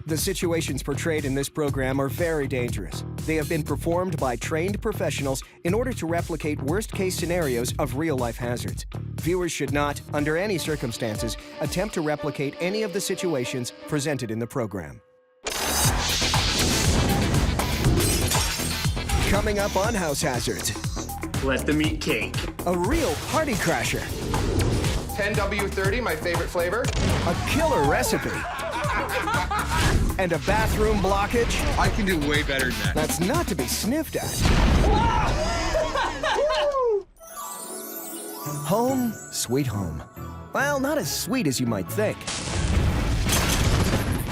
The situations portrayed in this program are very dangerous. They have been performed by trained professionals in order to replicate worst-case scenarios of real-life hazards. Viewers should not, under any circumstances, attempt to replicate any of the situations presented in the program. Coming up on House Hazards. Let them eat cake. A real party crasher. 10W30, my favorite flavor. A killer recipe. And a bathroom blockage. I can do way better than that. That's not to be sniffed at. Home, sweet home. Well, not as sweet as you might think.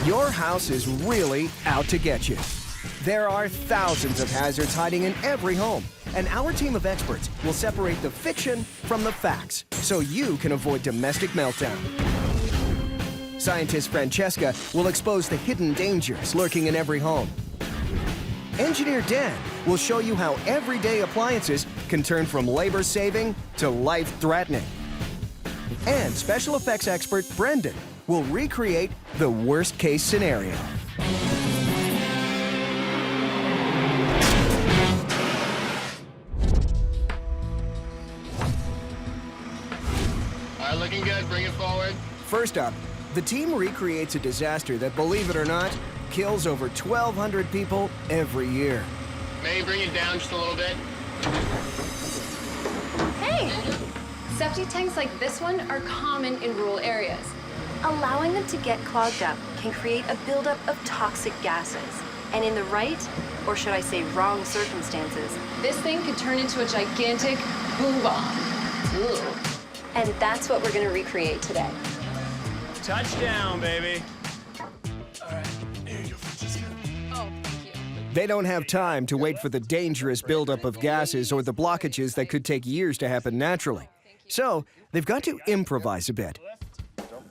Your house is really out to get you. There are thousands of hazards hiding in every home, and our team of experts will separate the fiction from the facts so you can avoid domestic meltdown. Scientist Francesca will expose the hidden dangers lurking in every home. Engineer Dan will show you how everyday appliances can turn from labor-saving to life-threatening. And special effects expert Brendan will recreate the worst-case scenario. All right, looking good. Bring it forward. First up, the team recreates a disaster that, believe it or not, kills over 1,200 people every year. May bring it down just a little bit. Hey! Septic tanks like this one are common in rural areas. Allowing them to get clogged up can create a buildup of toxic gases. And in the right, or should I say wrong circumstances, this thing could turn into a gigantic boom bomb. Ugh. And that's what we're gonna recreate today. Touchdown, baby. All right, here you go, Francesca. Oh, thank you. They don't have time to wait for the dangerous buildup of gases or the blockages that could take years to happen naturally. So they've got to improvise a bit.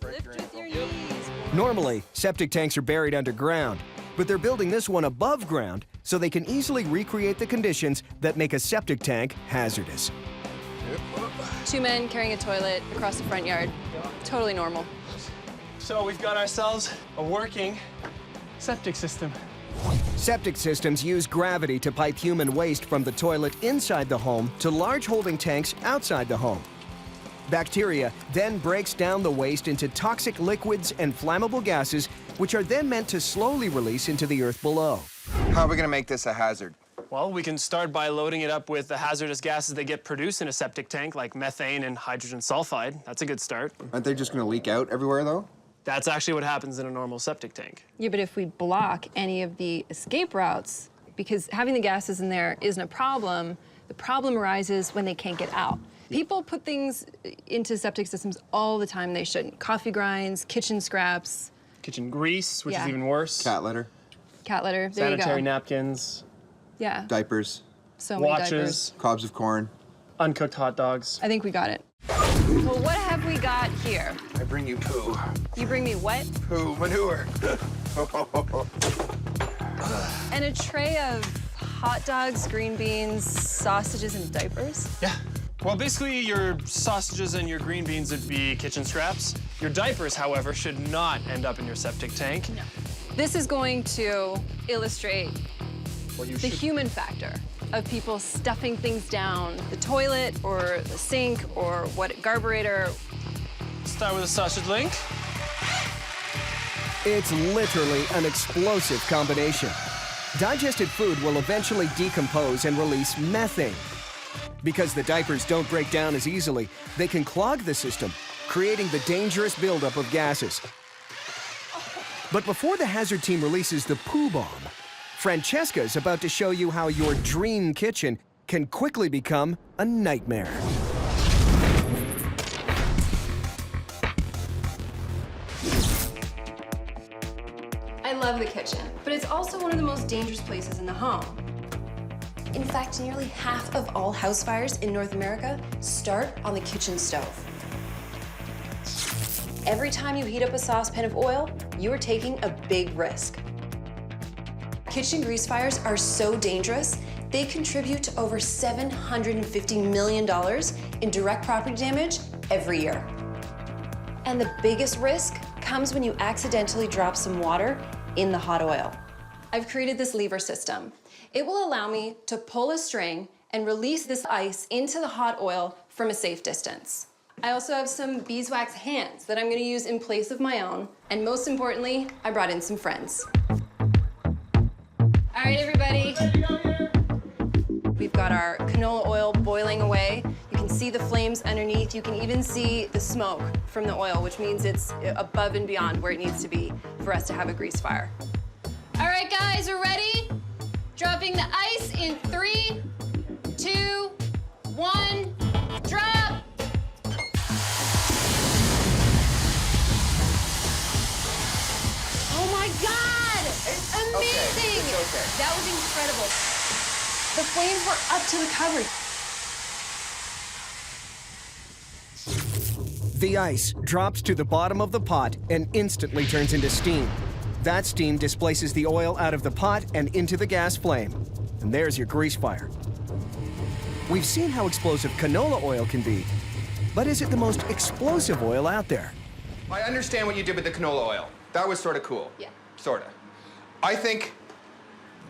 Lift with your knees. Normally, septic tanks are buried underground, but they're building this one above ground so they can easily recreate the conditions that make a septic tank hazardous. 2 men carrying a toilet across the front yard. Totally normal. So we've got ourselves a working septic system. Septic systems use gravity to pipe human waste from the toilet inside the home to large holding tanks outside the home. Bacteria then breaks down the waste into toxic liquids and flammable gases, which are then meant to slowly release into the earth below. How are we gonna make this a hazard? Well, we can start by loading it up with the hazardous gases that get produced in a septic tank, like methane and hydrogen sulfide. That's a good start. Aren't they just gonna leak out everywhere, though? That's actually what happens in a normal septic tank. Yeah, but if we block any of the escape routes, because having the gases in there isn't a problem, the problem arises when they can't get out. People put things into septic systems all the time they shouldn't. Coffee grinds, kitchen scraps. Kitchen grease, which Yeah. is even worse. Cat litter, Cat litter, there you Sanitary go. napkins, Yeah, diapers, so many diapers. watches, cobs of corn. uncooked hot dogs. I think we got it. Well, what have we got here? I bring you poo. You bring me what? Poo, manure. And a tray of hot dogs, green beans, sausages, and diapers? Yeah. Well, basically, your sausages and your green beans would be kitchen scraps. Your diapers, however, should not end up in your septic tank. No. This is going to illustrate Well, you the should- human factor of people stuffing things down the toilet or the sink or what carburetor. Start with a sausage link. It's literally an explosive combination. Digested food will eventually decompose and release methane. Because the diapers don't break down as easily, they can clog the system, creating the dangerous buildup of gases. But before the hazard team releases the poo bomb, Francesca is about to show you how your dream kitchen can quickly become a nightmare. I love the kitchen, but it's also one of the most dangerous places in the home. In fact, nearly half of all house fires in North America start on the kitchen stove. Every time you heat up a saucepan of oil, you are taking a big risk. Kitchen grease fires are so dangerous, they contribute to over $750 million in direct property damage every year. And the biggest risk comes when you accidentally drop some water in the hot oil. I've created this lever system. It will allow me to pull a string and release this ice into the hot oil from a safe distance. I also have some beeswax hands that I'm gonna use in place of my own. And most importantly, I brought in some friends. All right, everybody. We've got our canola oil boiling away. You can see the flames underneath. You can even see the smoke from the oil, which means it's above and beyond where it needs to be for us to have a grease fire. All right, guys, we're ready? Dropping the ice in 3, 2, 1, drop! Oh my God! Amazing! It's okay. That was incredible. The flames were up to the cover. The ice drops to the bottom of the pot and instantly turns into steam. That steam displaces the oil out of the pot and into the gas flame. And there's your grease fire. We've seen how explosive canola oil can be, but is it the most explosive oil out there? I understand what you did with the canola oil. That was sort of cool. Yeah. Sorta. I think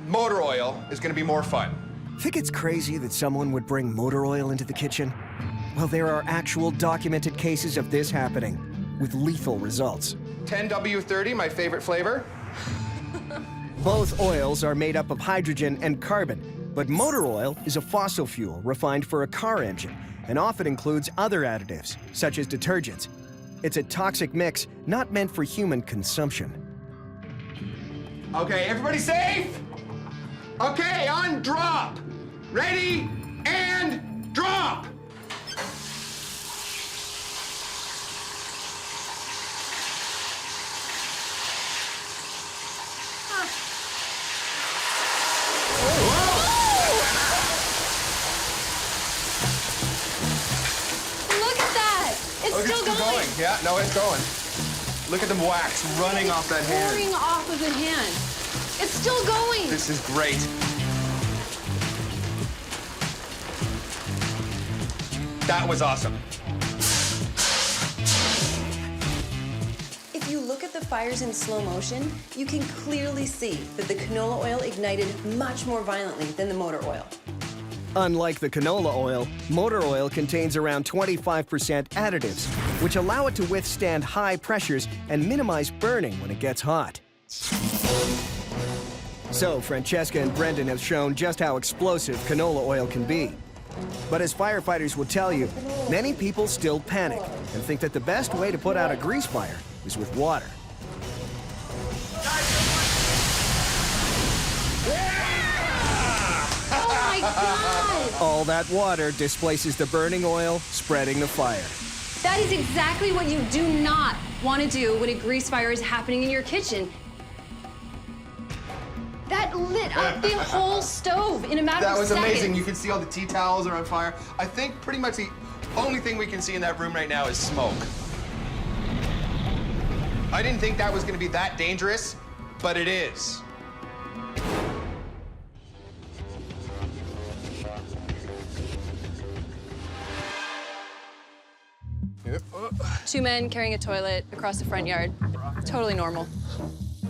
motor oil is gonna be more fun. Think it's crazy that someone would bring motor oil into the kitchen? Well, there are actual documented cases of this happening, with lethal results. 10W30, my favorite flavor. Both oils are made up of hydrogen and carbon, but motor oil is a fossil fuel refined for a car engine and often includes other additives, such as detergents. It's a toxic mix not meant for human consumption. Okay, everybody safe? Okay, on drop. Ready and drop. Look at that! It's still going. Yeah, no, it's going. Look at the wax running off that hand. Pouring off of the hand. It's still going. This is great. That was awesome. If you look at the fires in slow motion, you can clearly see that the canola oil ignited much more violently than the motor oil. Unlike the canola oil, motor oil contains around 25% additives, which allow it to withstand high pressures and minimize burning when it gets hot. So, Francesca and Brendan have shown just how explosive canola oil can be. But as firefighters will tell you, many people still panic and think that the best way to put out a grease fire is with water. Oh my God! All that water displaces the burning oil, spreading the fire. That is exactly what you do not want to do when a grease fire is happening in your kitchen. That lit up the whole stove in a matter That of was seconds. amazing. You can see all the tea towels are on fire. I think pretty much the only thing we can see in that room right now is smoke. I didn't think that was going to be that dangerous, but it is. Two men carrying a toilet across the front yard. Totally normal.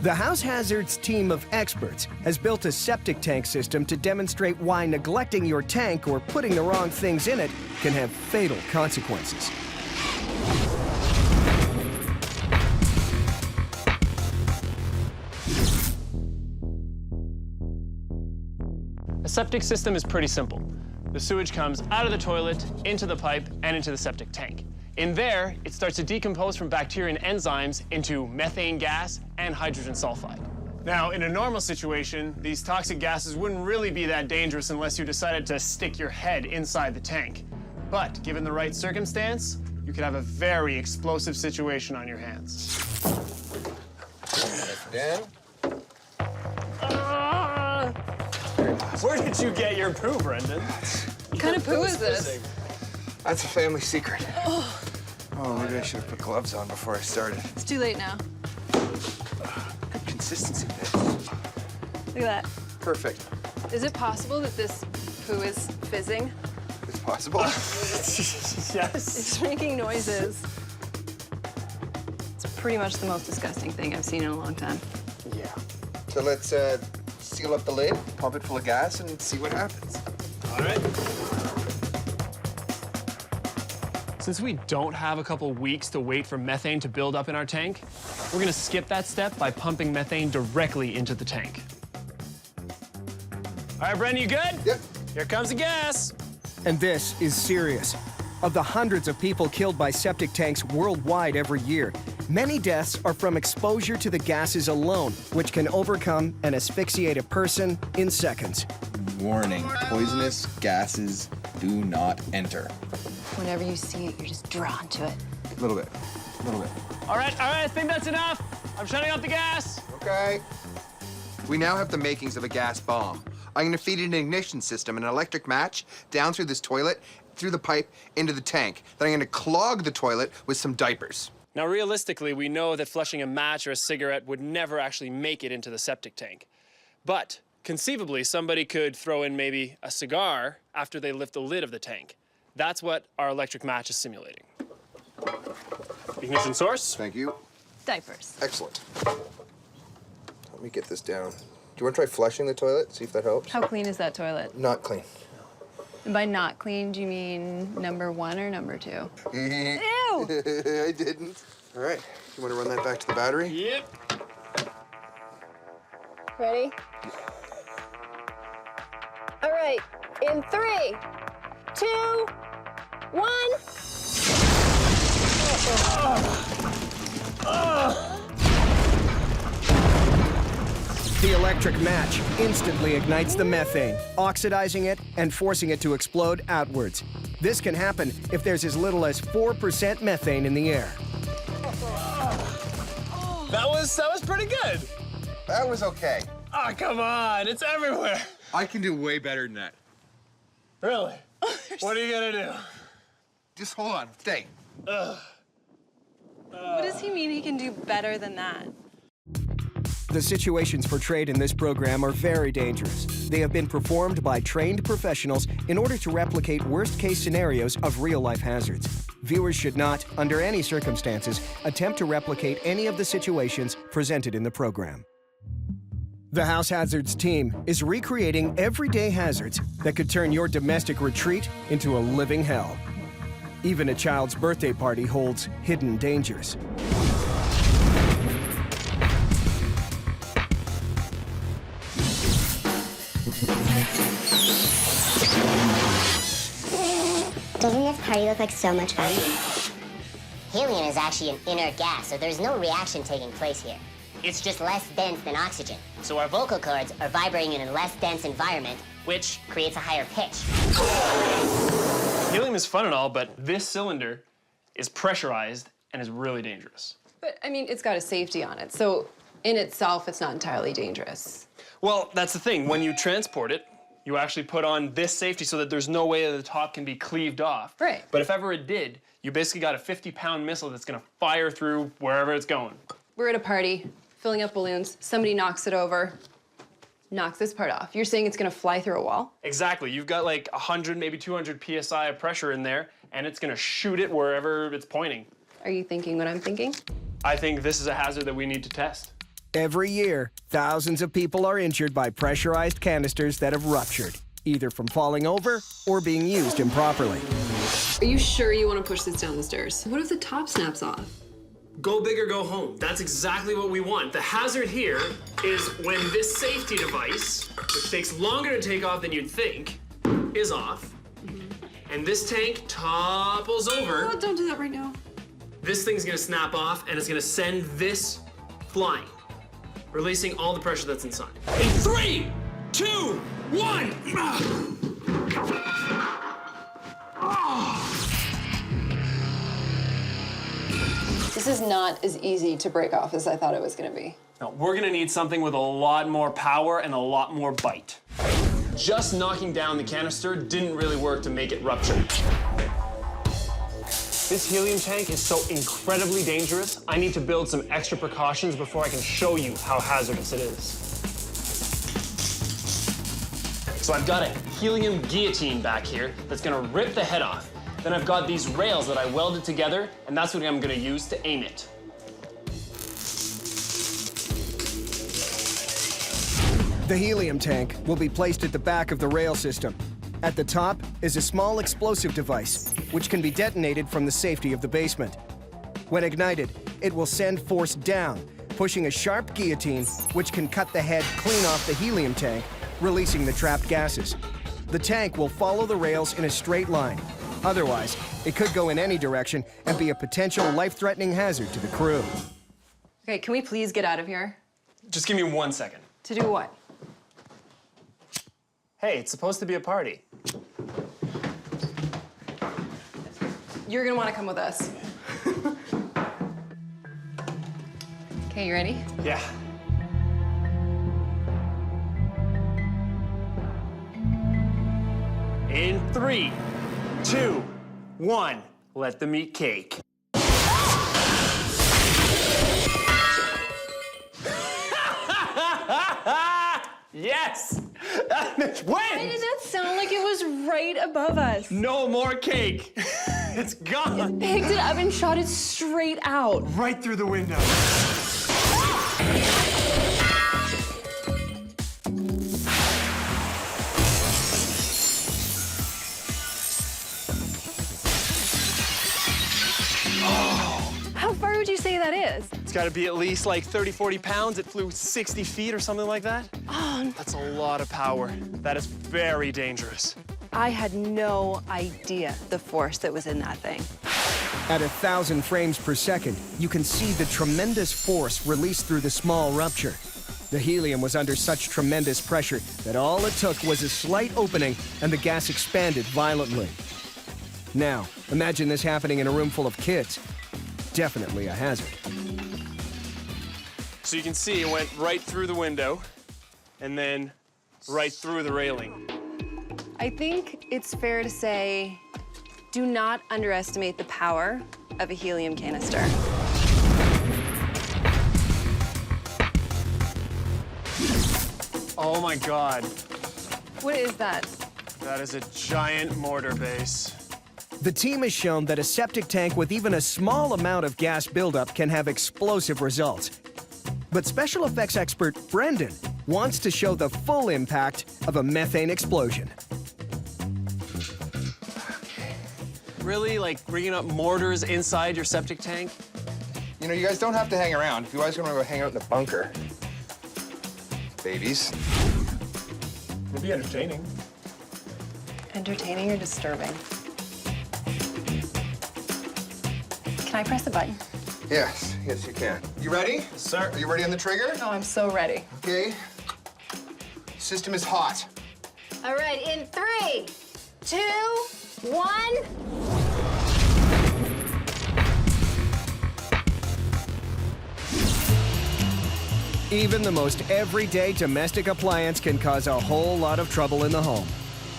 The House Hazards team of experts has built a septic tank system to demonstrate why neglecting your tank or putting the wrong things in it can have fatal consequences. A septic system is pretty simple. The sewage comes out of the toilet, into the pipe, and into the septic tank. In there, it starts to decompose from bacteria and enzymes into methane gas and hydrogen sulfide. Now, in a normal situation, these toxic gases wouldn't really be that dangerous unless you decided to stick your head inside the tank. But given the right circumstance, you could have a very explosive situation on your hands. Dan? Where did you get your poo, Brendan? What kind of poo is this? That's a family secret. Oh, maybe I should have put gloves on before I started. It's too late now. Good consistency, babe. Look at that. Perfect. Is it possible that this poo is fizzing? It's possible. Yes. It's making noises. It's pretty much the most disgusting thing I've seen in a long time. Yeah. So let's seal up the lid, pump it full of gas, and see what happens. All right. Since we don't have a couple weeks to wait for methane to build up in our tank, we're gonna skip that step by pumping methane directly into the tank. All right, Brendan, you good? Yep. Here comes the gas. And this is serious. Of the hundreds of people killed by septic tanks worldwide every year, many deaths are from exposure to the gases alone, which can overcome and asphyxiate a person in seconds. Warning, poisonous gases do not enter. Whenever you see it, you're just drawn to it. A little bit. All right, I think that's enough. I'm shutting off the gas. Okay. We now have the makings of a gas bomb. I'm gonna feed an ignition system, an electric match, down through this toilet, through the pipe, into the tank. Then I'm gonna clog the toilet with some diapers. Now, realistically, we know that flushing a match or a cigarette would never actually make it into the septic tank. But conceivably, somebody could throw in maybe a cigar after they lift the lid of the tank. That's what our electric match is simulating. Ignition source. Thank you. Diapers. Excellent. Let me get this down. Do you want to try flushing the toilet? See if that helps? How clean is that toilet? Not clean. And by not clean, do you mean number 1 or number 2? Ew! I didn't. All right. You want to run that back to the battery? Yep. Ready? All right, in 3, 2, 1. The electric match instantly ignites the methane, oxidizing it and forcing it to explode outwards. This can happen if there's as little as 4% methane in the air. That was pretty good. That was okay. Oh, come on, it's everywhere. I can do way better than that. Really? What are you gonna do? Just hold on. Stay. What does he mean he can do better than that? The situations portrayed in this program are very dangerous. They have been performed by trained professionals in order to replicate worst-case scenarios of real-life hazards. Viewers should not, under any circumstances, attempt to replicate any of the situations presented in the program. The House Hazards team is recreating everyday hazards that could turn your domestic retreat into a living hell. Even a child's birthday party holds hidden dangers. Doesn't this party look like so much fun? Helium is actually an inert gas, so there's no reaction taking place here. It's just less dense than oxygen. So our vocal cords are vibrating in a less dense environment, which creates a higher pitch. Helium is fun and all, but this cylinder is pressurized and is really dangerous. But, I mean, it's got a safety on it, so in itself, it's not entirely dangerous. Well, that's the thing. When you transport it, you actually put on this safety so that there's no way that the top can be cleaved off. Right. But if ever it did, you basically got a 50-pound missile that's gonna fire through wherever it's going. We're at a party, filling up balloons, somebody knocks it over, knocks this part off. You're saying it's gonna fly through a wall? Exactly. You've got like 100, maybe 200 PSI of pressure in there, and it's gonna shoot it wherever it's pointing. Are you thinking what I'm thinking? I think this is a hazard that we need to test. Every year, thousands of people are injured by pressurized canisters that have ruptured, either from falling over or being used improperly. Are you sure you want to push this down the stairs? What if the top snaps off? Go big or go home. That's exactly what we want. The hazard here is when this safety device, which takes longer to take off than you'd think, is off, and this tank topples over. Oh, don't do that right now. This thing's gonna snap off, and it's gonna send this flying, releasing all the pressure that's inside. In 3, 2, 1! This is not as easy to break off as I thought it was going to be. Now, we're gonna need something with a lot more power and a lot more bite. Just knocking down the canister didn't really work to make it rupture. This helium tank is so incredibly dangerous, I need to build some extra precautions before I can show you how hazardous it is. So I've got a helium guillotine back here that's gonna rip the head off. Then I've got these rails that I welded together, and that's what I'm gonna use to aim it. The helium tank will be placed at the back of the rail system. At the top is a small explosive device, which can be detonated from the safety of the basement. When ignited, it will send force down, pushing a sharp guillotine, which can cut the head clean off the helium tank, releasing the trapped gases. The tank will follow the rails in a straight line. Otherwise, it could go in any direction and be a potential life-threatening hazard to the crew. Okay, can we please get out of here? Just give me 1 second. To do what? Hey, it's supposed to be a party. You're gonna wanna come with us. Okay, you ready? Yeah. In 3, 2, 1, let them eat cake. Yes! Win! Why did that sound like it was right above us? No more cake. It's gone. Picked it up and shot it straight out. Right through the window. How far would you say that is? It's got to be at least like 30, 40 pounds. It flew 60 feet or something like that. Oh, That's a lot of power. That is very dangerous. I had no idea the force that was in that thing. At 1,000 frames per second, you can see the tremendous force released through the small rupture. The helium was under such tremendous pressure that all it took was a slight opening and the gas expanded violently. Now, imagine this happening in a room full of kids. Definitely a hazard. So you can see it went right through the window and then right through the railing. I think it's fair to say, do not underestimate the power of a helium canister. Oh my God. What is that? That is a giant mortar base. The team has shown that a septic tank with even a small amount of gas buildup can have explosive results. But special effects expert Brendan wants to show the full impact of a methane explosion. Really? Like bringing up mortars inside your septic tank? You know, you guys don't have to hang around. If you guys want to go hang out in the bunker. Babies. It'll be entertaining. Entertaining or disturbing? Can I press the button? Yes, yes, you can. You ready? Yes, sir. Are you ready on the trigger? Oh, I'm so ready. Okay. System is hot. All right, in 3, 2, 1. Even the most everyday domestic appliance can cause a whole lot of trouble in the home.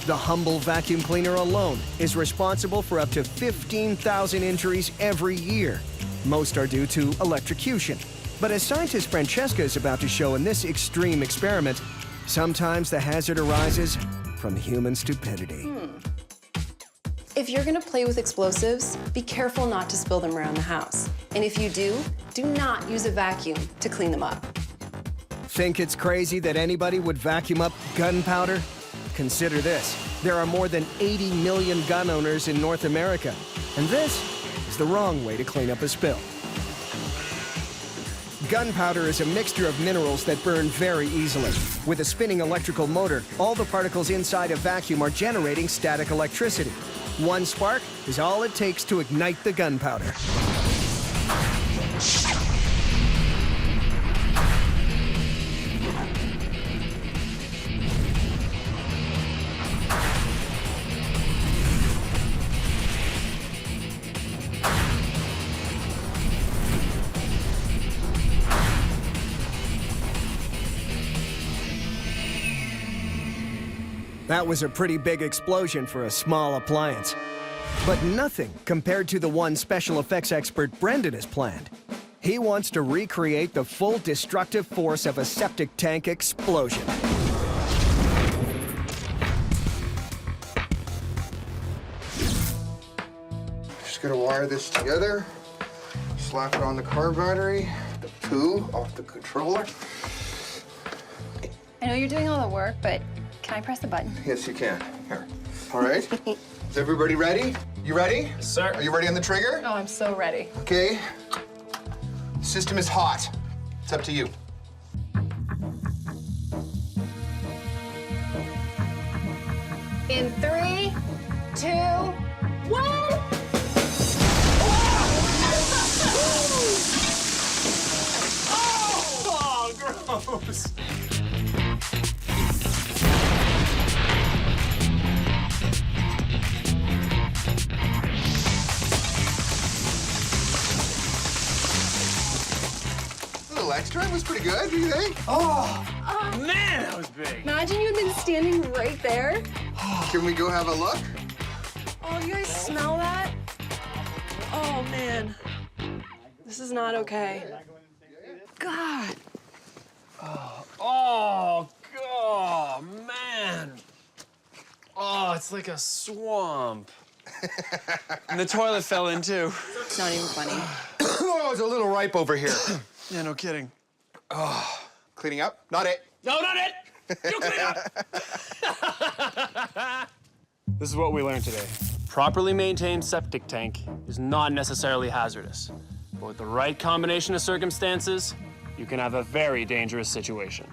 The humble vacuum cleaner alone is responsible for up to 15,000 injuries every year. Most are due to electrocution. But as scientist Francesca is about to show in this extreme experiment, sometimes the hazard arises from human stupidity. If you're gonna play with explosives, be careful not to spill them around the house. And if you do not use a vacuum to clean them up. Think it's crazy that anybody would vacuum up gunpowder? Consider this. There are more than 80 million gun owners in North America. And this is the wrong way to clean up a spill. Gunpowder is a mixture of minerals that burn very easily. With a spinning electrical motor, all the particles inside a vacuum are generating static electricity. One spark is all it takes to ignite the gunpowder. That was a pretty big explosion for a small appliance. But nothing compared to the one special effects expert Brendan has planned. He wants to recreate the full destructive force of a septic tank explosion. Just gonna wire this together, slap it on the car battery, the poo off the controller. I know you're doing all the work, but can I press the button? Yes, you can. Here. All right. Is everybody ready? You ready? Sir. Are you ready on the trigger? Oh, I'm so ready. Okay. System is hot. It's up to you. In 3, 2, 1. Oh, gross. A little extra. It was pretty good, do you think? Man, that was big. Imagine you'd been standing right there. Can we go have a look? Oh, you guys smell that? Oh, man. This is not okay. God. Oh, man. Oh, it's like a swamp. And the toilet fell in, too. It's not even funny. Oh, it's a little ripe over here. Yeah, no kidding. Cleaning up? Not it. No, not it! You clean up! This is what we learned today. Properly maintained septic tank is not necessarily hazardous. But with the right combination of circumstances, you can have a very dangerous situation.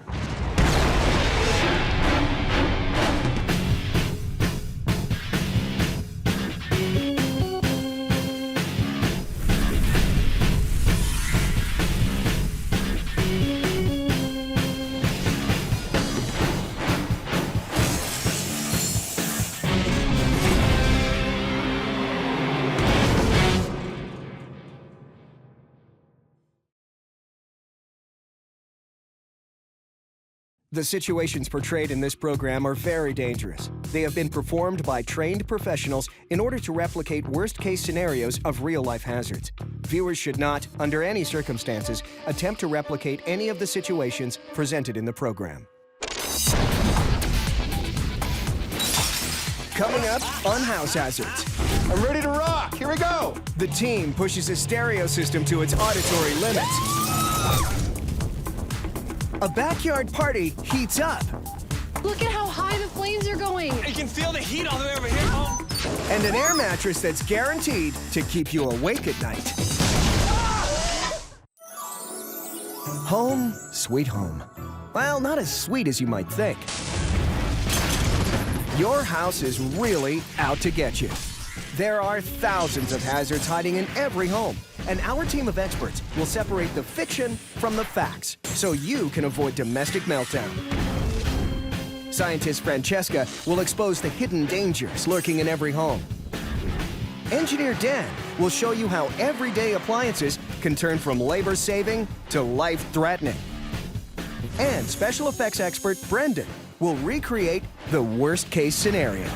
The situations portrayed in this program are very dangerous. They have been performed by trained professionals in order to replicate worst-case scenarios of real-life hazards. Viewers should not, under any circumstances, attempt to replicate any of the situations presented in the program. Coming up on House Hazards. I'm ready to rock. Here we go. The team pushes a stereo system to its auditory limits. A backyard party heats up. Look at how high the flames are going. You can feel the heat all the way over here, Mom. And an air mattress that's guaranteed to keep you awake at night. Home, sweet home. Well, not as sweet as you might think. Your house is really out to get you. There are thousands of hazards hiding in every home, and our team of experts will separate the fiction from the facts so you can avoid domestic meltdown. Scientist Francesca will expose the hidden dangers lurking in every home. Engineer Dan will show you how everyday appliances can turn from labor-saving to life-threatening. And special effects expert Brendan will recreate the worst-case scenario.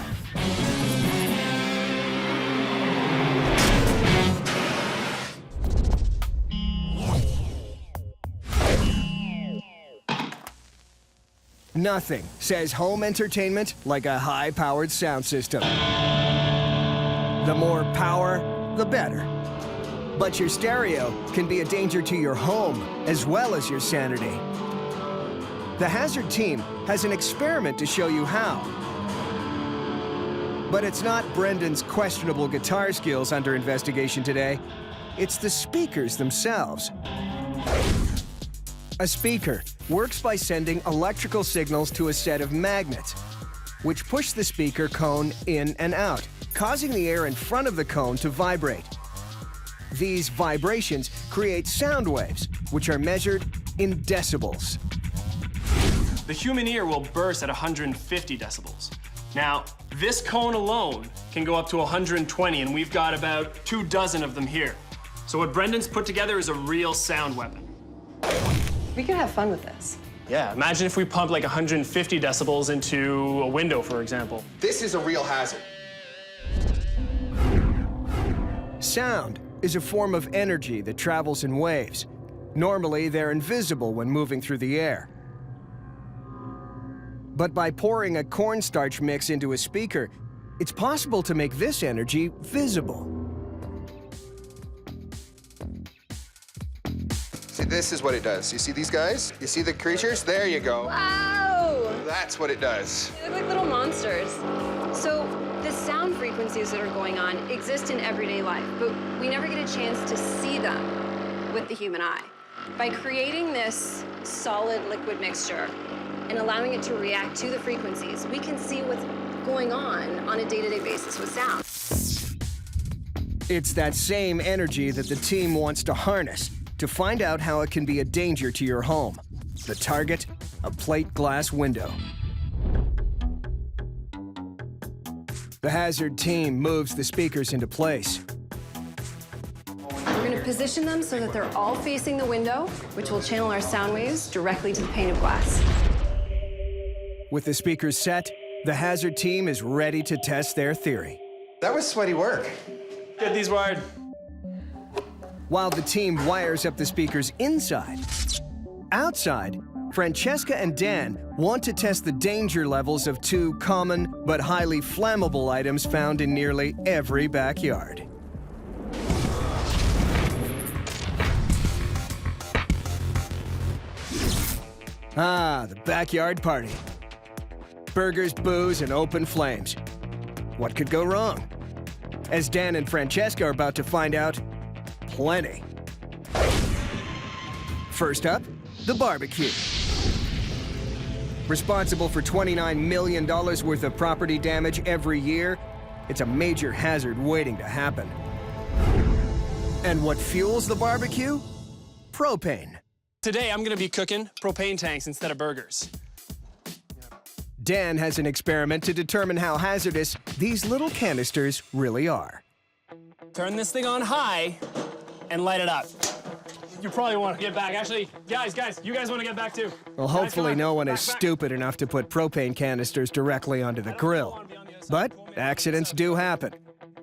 Nothing says home entertainment like a high-powered sound system. The more power, the better. But your stereo can be a danger to your home as well as your sanity. The Hazard team has an experiment to show you how. But it's not Brendan's questionable guitar skills under investigation today. It's the speakers themselves. A speaker works by sending electrical signals to a set of magnets, which push the speaker cone in and out, causing the air in front of the cone to vibrate. These vibrations create sound waves, which are measured in decibels. The human ear will burst at 150 decibels. Now, this cone alone can go up to 120, and we've got about 24 of them here. So what Brendan's put together is a real sound weapon. We could have fun with this. Yeah, imagine if we pumped like 150 decibels into a window, for example. This is a real hazard. Sound is a form of energy that travels in waves. Normally, they're invisible when moving through the air. But by pouring a cornstarch mix into a speaker, it's possible to make this energy visible. See, this is what it does. You see these guys? You see the creatures? There you go. Wow! that's what it does. They look like little monsters. So the sound frequencies that are going on exist in everyday life, but we never get a chance to see them with the human eye. By creating this solid liquid mixture and allowing it to react to the frequencies, we can see what's going on a day-to-day basis with sound. It's that same energy that the team wants to harness to find out how it can be a danger to your home. The target, a plate glass window. The hazard team moves the speakers into place. We're going to position them so that they're all facing the window, which will channel our sound waves directly to the pane of glass. With the speakers set, the hazard team is ready to test their theory. That was sweaty work. Get these wired. While the team wires up the speakers inside, outside, Francesca and Dan want to test the danger levels of two common but highly flammable items found in nearly every backyard. Ah, the backyard party. Burgers, booze, and open flames. What could go wrong? As Dan and Francesca are about to find out, plenty. First up, the barbecue. Responsible for $29 million worth of property damage every year, it's a major hazard waiting to happen. And what fuels the barbecue? Propane. Today, I'm gonna be cooking propane tanks instead of burgers. Dan has an experiment to determine how hazardous these little canisters really are. Turn this thing on high and light it up. You probably want to get back. Actually, guys, you guys want to get back too. Well, Guys, hopefully come on. no one is Back. stupid enough to put propane canisters directly onto the grill. But accidents do happen.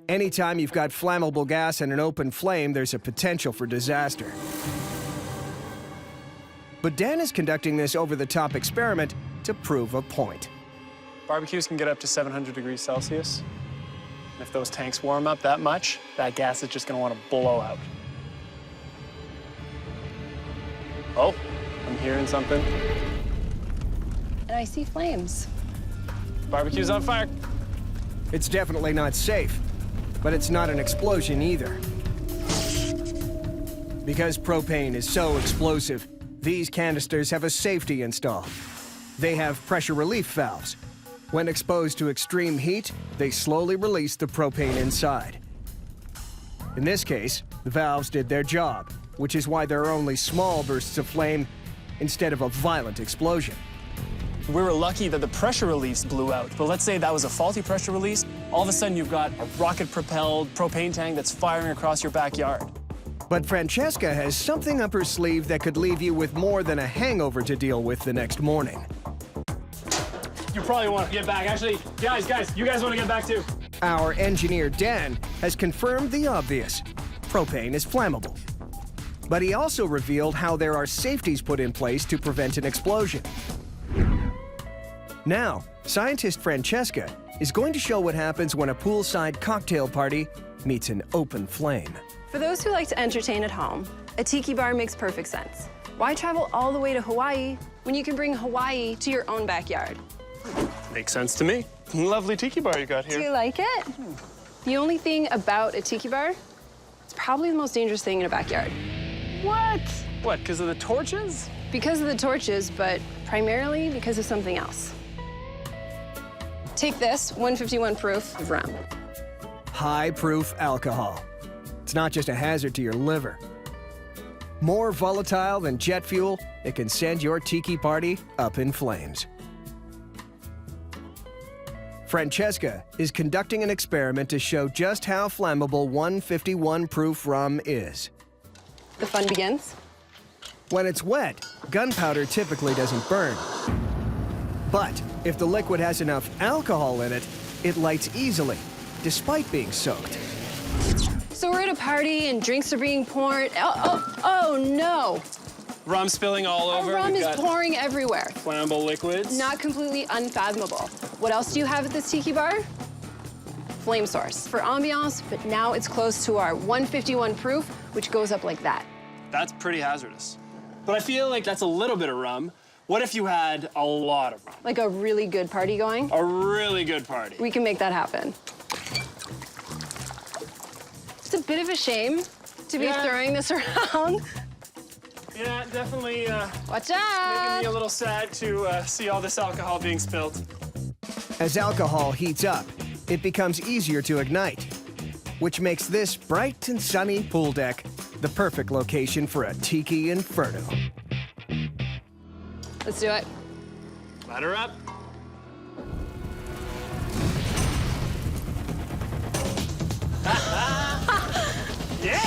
Anytime you've got flammable gas and an open flame, there's a potential for disaster. But Dan is conducting this over-the-top experiment to prove a point. Barbecues can get up to 700 degrees Celsius. And if those tanks warm up that much, that gas is just gonna want to blow out. Oh, I'm hearing something. And I see flames. Barbecue's on fire. It's definitely not safe, but it's not an explosion either. Because propane is so explosive, these canisters have a safety install. They have pressure relief valves. When exposed to extreme heat, they slowly release the propane inside. In this case, the valves did their job, which is why there are only small bursts of flame instead of a violent explosion. We were lucky that the pressure release blew out, but let's say that was a faulty pressure release, all of a sudden you've got a rocket-propelled propane tank that's firing across your backyard. But Francesca has something up her sleeve that could leave you with more than a hangover to deal with the next morning. You probably want to get back. Actually, guys, you guys want to get back too. Our engineer, Dan, has confirmed the obvious. Propane is flammable. But he also revealed how there are safeties put in place to prevent an explosion. Now, scientist Francesca is going to show what happens when a poolside cocktail party meets an open flame. For those who like to entertain at home, a tiki bar makes perfect sense. Why travel all the way to Hawaii when you can bring Hawaii to your own backyard? Makes sense to me. Lovely tiki bar you got Do you here. like it? The only thing about a tiki bar, it's probably the most dangerous thing in a backyard. What? What, because of the torches? Because of the torches, but primarily because of something else. Take this 151 proof of rum. High-proof alcohol. It's not just a hazard to your liver. More volatile than jet fuel, it can send your tiki party up in flames. Francesca is conducting an experiment to show just how flammable 151 proof rum is. The fun begins. When it's wet, gunpowder typically doesn't burn. But if the liquid has enough alcohol in it, it lights easily, despite being soaked. So we're at a party and drinks are being poured. Oh no! Rum spilling all over. Our rum We've is got pouring everywhere. flammable liquids. Not completely unfathomable. What else do you have at this tiki bar? Flame source for ambiance, but now it's close to our 151 proof, which goes up like that. That's pretty hazardous. But I feel like that's a little bit of rum. What if you had a lot of rum? Like a really good party going? A really good party. We can make that happen. It's a bit of a shame to be throwing this around. Yeah, definitely Watch making out! me a little sad to see all this alcohol being spilled. As alcohol heats up, it becomes easier to ignite, which makes this bright and sunny pool deck the perfect location for a Tiki Inferno. Let's do it. Light her up. Yeah!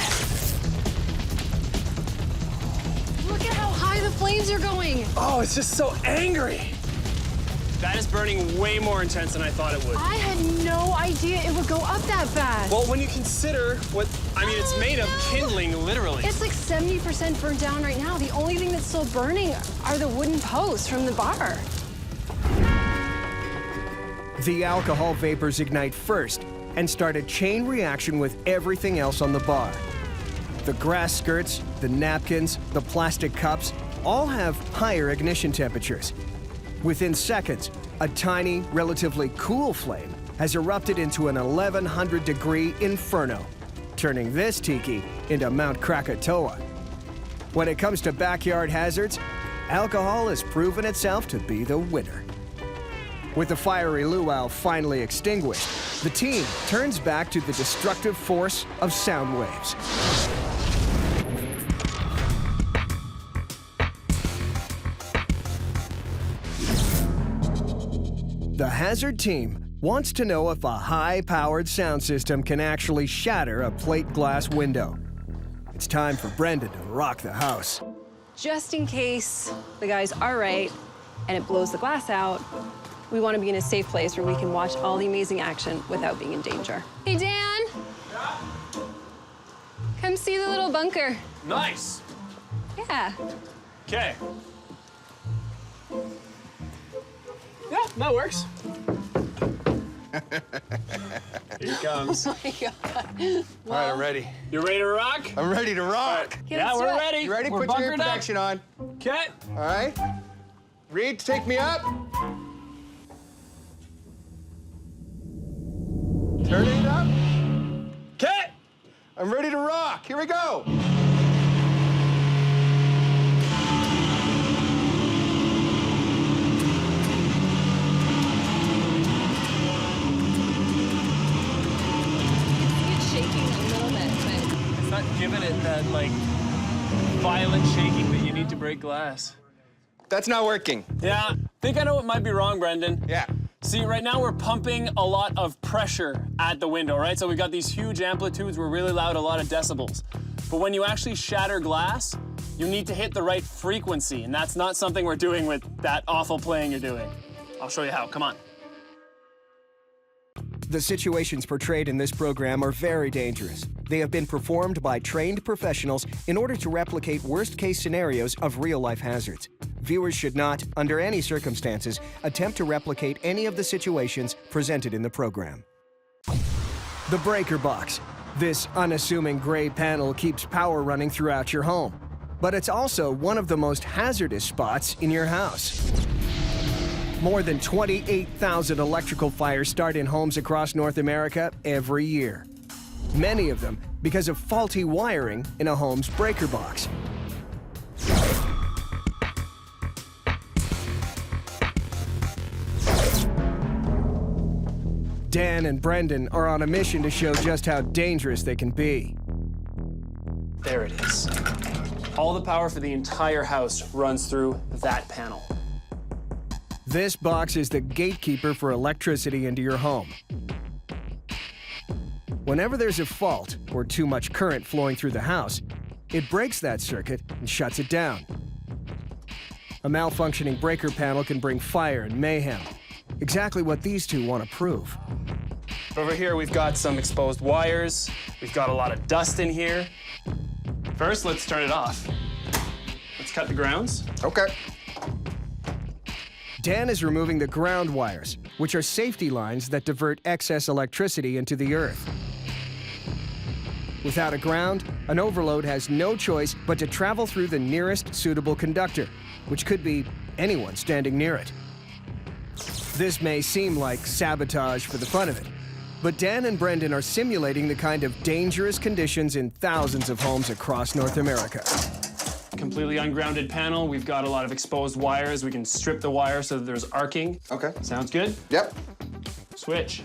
Look at how high the flames are going. Oh, it's just so angry. That is burning way more intense than I thought it would. I had no idea it would go up that fast. Well, when you consider what, I mean, it's made of kindling, literally. It's like 70% burnt down right now. The only thing that's still burning are the wooden posts from the bar. The alcohol vapors ignite first and start a chain reaction with everything else on the bar. The grass skirts, the napkins, the plastic cups all have higher ignition temperatures. Within seconds, a tiny, relatively cool flame has erupted into an 1100-degree inferno, turning this tiki into Mount Krakatoa. When it comes to backyard hazards, alcohol has proven itself to be the winner. With the fiery luau finally extinguished, the team turns back to the destructive force of sound waves. The hazard team wants to know if a high-powered sound system can actually shatter a plate glass window. It's time for Brendan to rock the house. Just in case the guys are right and it blows the glass out, we want to be in a safe place where we can watch all the amazing action without being in danger. Hey, Dan. Yeah? Come see the little bunker. Nice. Yeah. Okay. Yeah, that works. Here he comes. Oh my God. All right, I'm ready. You ready to rock? I'm ready to rock. Okay, Yeah, let's do we're it. ready. You ready? We're Put your ear bunkered up. protection on. Okay. All right. Reed, take me up. Turn it up. Okay. I'm ready to rock. Here we go. It's shaking a little bit, but It's not giving it that, like, violent shaking that you need to break glass. That's not working. Yeah. I think I know what might be wrong, Brendan. Yeah. See, right now we're pumping a lot of pressure at the window, right? So we got these huge amplitudes, we're really loud, a lot of decibels. But when you actually shatter glass, you need to hit the right frequency, and that's not something we're doing with that awful playing you're doing. I'll show you how, come on. The situations portrayed in this program are very dangerous. They have been performed by trained professionals in order to replicate worst-case scenarios of real-life hazards. Viewers should not, under any circumstances, attempt to replicate any of the situations presented in the program. The breaker box. This unassuming gray panel keeps power running throughout your home. But it's also one of the most hazardous spots in your house. More than 28,000 electrical fires start in homes across North America every year. Many of them because of faulty wiring in a home's breaker box. Dan and Brendan are on a mission to show just how dangerous they can be. There it is. All the power for the entire house runs through that panel. This box is the gatekeeper for electricity into your home. Whenever there's a fault or too much current flowing through the house, it breaks that circuit and shuts it down. A malfunctioning breaker panel can bring fire and mayhem. Exactly what these two want to prove. Over here, we've got some exposed wires. We've got a lot of dust in here. First, let's turn it off. Let's cut the grounds. Okay. Dan is removing the ground wires, which are safety lines that divert excess electricity into the earth. Without a ground, an overload has no choice but to travel through the nearest suitable conductor, which could be anyone standing near it. This may seem like sabotage for the fun of it, but Dan and Brendan are simulating the kind of dangerous conditions in thousands of homes across North America. Completely ungrounded panel. We've got a lot of exposed wires. We can strip the wire so that there's arcing. Okay. Sounds good? Yep. Switch.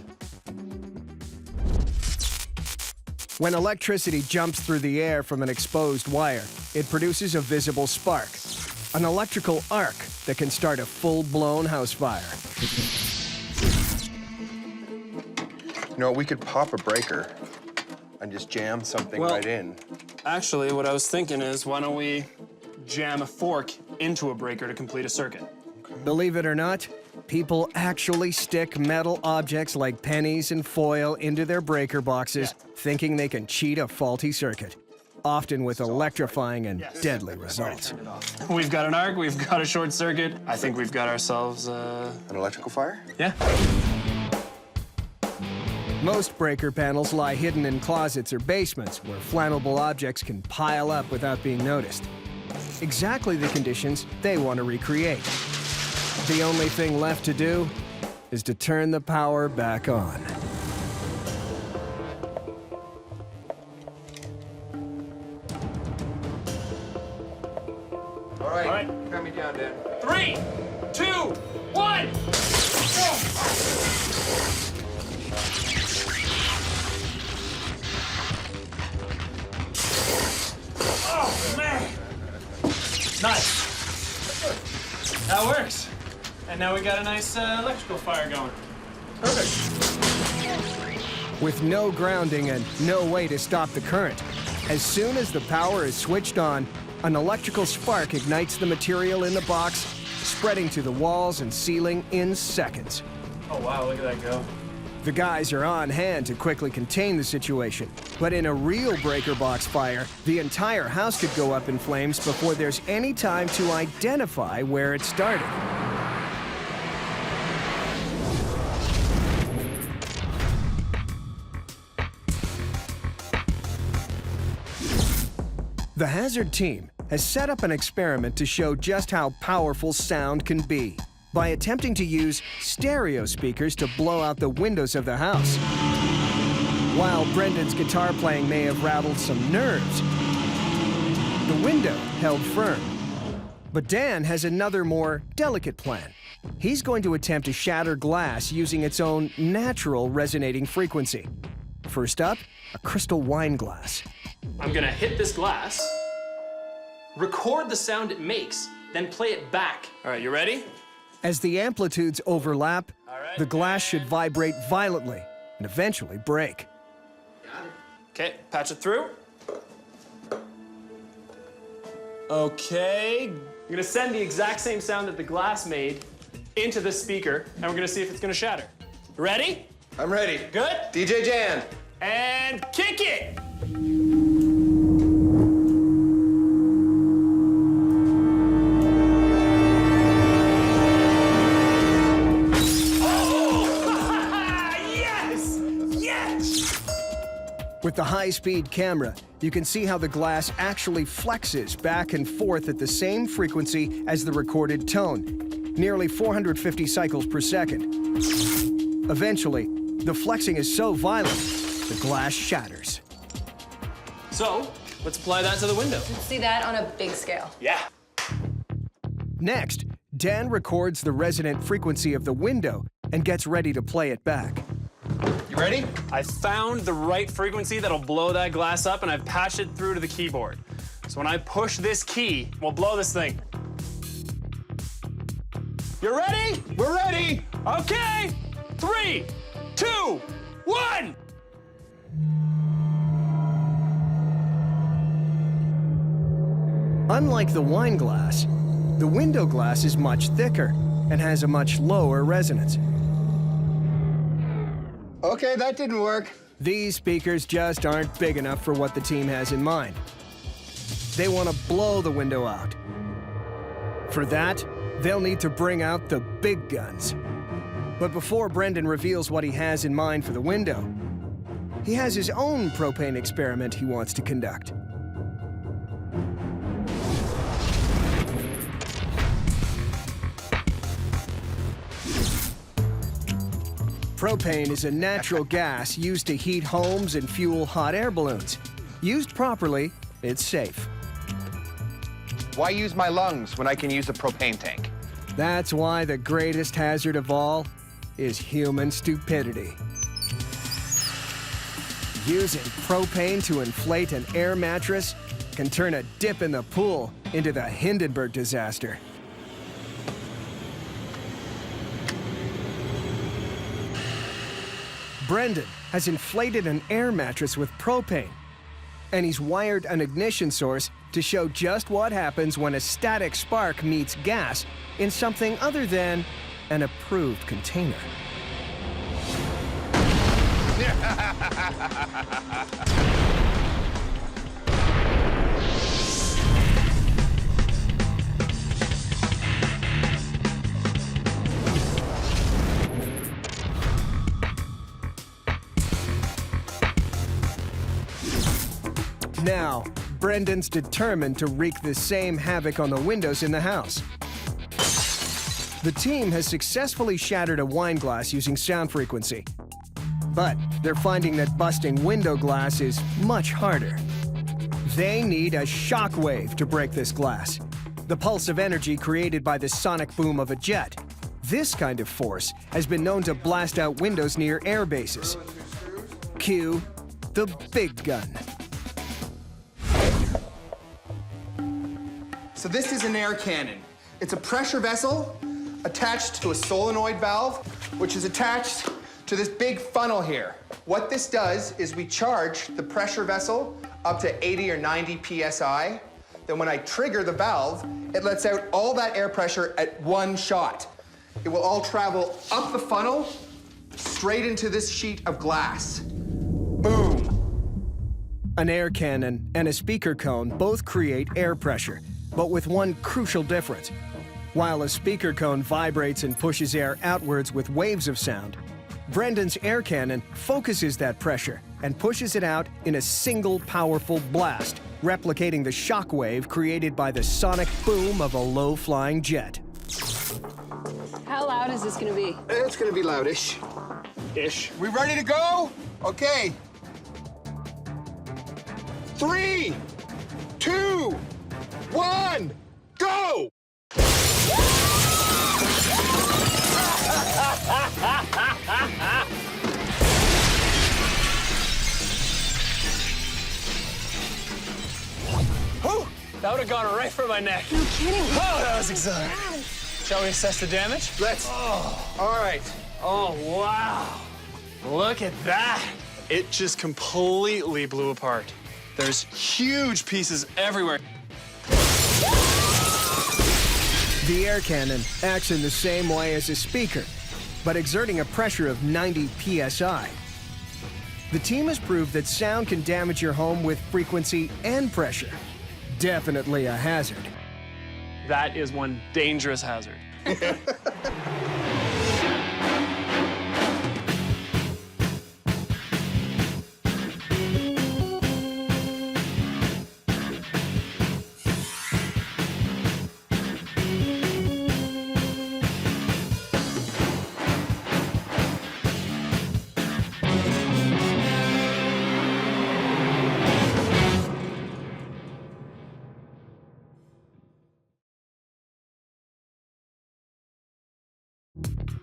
When electricity jumps through the air from an exposed wire, it produces a visible spark, an electrical arc that can start a full-blown house fire. You know, we could pop a breaker and just jam something right in. Actually, what I was thinking is, why don't we jam a fork into a breaker to complete a circuit? Believe it or not, people actually stick metal objects like pennies and foil into their breaker boxes, thinking they can cheat a faulty circuit, often with electrifying and deadly results. We've got an arc, we've got a short circuit. I think we've got ourselves, An electrical fire? Yeah. Most breaker panels lie hidden in closets or basements where flammable objects can pile up without being noticed. Exactly the conditions they want to recreate. The only thing left to do is to turn the power back on. All right. All right. Calm me down, Dan. 3, 2, 1, go! Oh, man. Nice. That works. And now we got a nice electrical fire going. Perfect. With no grounding and no way to stop the current, as soon as the power is switched on, an electrical spark ignites the material in the box, spreading to the walls and ceiling in seconds. Oh, wow, look at that go. The guys are on hand to quickly contain the situation, but in a real breaker box fire, the entire house could go up in flames before there's any time to identify where it started. The Hazard team has set up an experiment to show just how powerful sound can be by attempting to use stereo speakers to blow out the windows of the house. While Brendan's guitar playing may have rattled some nerves, the window held firm. But Dan has another more delicate plan. He's going to attempt to shatter glass using its own natural resonating frequency. First up, a crystal wine glass. I'm gonna hit this glass, record the sound it makes, then play it back. All right, you ready? As the amplitudes overlap, the glass should vibrate violently and eventually break. Okay, patch it through. Okay, I'm gonna send the exact same sound that the glass made into the speaker, and we're gonna see if it's gonna shatter. Ready? I'm ready. Good? DJ Jan. And kick it! With the high-speed camera, you can see how the glass actually flexes back and forth at the same frequency as the recorded tone, nearly 450 cycles per second. Eventually, the flexing is so violent, the glass shatters. So, let's apply that to the window. See that on a big scale. Yeah. Next, Dan records the resonant frequency of the window and gets ready to play it back. You ready? I found the right frequency that'll blow that glass up, and I've patched it through to the keyboard. So when I push this key, we'll blow this thing. You ready? We're ready. Okay. 3, 2, 1. Unlike the wine glass, the window glass is much thicker and has a much lower resonance. Okay, that didn't work. These speakers just aren't big enough for what the team has in mind. They want to blow the window out. For that, they'll need to bring out the big guns. But before Brendan reveals what he has in mind for the window, he has his own propane experiment he wants to conduct. Propane is a natural gas used to heat homes and fuel hot air balloons. Used properly, it's safe. Why use my lungs when I can use a propane tank? That's why the greatest hazard of all is human stupidity. Using propane to inflate an air mattress can turn a dip in the pool into the Hindenburg disaster. Brendan has inflated an air mattress with propane, and he's wired an ignition source to show just what happens when a static spark meets gas in something other than an approved container. Now, Brendan's determined to wreak the same havoc on the windows in the house. The team has successfully shattered a wine glass using sound frequency. But they're finding that busting window glass is much harder. They need a shock wave to break this glass, the pulse of energy created by the sonic boom of a jet. This kind of force has been known to blast out windows near air bases. Cue the big gun. So this is an air cannon. It's a pressure vessel attached to a solenoid valve, which is attached to this big funnel here. What this does is we charge the pressure vessel up to 80 or 90 PSI. Then when I trigger the valve, it lets out all that air pressure at one shot. It will all travel up the funnel, straight into this sheet of glass. Boom. An air cannon and a speaker cone both create air pressure, but with one crucial difference. While a speaker cone vibrates and pushes air outwards with waves of sound, Brendan's air cannon focuses that pressure and pushes it out in a single powerful blast, replicating the shock wave created by the sonic boom of a low-flying jet. How loud is this gonna be? It's gonna be loudish. Ish. We ready to go? Okay. 3, 2, 1, go! Whew, that would have gone right for my neck. No kidding. Oh, that was exhilarating. Shall we assess the damage? Let's. Oh, All right. oh, wow. Look at that. It just completely blew apart. There's huge pieces everywhere. The air cannon acts in the same way as a speaker, but exerting a pressure of 90 PSI. The team has proved that sound can damage your home with frequency and pressure. Definitely a hazard. That is one dangerous hazard.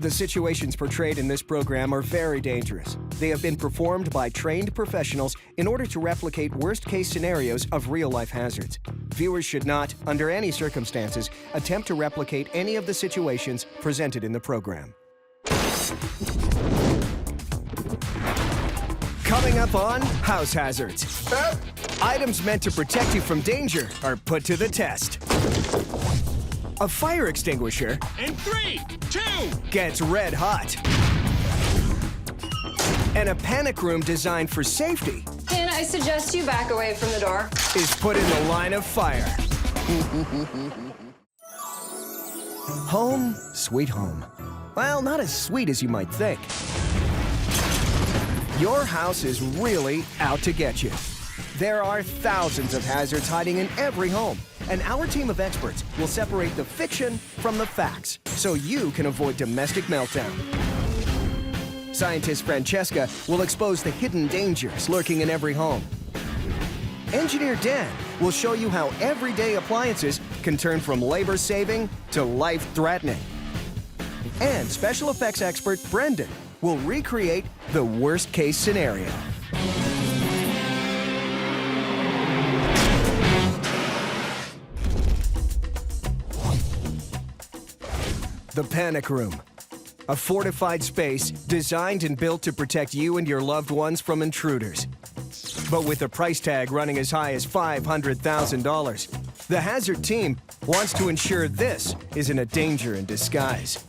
The situations portrayed in this program are very dangerous. They have been performed by trained professionals in order to replicate worst-case scenarios of real-life hazards. Viewers should not, under any circumstances, attempt to replicate any of the situations presented in the program. Coming up on House Hazards. Items meant to protect you from danger are put to the test. A fire extinguisher In 3, 2, gets red hot. And a panic room designed for safety Can I suggest you back away from the door? is put in the line of fire. Home, sweet home. Well, not as sweet as you might think. Your house is really out to get you. There are thousands of hazards hiding in every home, and our team of experts will separate the fiction from the facts so you can avoid domestic meltdown. Scientist Francesca will expose the hidden dangers lurking in every home. Engineer Dan will show you how everyday appliances can turn from labor-saving to life-threatening. And special effects expert Brendan will recreate the worst-case scenario. The Panic Room, a fortified space designed and built to protect you and your loved ones from intruders. But with a price tag running as high as $500,000, the Hazard team wants to ensure this isn't a danger in disguise.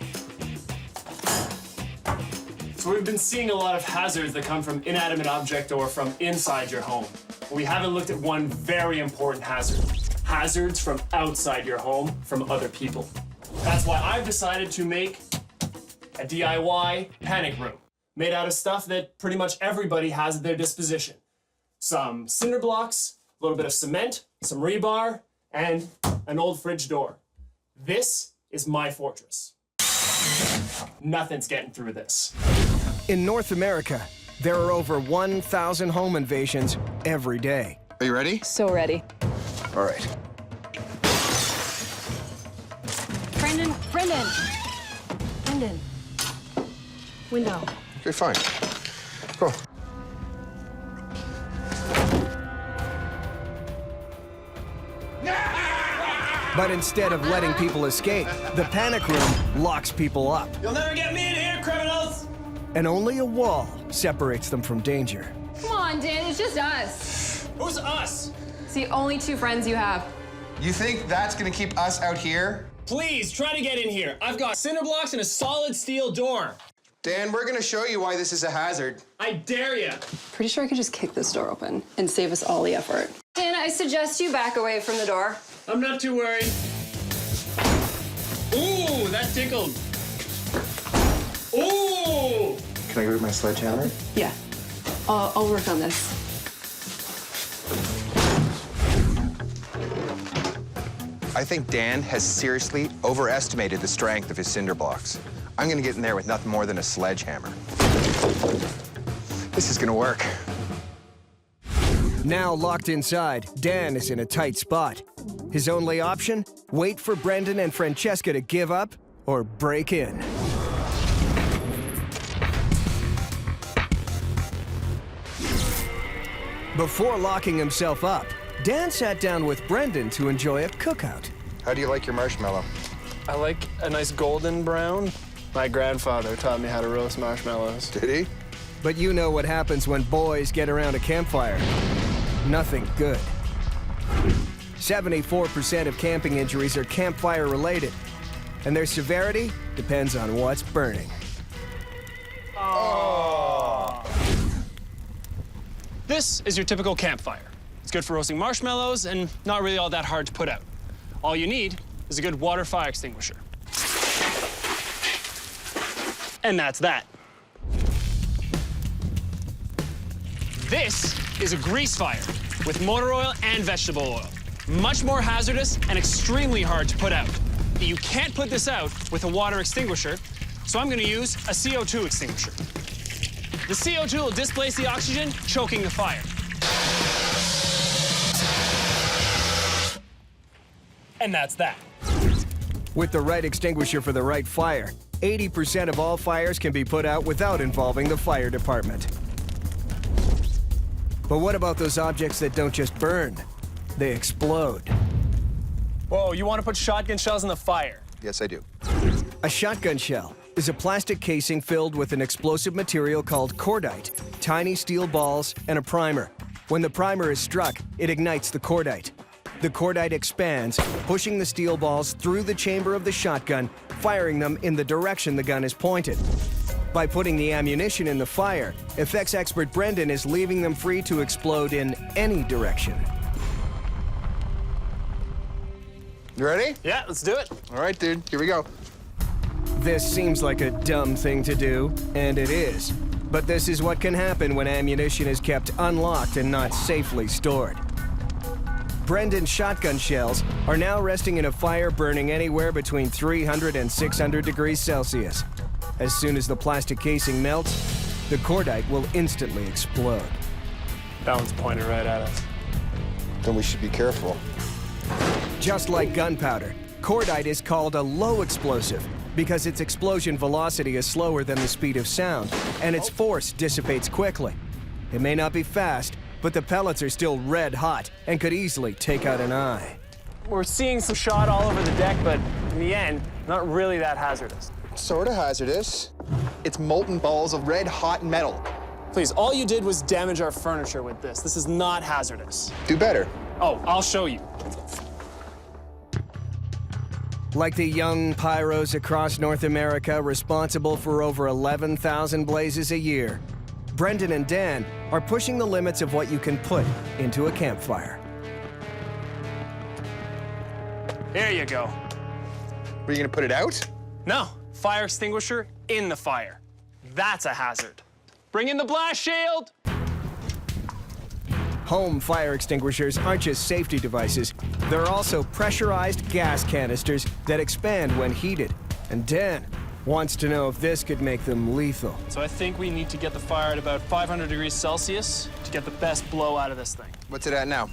So we've been seeing a lot of hazards that come from inanimate object or from inside your home. But we haven't looked at one very important hazard. Hazards from outside your home, from other people. That's why I've decided to make a DIY panic room, made out of stuff that pretty much everybody has at their disposition. Some cinder blocks, a little bit of cement, some rebar, and an old fridge door. This is my fortress. Nothing's getting through this. In North America, there are over 1,000 home invasions every day. Are you ready? So ready. All right. Brendan. Window. Okay, fine. Cool. But instead of letting people escape, the Panic Room locks people up. You'll never get me in here, criminals! And only a wall separates them from danger. Come on, Dan, it's just us. Who's us? It's the only two friends you have. You think that's gonna keep us out here? Please, try to get in here. I've got cinder blocks and a solid steel door. Dan, we're gonna show you why this is a hazard. I dare ya. Pretty sure I could just kick this door open and save us all the effort. Dan, I suggest you back away from the door. I'm not too worried. Ooh, that tickled. Ooh! Can I go with my sledgehammer? Yeah, I'll work on this. I think Dan has seriously overestimated the strength of his cinder blocks. I'm gonna get in there with nothing more than a sledgehammer. This is gonna work. Now locked inside, Dan is in a tight spot. His only option? Wait for Brendan and Francesca to give up or break in. Before locking himself up, Dan sat down with Brendan to enjoy a cookout. How do you like your marshmallow? I like a nice golden brown. My grandfather taught me how to roast marshmallows. Did he? But you know what happens when boys get around a campfire. Nothing good. 74% of camping injuries are campfire related, and their severity depends on what's burning. This is your typical campfire. It's good for roasting marshmallows and not really all that hard to put out. All you need is a good water fire extinguisher. And that's that. This is a grease fire with motor oil and vegetable oil. Much more hazardous and extremely hard to put out. But you can't put this out with a water extinguisher, so I'm gonna use a CO2 extinguisher. The CO2 will displace the oxygen, choking the fire. And that's that. With the right extinguisher for the right fire, 80% of all fires can be put out without involving the fire department. But what about those objects that don't just burn? They explode. Whoa, you want to put shotgun shells in the fire? Yes, I do. A shotgun shell is a plastic casing filled with an explosive material called cordite, tiny steel balls, and a primer. When the primer is struck, it ignites the cordite. The cordite expands, pushing the steel balls through the chamber of the shotgun, firing them in the direction the gun is pointed. By putting the ammunition in the fire, effects expert Brendan is leaving them free to explode in any direction. You ready? Yeah, let's do it. All right, dude, here we go. This seems like a dumb thing to do, and it is. But this is what can happen when ammunition is kept unlocked and not safely stored. Brendan's shotgun shells are now resting in a fire burning anywhere between 300 and 600 degrees Celsius. As soon as the plastic casing melts, the cordite will instantly explode. That one's pointed right at us. Then we should be careful. Just like gunpowder, cordite is called a low explosive because its explosion velocity is slower than the speed of sound, and its force dissipates quickly. It may not be fast, but the pellets are still red hot and could easily take out an eye. We're seeing some shot all over the deck, but in the end, not really that hazardous. Sort of hazardous. It's molten balls of red hot metal. Please, all you did was damage our furniture with this. This is not hazardous. Do better. Oh, I'll show you. Like the young pyros across North America responsible for over 11,000 blazes a year, Brendan and Dan are pushing the limits of what you can put into a campfire. There you go. Were you gonna put it out? No, fire extinguisher in the fire. That's a hazard. Bring in the blast shield! Home fire extinguishers aren't just safety devices, they're also pressurized gas canisters that expand when heated. And Dan wants to know if this could make them lethal. So I think we need to get the fire at about 500 degrees Celsius to get the best blow out of this thing. What's it at now?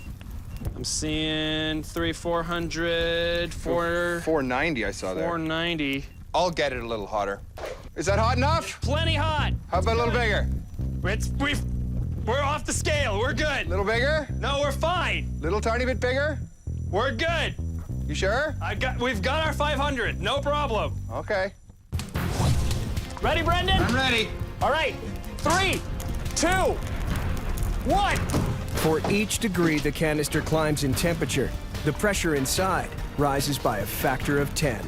I'm seeing 300, 400, 490 I saw there. 490. I'll get it a little hotter. Is that hot enough? Plenty hot. How about a little bigger? We're off the scale. We're good. Little bigger? No, we're fine. Little tiny bit bigger? We're good. You sure? We've got our 500. No problem. Okay. Ready, Brendan? I'm ready. All right. 3, 2, 1. For each degree the canister climbs in temperature, the pressure inside rises by a factor of 10.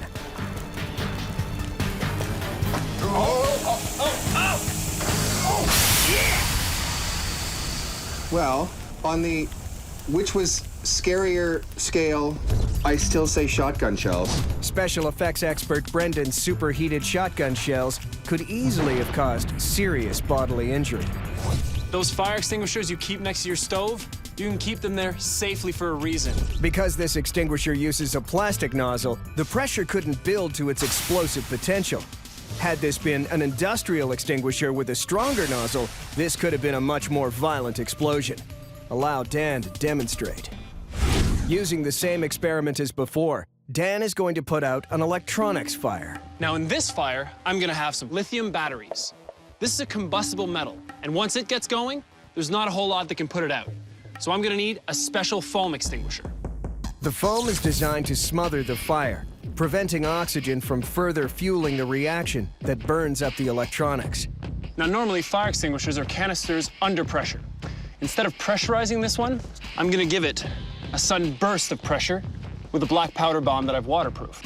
Well, on the which was scarier scale, I still say shotgun shells. Special effects expert Brendan's superheated shotgun shells could easily have caused serious bodily injury. Those fire extinguishers you keep next to your stove, you can keep them there safely for a reason. Because this extinguisher uses a plastic nozzle, the pressure couldn't build to its explosive potential. Had this been an industrial extinguisher with a stronger nozzle, this could have been a much more violent explosion. Allow Dan to demonstrate. Using the same experiment as before, Dan is going to put out an electronics fire. Now in this fire, I'm gonna have some lithium batteries. This is a combustible metal, and once it gets going, there's not a whole lot that can put it out. So I'm gonna need a special foam extinguisher. The foam is designed to smother the fire, preventing oxygen from further fueling the reaction that burns up the electronics. Now normally fire extinguishers are canisters under pressure. Instead of pressurizing this one, I'm gonna give it a sudden burst of pressure with a black powder bomb that I've waterproofed.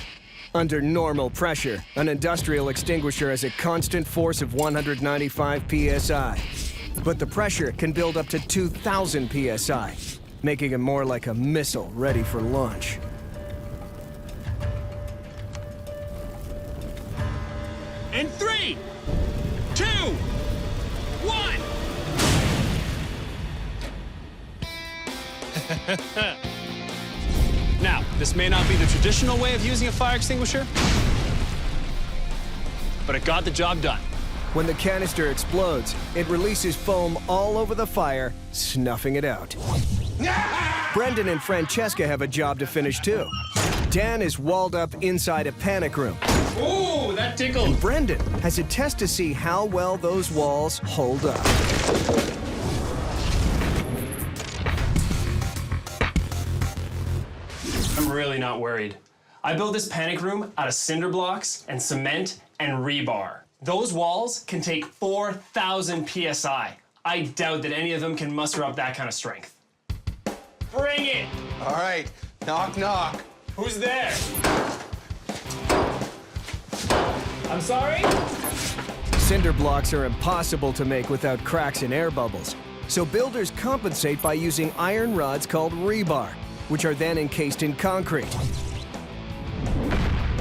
Under normal pressure, an industrial extinguisher has a constant force of 195 psi. But the pressure can build up to 2,000 psi, making it more like a missile ready for launch. In 3, 2, 1. Now, this may not be the traditional way of using a fire extinguisher, but it got the job done. When the canister explodes, it releases foam all over the fire, snuffing it out. Brendan and Francesca have a job to finish too. Dan is walled up inside a panic room. Ooh, that tickled. Brendan has a test to see how well those walls hold up. I'm really not worried. I built this panic room out of cinder blocks and cement and rebar. Those walls can take 4,000 psi. I doubt that any of them can muster up that kind of strength. Bring it! All right. Knock, knock. Who's there? I'm sorry? Cinder blocks are impossible to make without cracks and air bubbles. So builders compensate by using iron rods called rebar, which are then encased in concrete.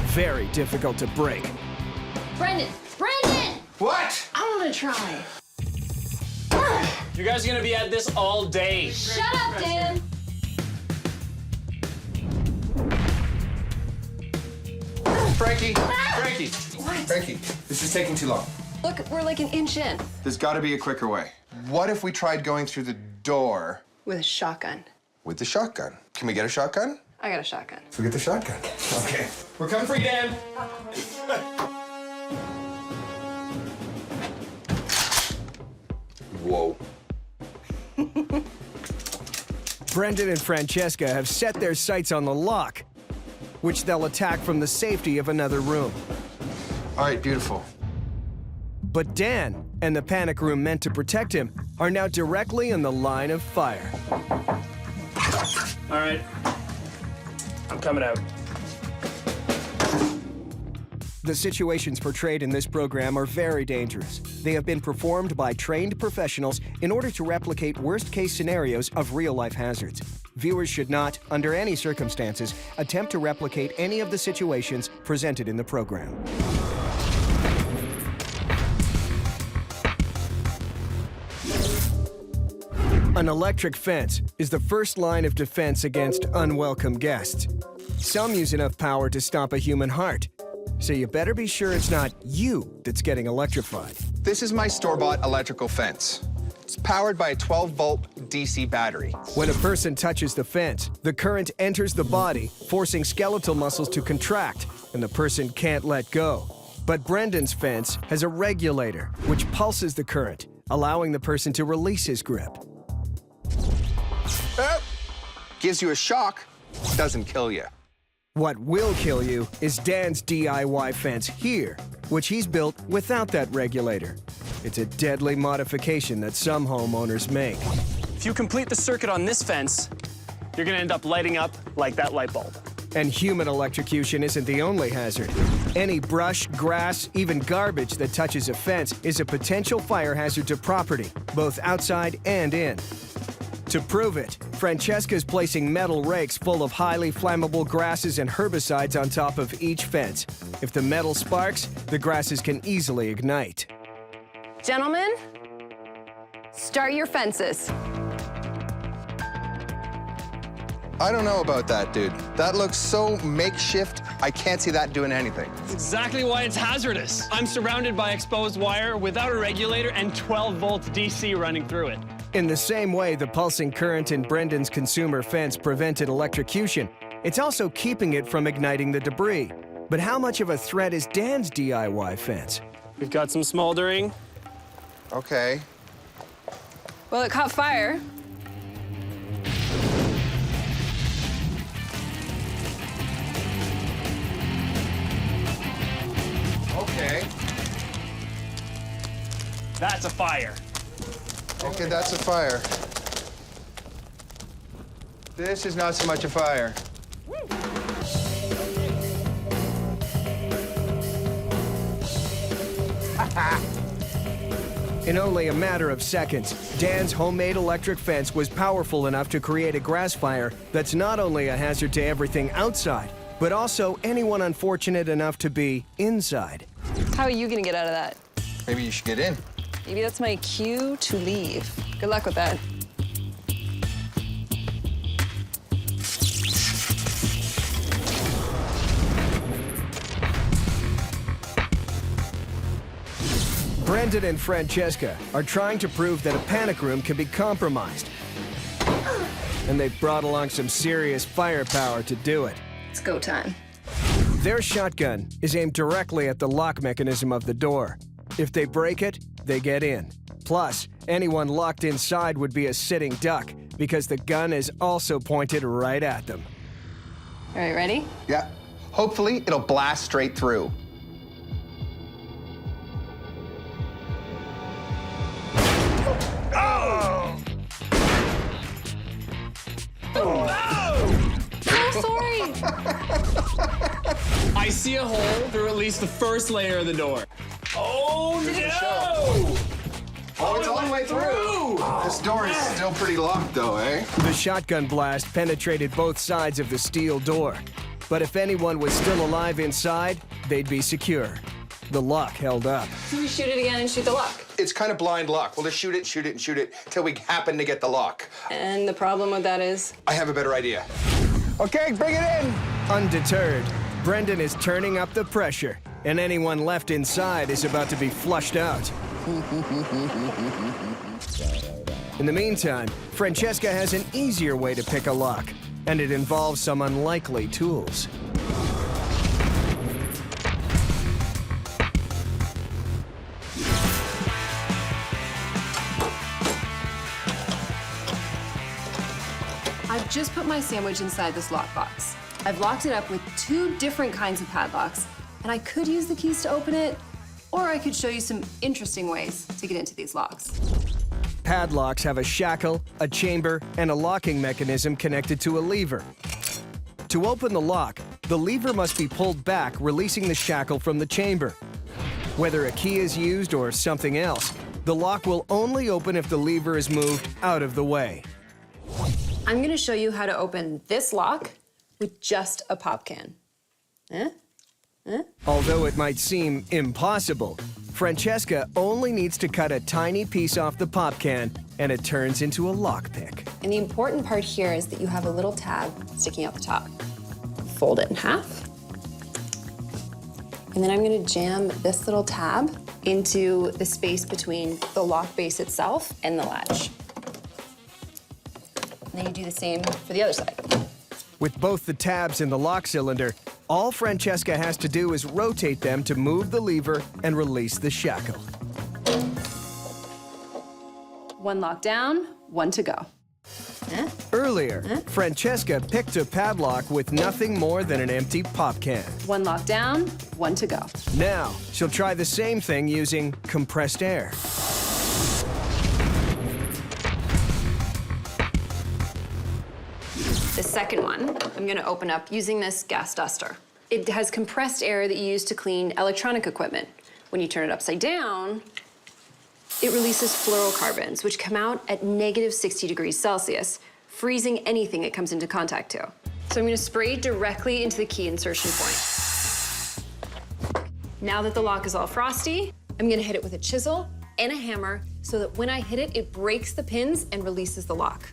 Very difficult to break. Brendan! Brendan! What? I want to try. You guys are gonna be at this all day. Shut up, Dan! Frankie, Frankie, Frankie, this is taking too long. Look, we're like an inch in. There's got to be a quicker way. What if we tried going through the door With a shotgun. with the shotgun? Can we get a shotgun? I got a shotgun. Let's get the shotgun. Okay. We're coming for you, Dan. Whoa. Brendan and Francesca have set their sights on the lock, which they'll attack from the safety of another room. All right, beautiful. But Dan and the panic room meant to protect him are now directly in the line of fire. All right. I'm coming out. The situations portrayed in this program are very dangerous. They have been performed by trained professionals in order to replicate worst-case scenarios of real-life hazards. Viewers should not, under any circumstances, attempt to replicate any of the situations presented in the program. An electric fence is the first line of defense against unwelcome guests. Some use enough power to stop a human heart, so you better be sure it's not you that's getting electrified. This is my store-bought electrical fence. It's powered by a 12-volt DC battery. When a person touches the fence, the current enters the body, forcing skeletal muscles to contract, and the person can't let go. But Brendan's fence has a regulator, which pulses the current, allowing the person to release his grip. Gives you a shock, doesn't kill you. What will kill you is Dan's DIY fence here, which he's built without that regulator. It's a deadly modification that some homeowners make. If you complete the circuit on this fence, you're gonna end up lighting up like that light bulb. And human electrocution isn't the only hazard. Any brush, grass, even garbage that touches a fence is a potential fire hazard to property, both outside and in. To prove it, Francesca's placing metal rakes full of highly flammable grasses and herbicides on top of each fence. If the metal sparks, the grasses can easily ignite. Gentlemen, start your fences. I don't know about that, dude. That looks so makeshift, I can't see that doing anything. That's exactly why it's hazardous. I'm surrounded by exposed wire without a regulator and 12 volts DC running through it. In the same way the pulsing current in Brendan's consumer fence prevented electrocution, it's also keeping it from igniting the debris. But how much of a threat is Dan's DIY fence? We've got some smoldering. Okay. Well, it caught fire. Okay. That's a fire. Okay, that's a fire. This is not so much a fire. In only a matter of seconds, Dan's homemade electric fence was powerful enough to create a grass fire that's not only a hazard to everything outside, but also anyone unfortunate enough to be inside. How are you gonna get out of that? Maybe you should get in. Maybe that's my cue to leave. Good luck with that. Brendan and Francesca are trying to prove that a panic room can be compromised. And they've brought along some serious firepower to do it. It's go time. Their shotgun is aimed directly at the lock mechanism of the door. If they break it, they get in. Plus, anyone locked inside would be a sitting duck because the gun is also pointed right at them. All right, ready? Yeah. Hopefully, it'll blast straight through. Oh, sorry. I see a hole through at least the first layer of the door. Oh, no! Oh, it's all the way through. This door is still pretty locked, though, eh? The shotgun blast penetrated both sides of the steel door. But if anyone was still alive inside, they'd be secure. The lock held up. So we shoot it again and shoot the lock. It's kind of blind luck. We'll just shoot it, shoot it, and shoot it till we happen to get the lock. And the problem with that is? I have a better idea. Okay, bring it in. Undeterred, Brendan is turning up the pressure. and anyone left inside is about to be flushed out. In the meantime, Francesca has an easier way to pick a lock, and it involves some unlikely tools. I've just put my sandwich inside this lockbox. I've locked it up with 2 different kinds of padlocks, and I could use the keys to open it, or I could show you some interesting ways to get into these locks. Padlocks have a shackle, a chamber, and a locking mechanism connected to a lever. To open the lock, the lever must be pulled back, releasing the shackle from the chamber. Whether a key is used or something else, the lock will only open if the lever is moved out of the way. I'm gonna show you how to open this lock with just a pop can. Although it might seem impossible, Francesca only needs to cut a tiny piece off the pop can and it turns into a lockpick. And the important part here is that you have a little tab sticking out the top. Fold it in half. And then I'm gonna jam this little tab into the space between the lock base itself and the latch. And then you do the same for the other side. With both the tabs and the lock cylinder, all Francesca has to do is rotate them to move the lever and release the shackle. 1 lock down, 1 to go. Earlier, Francesca picked a padlock with nothing more than an empty pop can. 1 lock down, 1 to go. Now, she'll try the same thing using compressed air. The second one, I'm gonna open up using this gas duster. It has compressed air that you use to clean electronic equipment. When you turn it upside down, it releases fluorocarbons, which come out at -60 degrees Celsius, freezing anything it comes into contact to. So I'm gonna spray directly into the key insertion point. Now that the lock is all frosty, I'm gonna hit it with a chisel and a hammer so that when I hit it, it breaks the pins and releases the lock.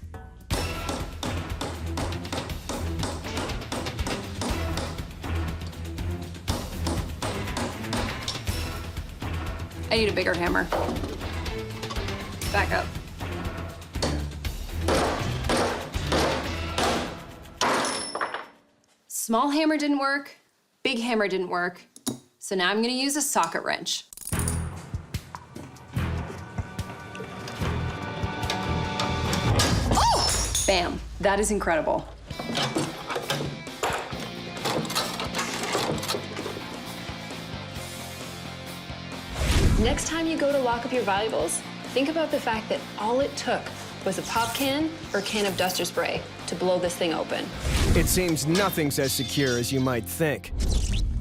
I need a bigger hammer. Back up. Small hammer didn't work, big hammer didn't work, so now I'm gonna use a socket wrench. Oh! Bam, that is incredible. Next time you go to lock up your valuables, think about the fact that all it took was a pop can or can of duster spray to blow this thing open. It seems nothing's as secure as you might think.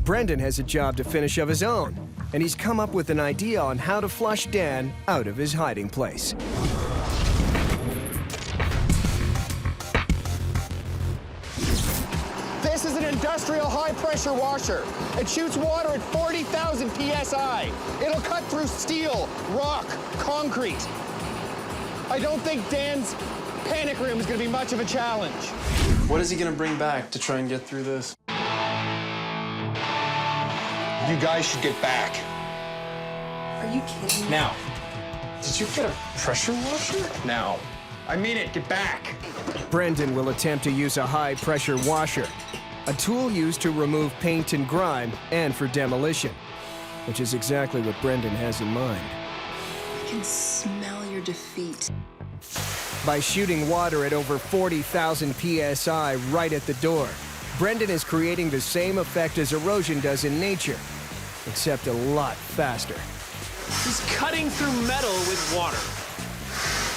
Brendan has a job to finish of his own, and he's come up with an idea on how to flush Dan out of his hiding place. This is an industrial high-pressure washer. It shoots water at 40,000 PSI. It'll cut through steel, rock, concrete. I don't think Dan's panic room is going to be much of a challenge. What is he gonna bring back to try and get through this? You guys should get back. Are you kidding me? Now. Did you get a pressure washer? Now. I mean it, get back. Brendan will attempt to use a high-pressure washer, a tool used to remove paint and grime and for demolition, which is exactly what Brendan has in mind. I can smell your defeat. By shooting water at over 40,000 PSI right at the door, Brendan is creating the same effect as erosion does in nature, except a lot faster. He's cutting through metal with water.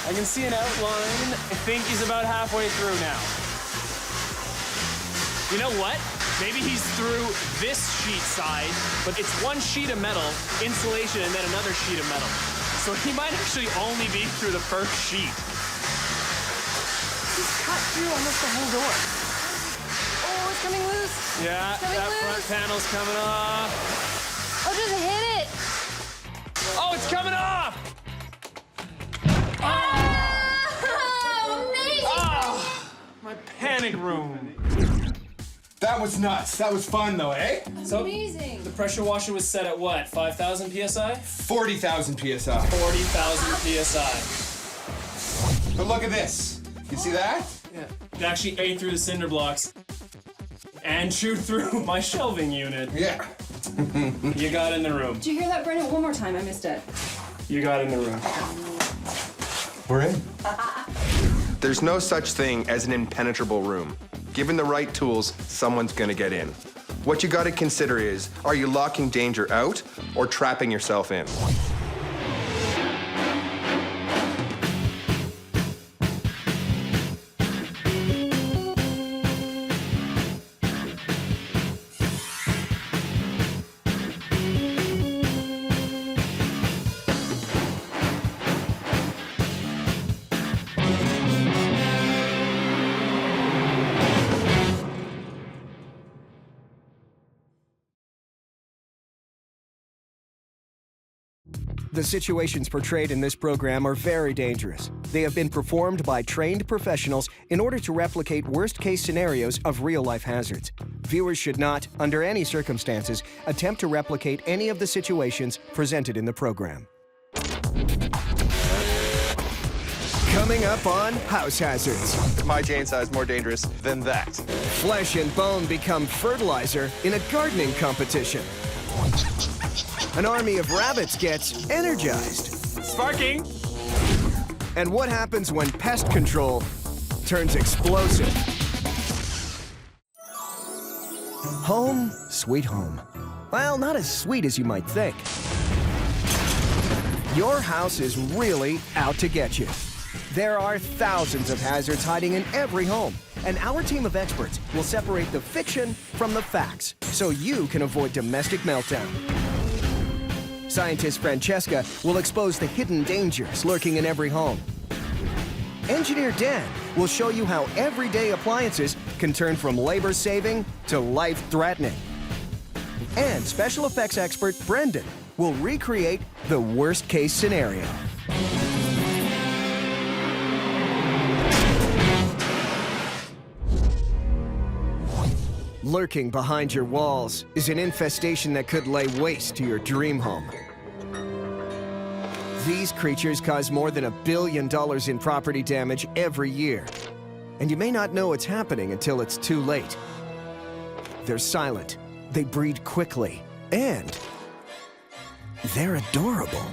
I can see an outline. I think he's about halfway through now. You know what? Maybe he's through this sheet side, but it's one sheet of metal, insulation, and then another sheet of metal. So he might actually only be through the first sheet. He's cut through almost the whole door. Oh, it's coming loose. Yeah, that front panel's coming off. Oh, just hit it. Oh, it's coming off! Oh, amazing. Oh, my panic room. That was nuts. That was fun, though, eh? So Amazing. the pressure washer was set at what? 5,000 psi? 40,000 PSI. 40,000 psi. But look at this. You see that? Yeah. It actually ate through the cinder blocks and chewed through my shelving unit. Yeah. You got in the room. Did you hear that, Brendan? One more time. I missed it. You got in the room. We're in. There's no such thing as an impenetrable room. Given the right tools, someone's gonna get in. What you gotta consider is, are you locking danger out or trapping yourself in? The situations portrayed in this program are very dangerous. They have been performed by trained professionals in order to replicate worst-case scenarios of real-life hazards. Viewers should not, under any circumstances, attempt to replicate any of the situations presented in the program. Coming up on House Hazards. My chainsaw is more dangerous than that. Flesh and bone become fertilizer in a gardening competition. An army of rabbits gets energized. Sparking! And what happens when pest control turns explosive? Home, sweet home. Well, not as sweet as you might think. Your house is really out to get you. There are thousands of hazards hiding in every home, and our team of experts will separate the fiction from the facts so you can avoid domestic meltdown. Scientist Francesca will expose the hidden dangers lurking in every home. Engineer Dan will show you how everyday appliances can turn from labor-saving to life-threatening. And special effects expert Brendan will recreate the worst-case scenario. Lurking behind your walls is an infestation that could lay waste to your dream home. These creatures cause more than $1 billion in property damage every year. And you may not know it's happening until it's too late. They're silent, they breed quickly, and they're adorable.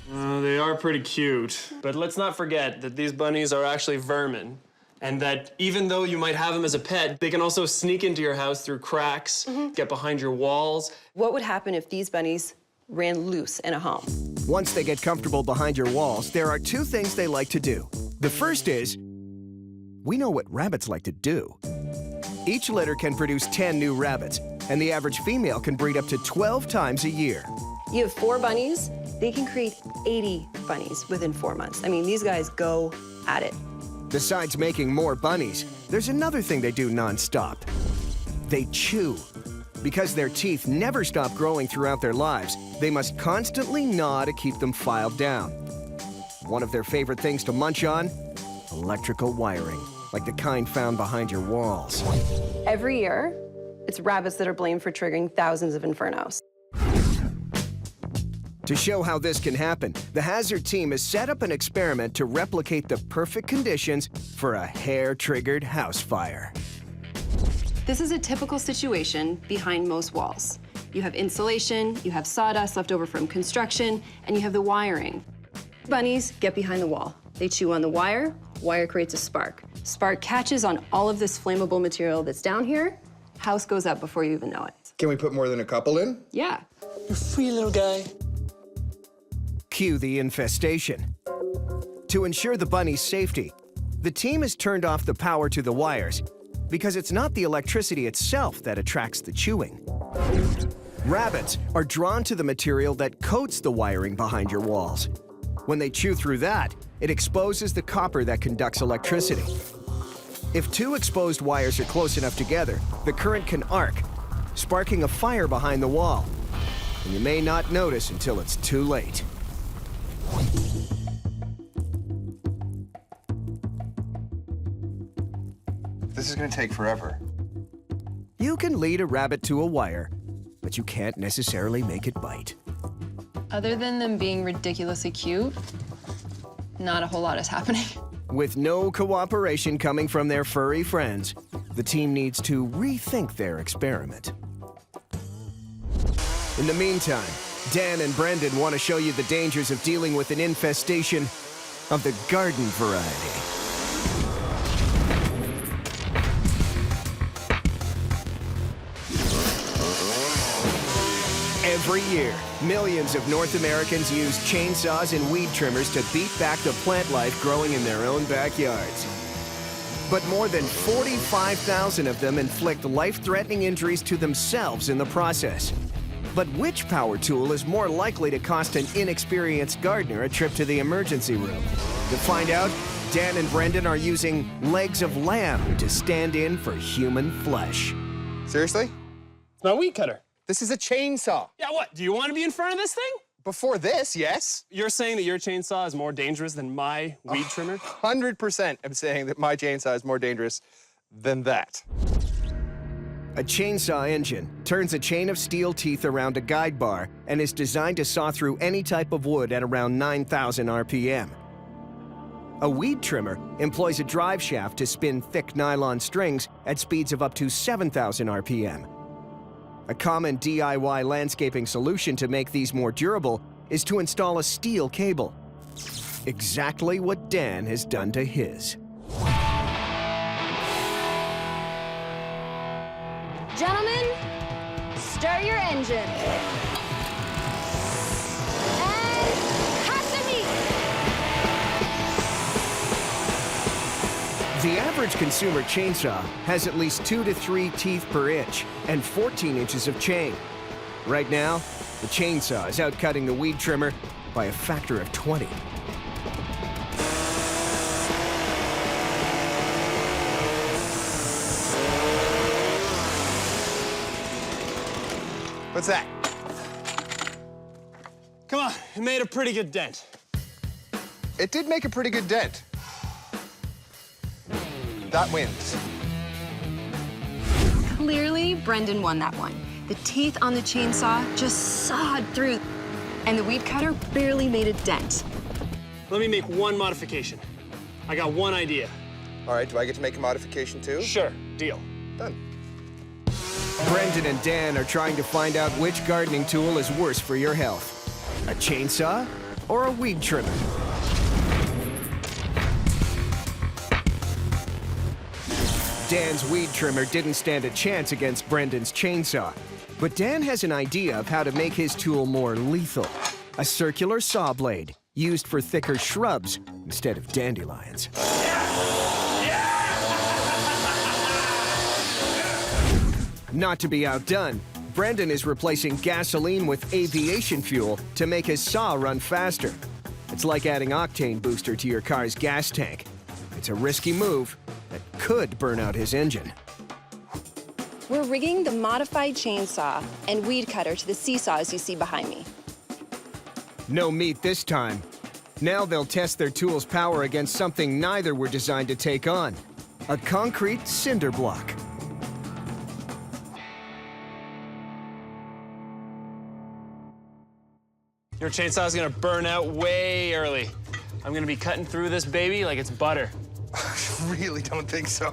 They are pretty cute. But let's not forget that these bunnies are actually vermin. And that even though you might have them as a pet, they can also sneak into your house through cracks, get behind your walls. What would happen if these bunnies ran loose in a home? Once they get comfortable behind your walls, there are two things they like to do. The first is, we know what rabbits like to do. Each litter can produce 10 new rabbits, and the average female can breed up to 12 times a year. You have 4 bunnies, they can create 80 bunnies within 4 months. I mean, these guys go at it. Besides making more bunnies, there's another thing they do non-stop. They chew. Because their teeth never stop growing throughout their lives, they must constantly gnaw to keep them filed down. One of their favorite things to munch on? Electrical wiring, like the kind found behind your walls. Every year, it's rabbits that are blamed for triggering thousands of infernos. To show how this can happen, the Hazard team has set up an experiment to replicate the perfect conditions for a hair-triggered house fire. This is a typical situation behind most walls. You have insulation, you have sawdust left over from construction, and you have the wiring. Bunnies get behind the wall. They chew on the wire, wire creates a spark. Spark catches on all of this flammable material that's down here, house goes up before you even know it. Can we put more than a couple in? Yeah. You free little guy. Cue the infestation. To ensure the bunny's safety, the team has turned off the power to the wires because it's not the electricity itself that attracts the chewing. Rabbits are drawn to the material that coats the wiring behind your walls. When they chew through that, it exposes the copper that conducts electricity. If 2 exposed wires are close enough together, the current can arc, sparking a fire behind the wall. And you may not notice until it's too late. This is gonna take forever. You can lead a rabbit to a wire, but you can't necessarily make it bite. Other than them being ridiculously cute, not a whole lot is happening. With no cooperation coming from their furry friends, the team needs to rethink their experiment. In the meantime, Dan and Brendan want to show you the dangers of dealing with an infestation of the garden variety. Every year, millions of North Americans use chainsaws and weed trimmers to beat back the plant life growing in their own backyards. But more than 45,000 of them inflict life-threatening injuries to themselves in the process. But which power tool is more likely to cost an inexperienced gardener a trip to the emergency room? To find out, Dan and Brendan are using legs of lamb to stand in for human flesh. Seriously? It's my weed cutter. This is a chainsaw. Yeah, what? Do you want to be in front of this thing? Before this, yes. You're saying that your chainsaw is more dangerous than my weed trimmer? 100% am saying that my chainsaw is more dangerous than that. A chainsaw engine turns a chain of steel teeth around a guide bar and is designed to saw through any type of wood at around 9,000 RPM. A weed trimmer employs a drive shaft to spin thick nylon strings at speeds of up to 7,000 RPM. A common DIY landscaping solution to make these more durable is to install a steel cable. Exactly what Dan has done to his. Gentlemen, start your engine. And cut the meat. The average consumer chainsaw has at least 2 to 3 teeth per inch and 14 inches of chain. Right now, the chainsaw is outcutting the weed trimmer by a factor of 20. What's that? Come on, it made a pretty good dent. It did make a pretty good dent. That wins. Clearly, Brendan won that one. The teeth on the chainsaw just sawed through, and the weed cutter barely made a dent. Let me make one modification. I got one idea. All right, do I get to make a modification too? Sure, deal. Done. Brendan and Dan are trying to find out which gardening tool is worse for your health. A chainsaw or a weed trimmer? Dan's weed trimmer didn't stand a chance against Brendan's chainsaw. But Dan has an idea of how to make his tool more lethal. A circular saw blade used for thicker shrubs instead of dandelions. Not to be outdone, Brendan is replacing gasoline with aviation fuel to make his saw run faster. It's like adding octane booster to your car's gas tank. It's a risky move that could burn out his engine. We're rigging the modified chainsaw and weed cutter to the seesaws you see behind me. No meat this time. Now they'll test their tool's power against something neither were designed to take on: a concrete cinder block. Your chainsaw's gonna burn out way early. I'm gonna be cutting through this baby like it's butter. I really don't think so.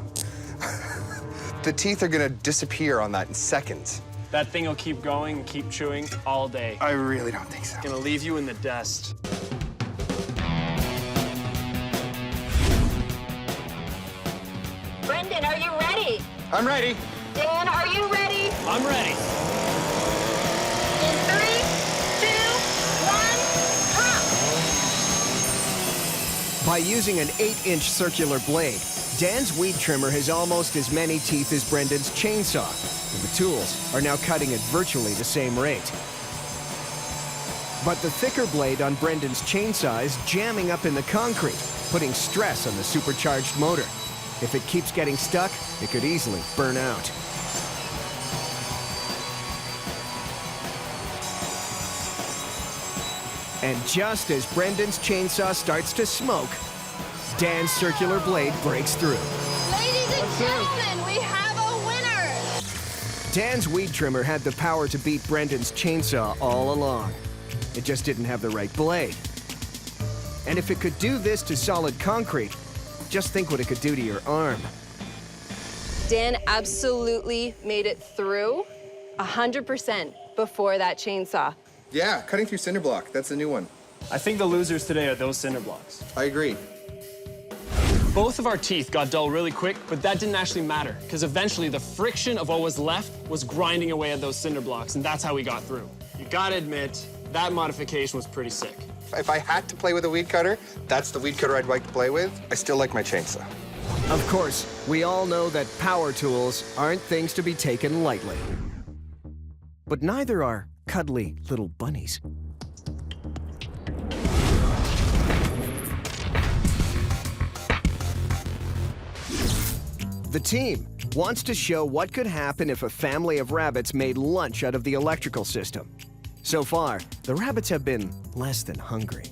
The teeth are gonna disappear on that in seconds. That thing will keep going, keep chewing all day. I really don't think so. Gonna leave you in the dust. Brendan, are you ready? I'm ready. Dan, are you ready? I'm ready. In 3, 2, 1, drop! By using an 8-inch circular blade, Dan's weed trimmer has almost as many teeth as Brendan's chainsaw, and the tools are now cutting at virtually the same rate. But the thicker blade on Brendan's chainsaw is jamming up in the concrete, putting stress on the supercharged motor. If it keeps getting stuck, it could easily burn out. And just as Brendan's chainsaw starts to smoke, Dan's circular blade breaks through. Ladies and Gentlemen, we have a winner! Dan's weed trimmer had the power to beat Brendan's chainsaw all along. It just didn't have the right blade. And if it could do this to solid concrete, just think what it could do to your arm. Dan absolutely made it through 100% before that chainsaw. Yeah, cutting through cinder block. That's a new one. I think the losers today are those cinder blocks. I agree. Both of our teeth got dull really quick, but that didn't actually matter, because eventually the friction of what was left was grinding away at those cinder blocks, and that's how we got through. You gotta admit, that modification was pretty sick. If I had to play with a weed cutter, that's the weed cutter I'd like to play with. I still like my chainsaw. Of course, we all know that power tools aren't things to be taken lightly. But neither are cuddly little bunnies. The team wants to show what could happen if a family of rabbits made lunch out of the electrical system. So far, the rabbits have been less than hungry.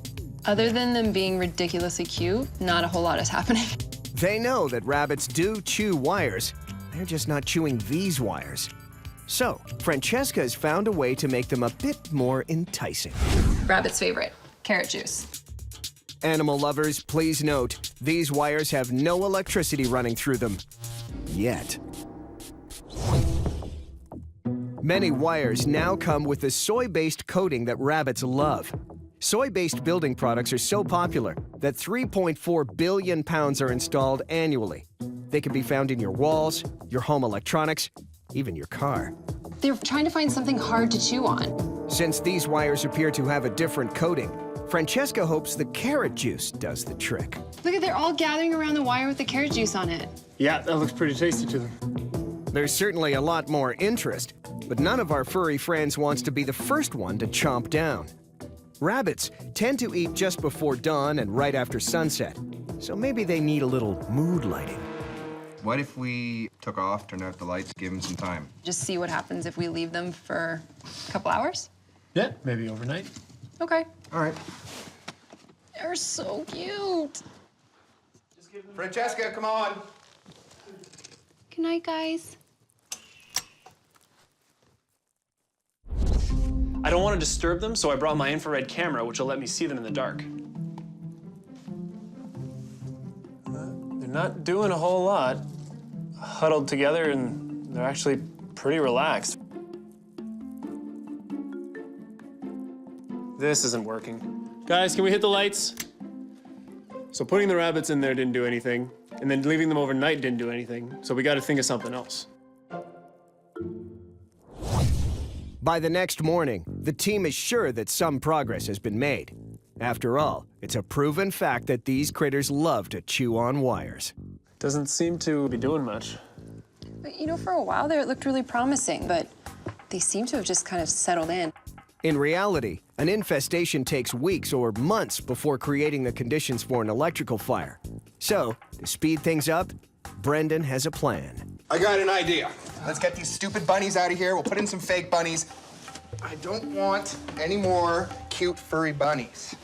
Other than them being ridiculously cute, not a whole lot is happening. They know that rabbits do chew wires. They're just not chewing these wires. So, Francesca has found a way to make them a bit more enticing. Rabbit's favorite, carrot juice. Animal lovers, please note, these wires have no electricity running through them. Yet. Many wires now come with the soy-based coating that rabbits love. Soy-based building products are so popular that 3.4 billion pounds are installed annually. They can be found in your walls, your home electronics, even your car. They're trying to find something hard to chew on. Since these wires appear to have a different coating, Francesca hopes the carrot juice does the trick. Look at, they're all gathering around the wire with the carrot juice on it. Yeah, that looks pretty tasty to them. There's certainly a lot more interest, but none of our furry friends wants to be the first one to chomp down. Rabbits tend to eat just before dawn and right after sunset, so maybe they need a little mood lighting. What if we took off, turned out the lights, give them some time? Just see what happens if we leave them for a couple hours? Yeah, maybe overnight. Okay. All right. They're so cute. Francesca, come on. Good night, guys. I don't want to disturb them, so I brought my infrared camera, which will let me see them in the dark. They're not doing a whole lot. Huddled together, and they're actually pretty relaxed. This isn't working. Guys, can we hit the lights? So putting the rabbits in there didn't do anything, and then leaving them overnight didn't do anything, so we got to think of something else. By the next morning, the team is sure that some progress has been made. After all, it's a proven fact that these critters love to chew on wires. Doesn't seem to be doing much. But, you know, for a while there, it looked really promising, but they seem to have just kind of settled in. In reality, an infestation takes weeks or months before creating the conditions for an electrical fire. So, to speed things up, Brendan has a plan. I got an idea. Let's get these stupid bunnies out of here. We'll put in some fake bunnies. I don't want any more cute furry bunnies.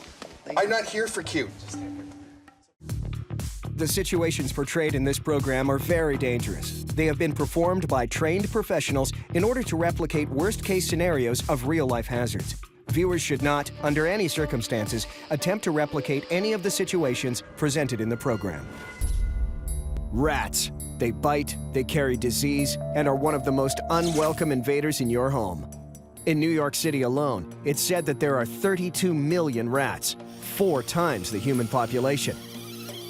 I'm not here for cute. The situations portrayed in this program are very dangerous. They have been performed by trained professionals in order to replicate worst-case scenarios of real-life hazards. Viewers should not, under any circumstances, attempt to replicate any of the situations presented in the program. Rats. They bite, they carry disease, and are one of the most unwelcome invaders in your home. In New York City alone, it's said that there are 32 million rats, 4 times the human population.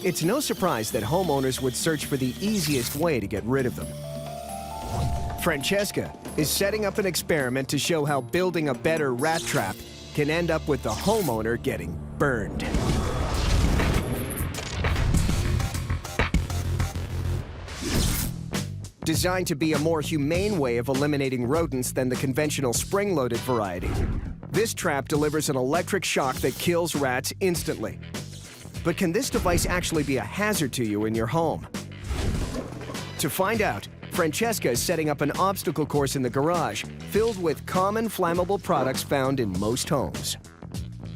It's no surprise that homeowners would search for the easiest way to get rid of them. Francesca is setting up an experiment to show how building a better rat trap can end up with the homeowner getting burned. Designed to be a more humane way of eliminating rodents than the conventional spring-loaded variety, this trap delivers an electric shock that kills rats instantly. But can this device actually be a hazard to you in your home? To find out, Francesca is setting up an obstacle course in the garage filled with common flammable products found in most homes.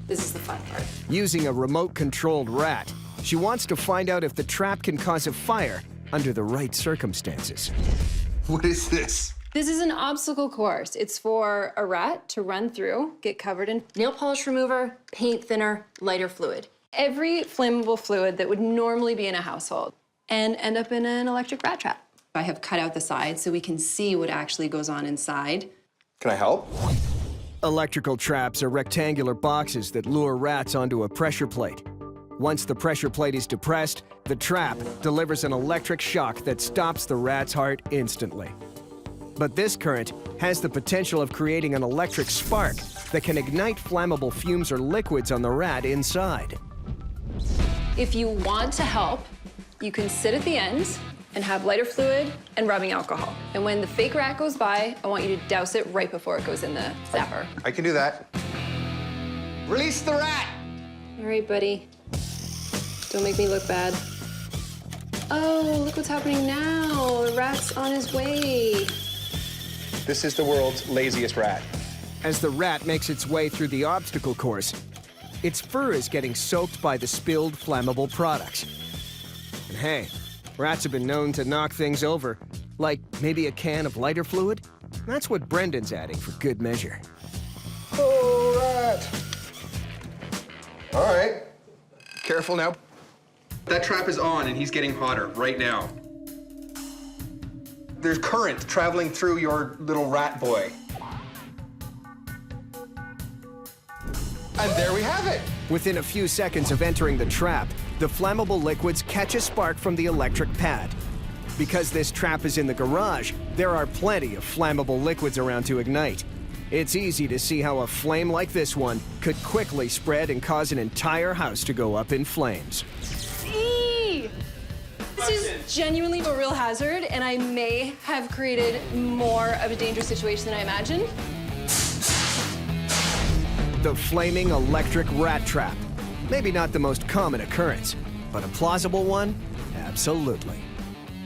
This is the fun part. Using a remote-controlled rat, she wants to find out if the trap can cause a fire under the right circumstances. What is this? This is an obstacle course. It's for a rat to run through, get covered in nail polish remover, paint thinner, lighter fluid. Every flammable fluid that would normally be in a household and end up in an electric rat trap. I have cut out the sides so we can see what actually goes on inside. Can I help? Electrical traps are rectangular boxes that lure rats onto a pressure plate. Once the pressure plate is depressed, the trap delivers an electric shock that stops the rat's heart instantly. But this current has the potential of creating an electric spark that can ignite flammable fumes or liquids on the rat inside. If you want to help, you can sit at the end and have lighter fluid and rubbing alcohol. And when the fake rat goes by, I want you to douse it right before it goes in the zapper. I can do that. Release the rat! All right, buddy. Don't make me look bad. Oh, look what's happening now. The rat's on his way. This is the world's laziest rat. As the rat makes its way through the obstacle course, its fur is getting soaked by the spilled flammable products. And hey, rats have been known to knock things over, like maybe a can of lighter fluid. That's what Brendan's adding for good measure. Oh, rat! All right. Careful now. That trap is on and he's getting hotter right now. There's current traveling through your little rat boy. And there we have it. Within a few seconds of entering the trap, the flammable liquids catch a spark from the electric pad. Because this trap is in the garage, there are plenty of flammable liquids around to ignite. It's easy to see how a flame like this one could quickly spread and cause an entire house to go up in flames. Eee! This is genuinely a real hazard, and I may have created more of a dangerous situation than I imagined. The flaming electric rat trap. Maybe not the most common occurrence, but a plausible one? Absolutely.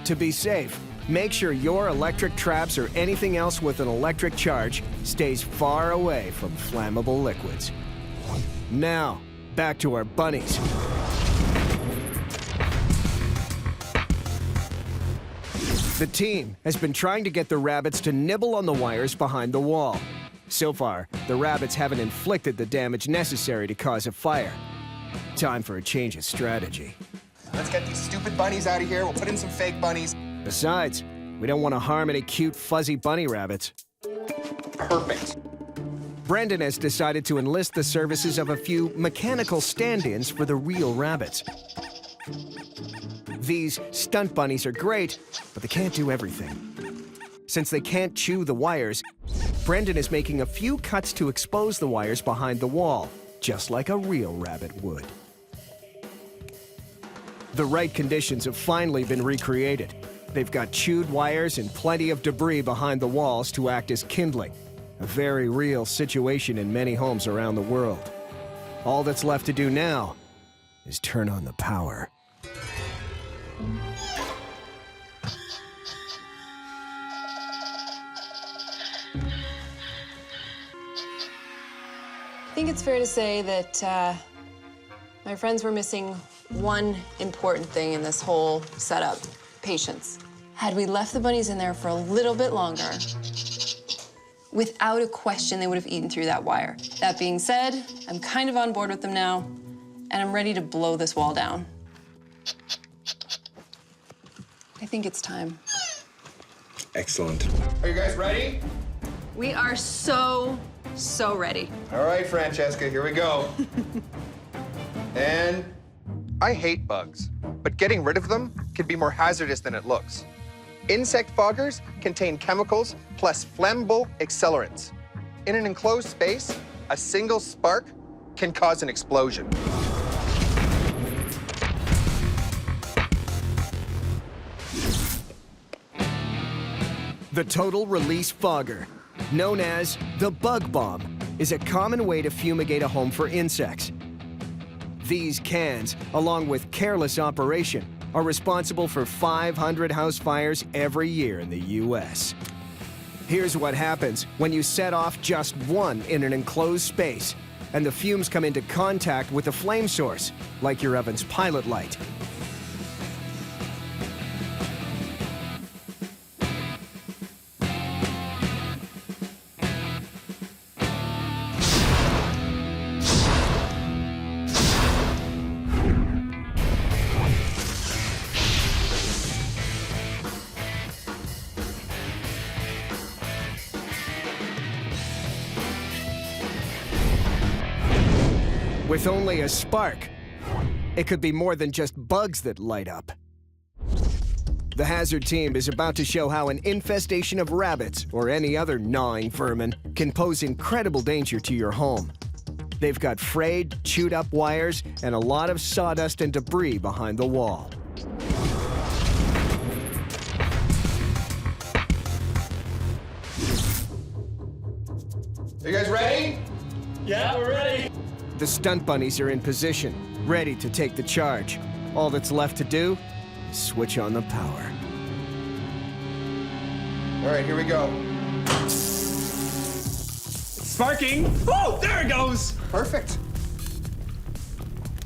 To be safe, make sure your electric traps or anything else with an electric charge stays far away from flammable liquids. Now, back to our bunnies. The team has been trying to get the rabbits to nibble on the wires behind the wall. So far, the rabbits haven't inflicted the damage necessary to cause a fire. Time for a change of strategy. Let's get these stupid bunnies out of here. We'll put in some fake bunnies. Besides, we don't want to harm any cute, fuzzy bunny rabbits. Perfect. Brendan has decided to enlist the services of a few mechanical stand-ins for the real rabbits. These stunt bunnies are great, but they can't do everything. Since they can't chew the wires, Brendan is making a few cuts to expose the wires behind the wall, just like a real rabbit would. The right conditions have finally been recreated. They've got chewed wires and plenty of debris behind the walls to act as kindling. A very real situation in many homes around the world. All that's left to do now is turn on the power. I think it's fair to say that my friends were missing one important thing in this whole setup: patience. Had we left the bunnies in there for a little bit longer, without a question, they would have eaten through that wire. That being said, I'm kind of on board with them now, and I'm ready to blow this wall down. I think it's time. Excellent. Are you guys ready? We are so ready. All right, Francesca, here we go. And I hate bugs, but getting rid of them can be more hazardous than it looks. Insect foggers contain chemicals plus flammable accelerants. In an enclosed space, a single spark can cause an explosion. The total release fogger, known as the bug bomb, is a common way to fumigate a home for insects. These cans, along with careless operation, are responsible for 500 house fires every year in the US. Here's what happens when you set off just one in an enclosed space, and the fumes come into contact with the flame source, like your oven's pilot light. With only a spark, it could be more than just bugs that light up. The hazard team is about to show how an infestation of rabbits or any other gnawing vermin can pose incredible danger to your home. They've got frayed, chewed up wires and a lot of sawdust and debris behind the wall. You guys ready? Yeah, we're ready. The stunt bunnies are in position, ready to take the charge. All that's left to do is switch on the power. All right, here we go. Sparking. Oh, there it goes. Perfect.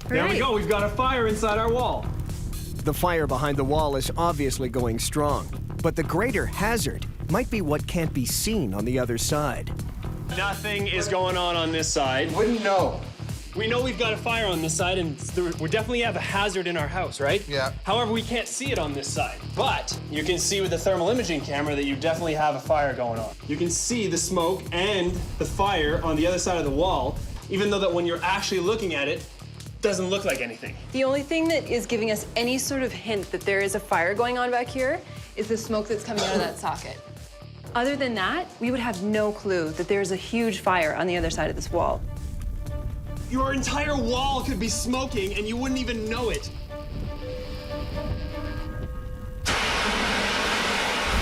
There we go. We've got a fire inside our wall. The fire behind the wall is obviously going strong, but the greater hazard might be what can't be seen on the other side. Nothing is going on this side. Wouldn't know. We know we've got a fire on this side, and we definitely have a hazard in our house, right? Yeah. However, we can't see it on this side. But you can see with the thermal imaging camera that you definitely have a fire going on. You can see the smoke and the fire on the other side of the wall, even though that when you're actually looking at it, doesn't look like anything. The only thing that is giving us any sort of hint that there is a fire going on back here is the smoke that's coming out of that socket. Other than that, we would have no clue that there's a huge fire on the other side of this wall. Your entire wall could be smoking and you wouldn't even know it.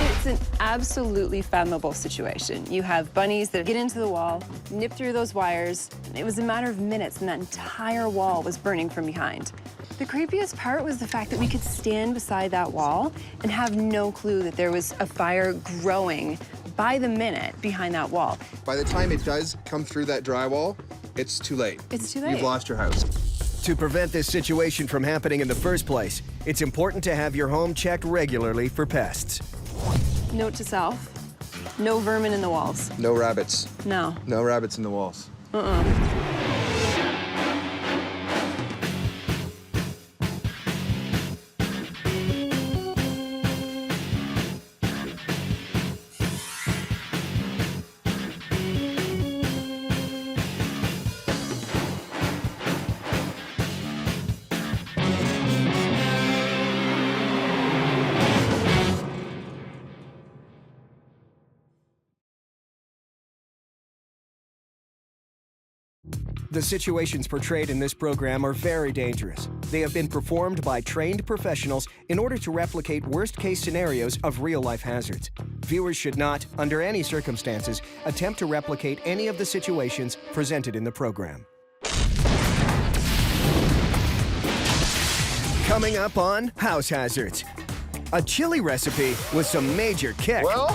It's an absolutely fathomable situation. You have bunnies that get into the wall, nip through those wires, and it was a matter of minutes and that entire wall was burning from behind. The creepiest part was the fact that we could stand beside that wall and have no clue that there was a fire growing by the minute behind that wall. By the time it does come through that drywall, it's too late. It's too late. You've lost your house. To prevent this situation from happening in the first place, it's important to have your home checked regularly for pests. Note to self, no vermin in the walls. No rabbits. No. No rabbits in the walls. The situations portrayed in this program are very dangerous. They have been performed by trained professionals in order to replicate worst-case scenarios of real-life hazards. Viewers should not, under any circumstances, attempt to replicate any of the situations presented in the program. Coming up on House Hazards, a chili recipe with some major kick. Well,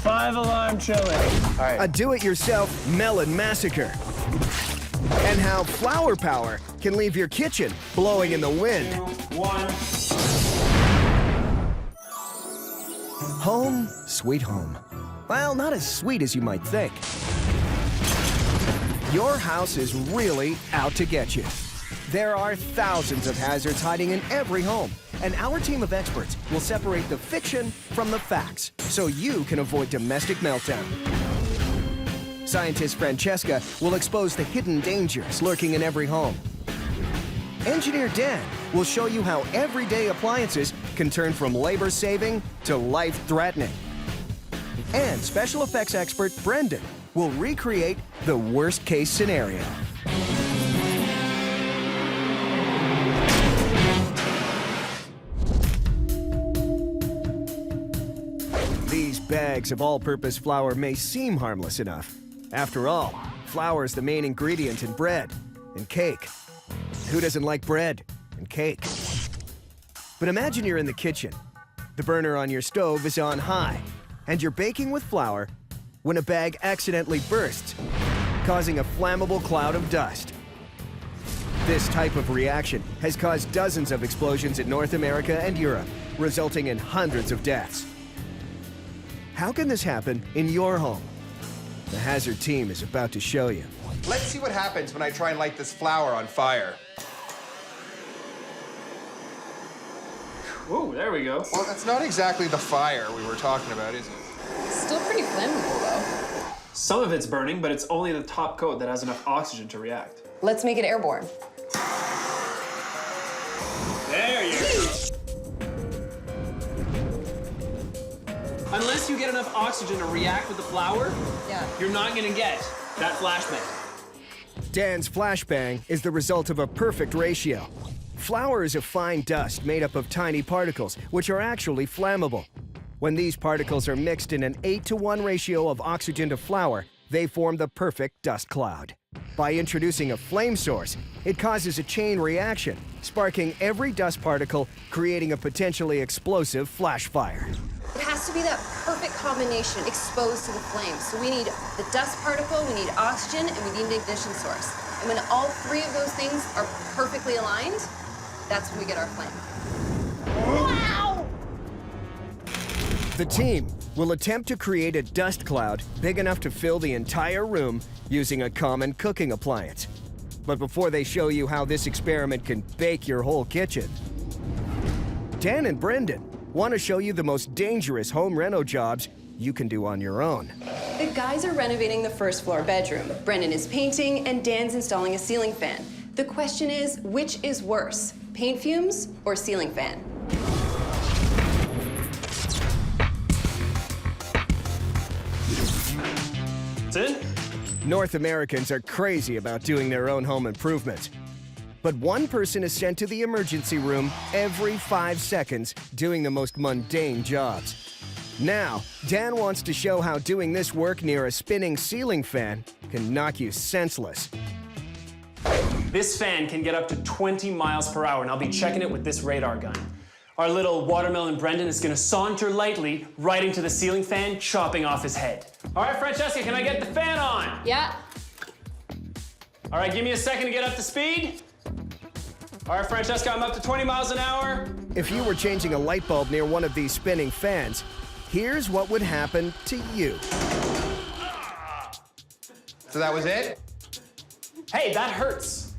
5-alarm chili. all right. A do-it-yourself melon massacre. And how flower power can leave your kitchen blowing in the wind. 2, 1. Home, sweet home. Well, not as sweet as you might think. Your house is really out to get you. There are thousands of hazards hiding in every home, and our team of experts will separate the fiction from the facts so you can avoid domestic meltdown. Scientist Francesca will expose the hidden dangers lurking in every home. Engineer Dan will show you how everyday appliances can turn from labor-saving to life-threatening. And special effects expert Brendan will recreate the worst-case scenario. These bags of all-purpose flour may seem harmless enough. After all, flour is the main ingredient in bread and cake. Who doesn't like bread and cake? But imagine you're in the kitchen. The burner on your stove is on high, and you're baking with flour when a bag accidentally bursts, causing a flammable cloud of dust. This type of reaction has caused dozens of explosions in North America and Europe, resulting in hundreds of deaths. How can this happen in your home? The hazard team is about to show you. Let's see what happens when I try and light this flour on fire. Ooh, there we go. Well, that's not exactly the fire we were talking about, is it? Still pretty flammable, though. Some of it's burning, but it's only the top coat that has enough oxygen to react. Let's make it airborne. There you go. Unless you get enough oxygen to react with the flour, you're not gonna get that flashbang. Dan's flashbang is the result of a perfect ratio. Flour is a fine dust made up of tiny particles, which are actually flammable. When these particles are mixed in an 8-to-1 ratio of oxygen to flour, they form the perfect dust cloud. By introducing a flame source, it causes a chain reaction, sparking every dust particle, creating a potentially explosive flash fire. It has to be that perfect combination exposed to the flame. So we need the dust particle, we need oxygen, and we need an ignition source. And when all three of those things are perfectly aligned, that's when we get our flame. Wow! The team will attempt to create a dust cloud big enough to fill the entire room using a common cooking appliance. But before they show you how this experiment can bake your whole kitchen, Dan and Brendan want to show you the most dangerous home reno jobs you can do on your own. The guys are renovating the first floor bedroom. Brendan is painting and Dan's installing a ceiling fan. The question is, which is worse, paint fumes or ceiling fan? That's it? North Americans are crazy about doing their own home improvements. But one person is sent to the emergency room every 5 seconds doing the most mundane jobs. Now, Dan wants to show how doing this work near a spinning ceiling fan can knock you senseless. This fan can get up to 20 miles per hour, and I'll be checking it with this radar gun. Our little watermelon Brendan is gonna saunter lightly right into the ceiling fan, chopping off his head. All right, Francesca, can I get the fan on? Yeah. All right, give me a second to get up to speed. All right, Francesca, I'm up to 20 miles an hour. If you were changing a light bulb near one of these spinning fans, here's what would happen to you. So that was it? Hey, that hurts.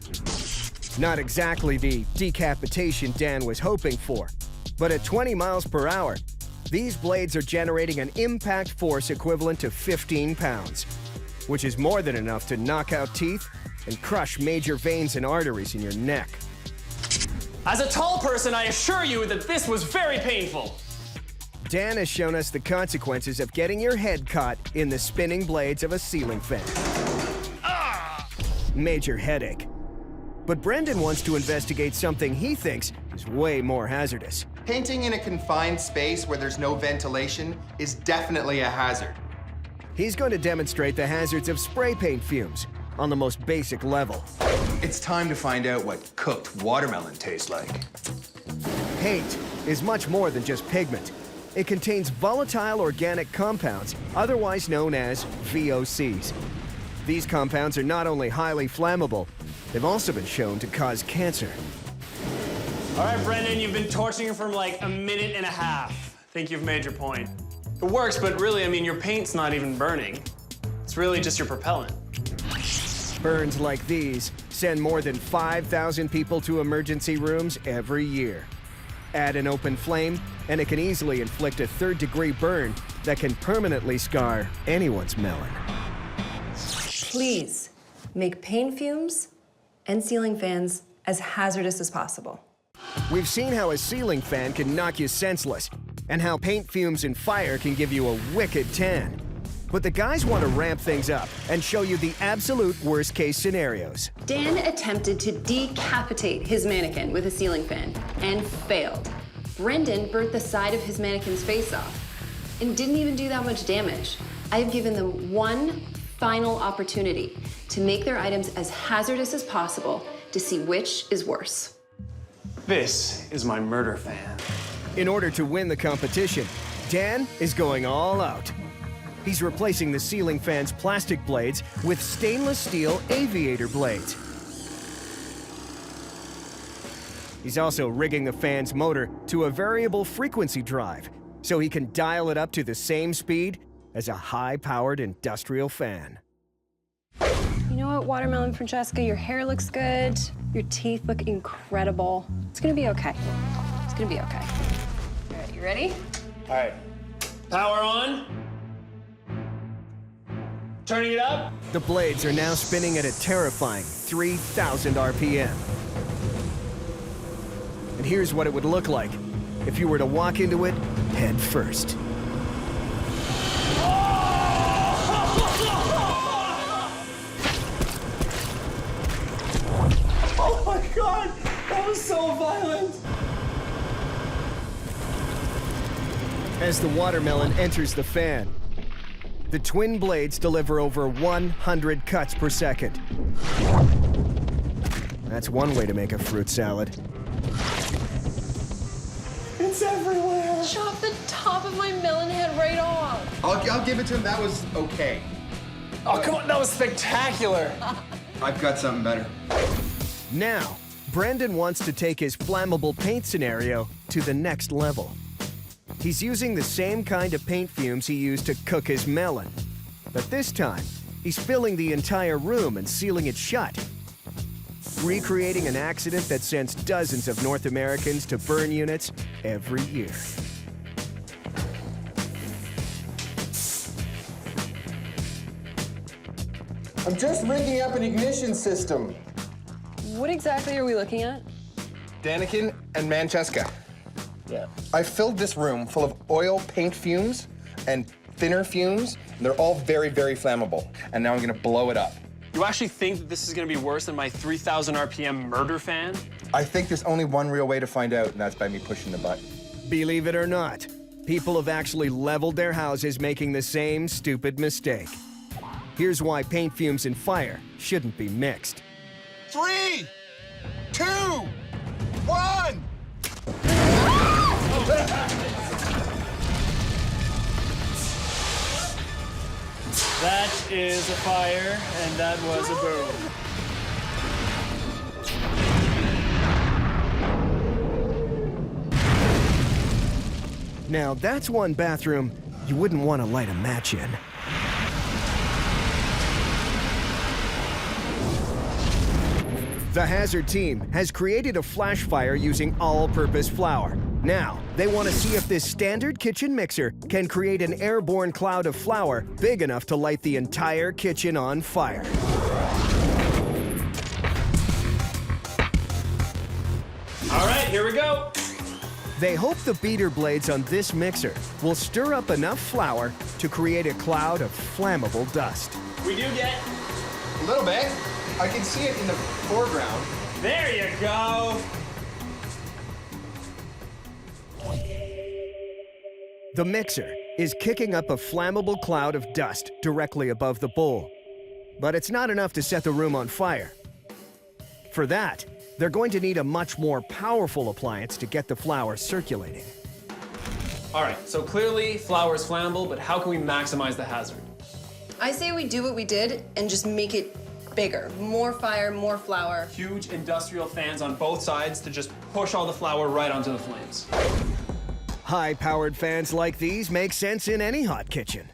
Not exactly the decapitation Dan was hoping for, but at 20 miles per hour, these blades are generating an impact force equivalent to 15 pounds, which is more than enough to knock out teeth and crush major veins and arteries in your neck. As a tall person, I assure you that this was very painful. Dan has shown us the consequences of getting your head caught in the spinning blades of a ceiling fan. Major headache. But Brendan wants to investigate something he thinks is way more hazardous. Painting in a confined space where there's no ventilation is definitely a hazard. He's going to demonstrate the hazards of spray paint fumes on the most basic level. It's time to find out what cooked watermelon tastes like. Paint is much more than just pigment. It contains volatile organic compounds, otherwise known as VOCs. These compounds are not only highly flammable, they've also been shown to cause cancer. All right, Brendan, you've been torching for like a minute and a half. Think you've made your point. It works, but really, I mean, your paint's not even burning. It's really just your propellant. Burns like these send more than 5,000 people to emergency rooms every year. Add an open flame, and it can easily inflict a third-degree burn that can permanently scar anyone's melon. Please make paint fumes and ceiling fans as hazardous as possible. We've seen how a ceiling fan can knock you senseless, and how paint fumes and fire can give you a wicked tan. But the guys want to ramp things up and show you the absolute worst-case scenarios. Dan attempted to decapitate his mannequin with a ceiling fan and failed. Brendan burnt the side of his mannequin's face off and didn't even do that much damage. I have given them one final opportunity to make their items as hazardous as possible to see which is worse. This is my murder fan. In order to win the competition, Dan is going all out. He's replacing the ceiling fan's plastic blades with stainless steel aviator blades. He's also rigging the fan's motor to a variable frequency drive, so he can dial it up to the same speed as a high-powered industrial fan. You know what, Watermelon Francesca, your hair looks good. Your teeth look incredible. It's gonna be okay. It's gonna be okay. All right, you ready? All right, power on. Turning it up. The blades are now spinning at a terrifying 3,000 RPM. And here's what it would look like if you were to walk into it head first. Oh my God, that was so violent. As the watermelon enters the fan, the twin blades deliver over 100 cuts per second. That's one way to make a fruit salad. It's everywhere. Chop the top of my melon head right off. I'll give it to him. That was okay. Oh, come on, that was spectacular. I've got something better. Now, Brendan wants to take his flammable paint scenario to the next level. He's using the same kind of paint fumes he used to cook his melon. But this time, he's filling the entire room and sealing it shut, recreating an accident that sends dozens of North Americans to burn units every year. I'm just rigging up an ignition system. What exactly are we looking at? Danikin and Mancheska. Yeah. I filled this room full of oil paint fumes and thinner fumes. And they're all very, very flammable. And now I'm gonna blow it up. You actually think that this is gonna be worse than my 3,000 RPM murder fan? I think there's only one real way to find out, and that's by me pushing the button. Believe it or not, people have actually leveled their houses making the same stupid mistake. Here's why paint fumes and fire shouldn't be mixed. 3, 2, 1. That is a fire, and that was a boom. Now, that's one bathroom you wouldn't want to light a match in. The Hazard team has created a flash fire using all-purpose flour. Now, they want to see if this standard kitchen mixer can create an airborne cloud of flour big enough to light the entire kitchen on fire. All right, here we go. They hope the beater blades on this mixer will stir up enough flour to create a cloud of flammable dust. We do get. A little bit. I can see it in the foreground. There you go. The mixer is kicking up a flammable cloud of dust directly above the bowl. But it's not enough to set the room on fire. For that, they're going to need a much more powerful appliance to get the flour circulating. All right, so clearly flour is flammable, but how can we maximize the hazard? I say we do what we did and just make it bigger. More fire, more flour. Huge industrial fans on both sides to just push all the flour right onto the flames. High-powered fans like these make sense in any hot kitchen.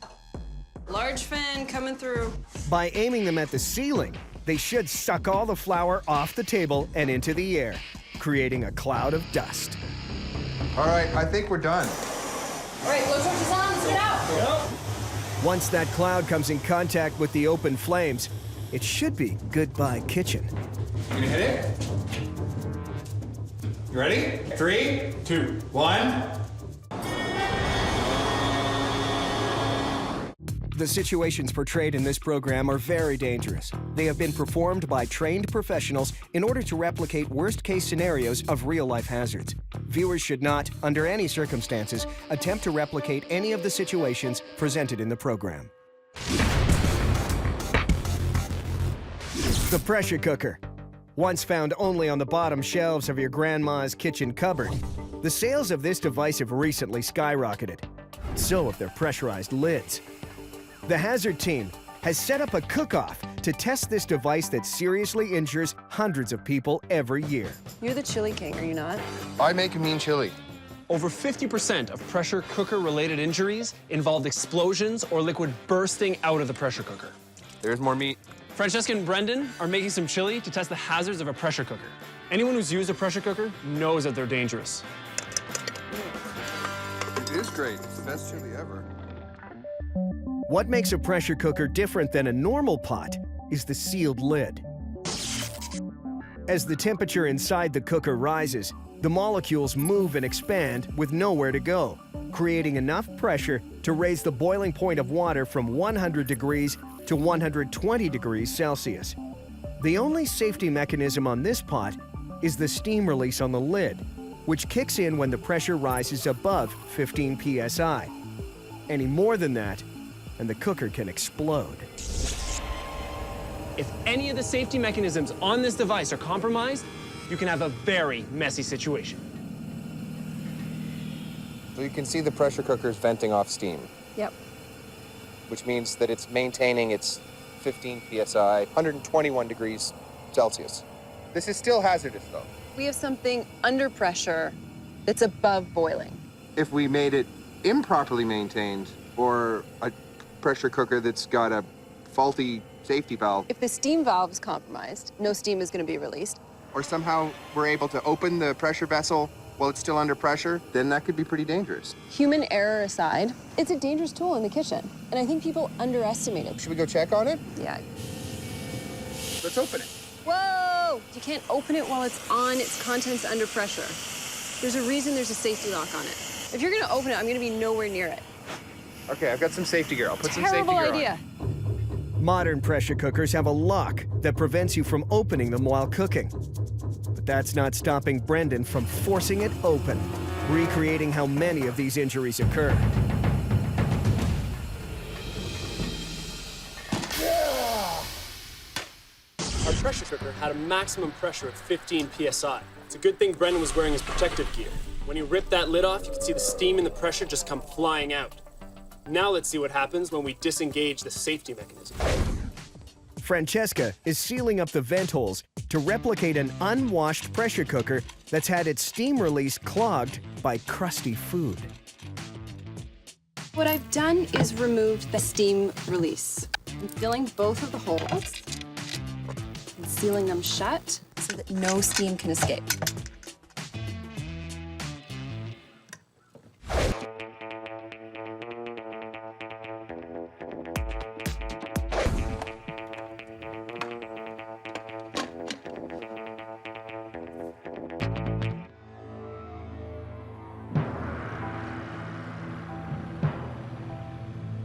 Large fan coming through. By aiming them at the ceiling, they should suck all the flour off the table and into the air, creating a cloud of dust. All right, I think we're done. All right, blow torches on, let's get out. Once that cloud comes in contact with the open flames, it should be goodbye kitchen. You gonna hit it? You ready? 3, 2, 1. The situations portrayed in this program are very dangerous. They have been performed by trained professionals in order to replicate worst-case scenarios of real-life hazards. Viewers should not, under any circumstances, attempt to replicate any of the situations presented in the program. The pressure cooker. Once found only on the bottom shelves of your grandma's kitchen cupboard, the sales of this device have recently skyrocketed. So have their pressurized lids. The Hazard team has set up a cook-off to test this device that seriously injures hundreds of people every year. You're the chili king, are you not? I make a mean chili. Over 50% of pressure cooker-related injuries involved explosions or liquid bursting out of the pressure cooker. There's more meat. Francesca and Brendan are making some chili to test the hazards of a pressure cooker. Anyone who's used a pressure cooker knows that they're dangerous. It is great. It's the best chili ever. What makes a pressure cooker different than a normal pot is the sealed lid. As the temperature inside the cooker rises, the molecules move and expand with nowhere to go, creating enough pressure to raise the boiling point of water from 100 degrees to 120 degrees Celsius. The only safety mechanism on this pot is the steam release on the lid, which kicks in when the pressure rises above 15 psi. Any more than that, and the cooker can explode. If any of the safety mechanisms on this device are compromised, you can have a very messy situation. So you can see the pressure cooker is venting off steam, Yep. which means that it's maintaining its 15 psi, 121 degrees Celsius. This is still hazardous, though. We have something under pressure that's above boiling. If we made it improperly maintained, or a pressure cooker that's got a faulty safety valve, If the steam valve is compromised, no steam is going to be released. or somehow we're able to open the pressure vessel while it's still under pressure, then that could be pretty dangerous. Human error aside, it's a dangerous tool in the kitchen, and I think people underestimate it. Should we go check on it? Yeah. Let's open it. Whoa! You can't open it while it's on its contents under pressure. There's a reason there's a safety lock on it. If you're gonna open it, I'm gonna be nowhere near it. Okay, I've got some safety gear. I'll put some safety Terrible gear idea. on. Modern pressure cookers have a lock that prevents you from opening them while cooking. But that's not stopping Brendan from forcing it open, recreating how many of these injuries occur. Our pressure cooker had a maximum pressure of 15 psi. It's a good thing Brendan was wearing his protective gear. When he ripped that lid off, you could see the steam and the pressure just come flying out. Now let's see what happens when we disengage the safety mechanism. Francesca is sealing up the vent holes to replicate an unwashed pressure cooker that's had its steam release clogged by crusty food. What I've done is removed the steam release. I'm filling both of the holes and sealing them shut so that no steam can escape.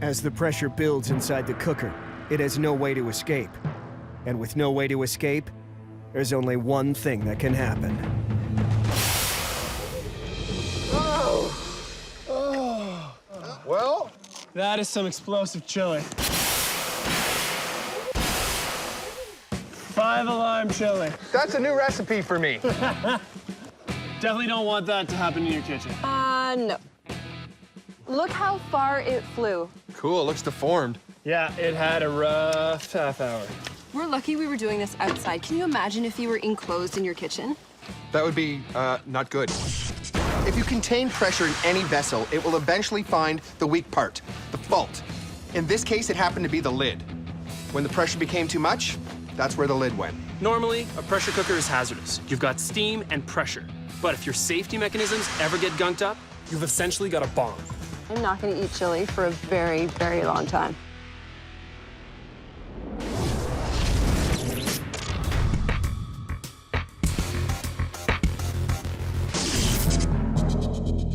As the pressure builds inside the cooker, it has no way to escape. And with no way to escape, there's only one thing that can happen. Well, That is some explosive chili. 5-alarm chili. that's a new recipe for me. Definitely don't want that to happen in your kitchen. No. Look how far it flew. Cool, it looks deformed. Yeah, it had a rough half hour. We're lucky we were doing this outside. Can you imagine if you were enclosed in your kitchen? That would be, not good. If you contain pressure in any vessel, it will eventually find the weak part, the fault. In this case, it happened to be the lid. When the pressure became too much, that's where the lid went. Normally, a pressure cooker is hazardous. You've got steam and pressure. But if your safety mechanisms ever get gunked up, you've essentially got a bomb. I'm not going to eat chili for a very, very long time.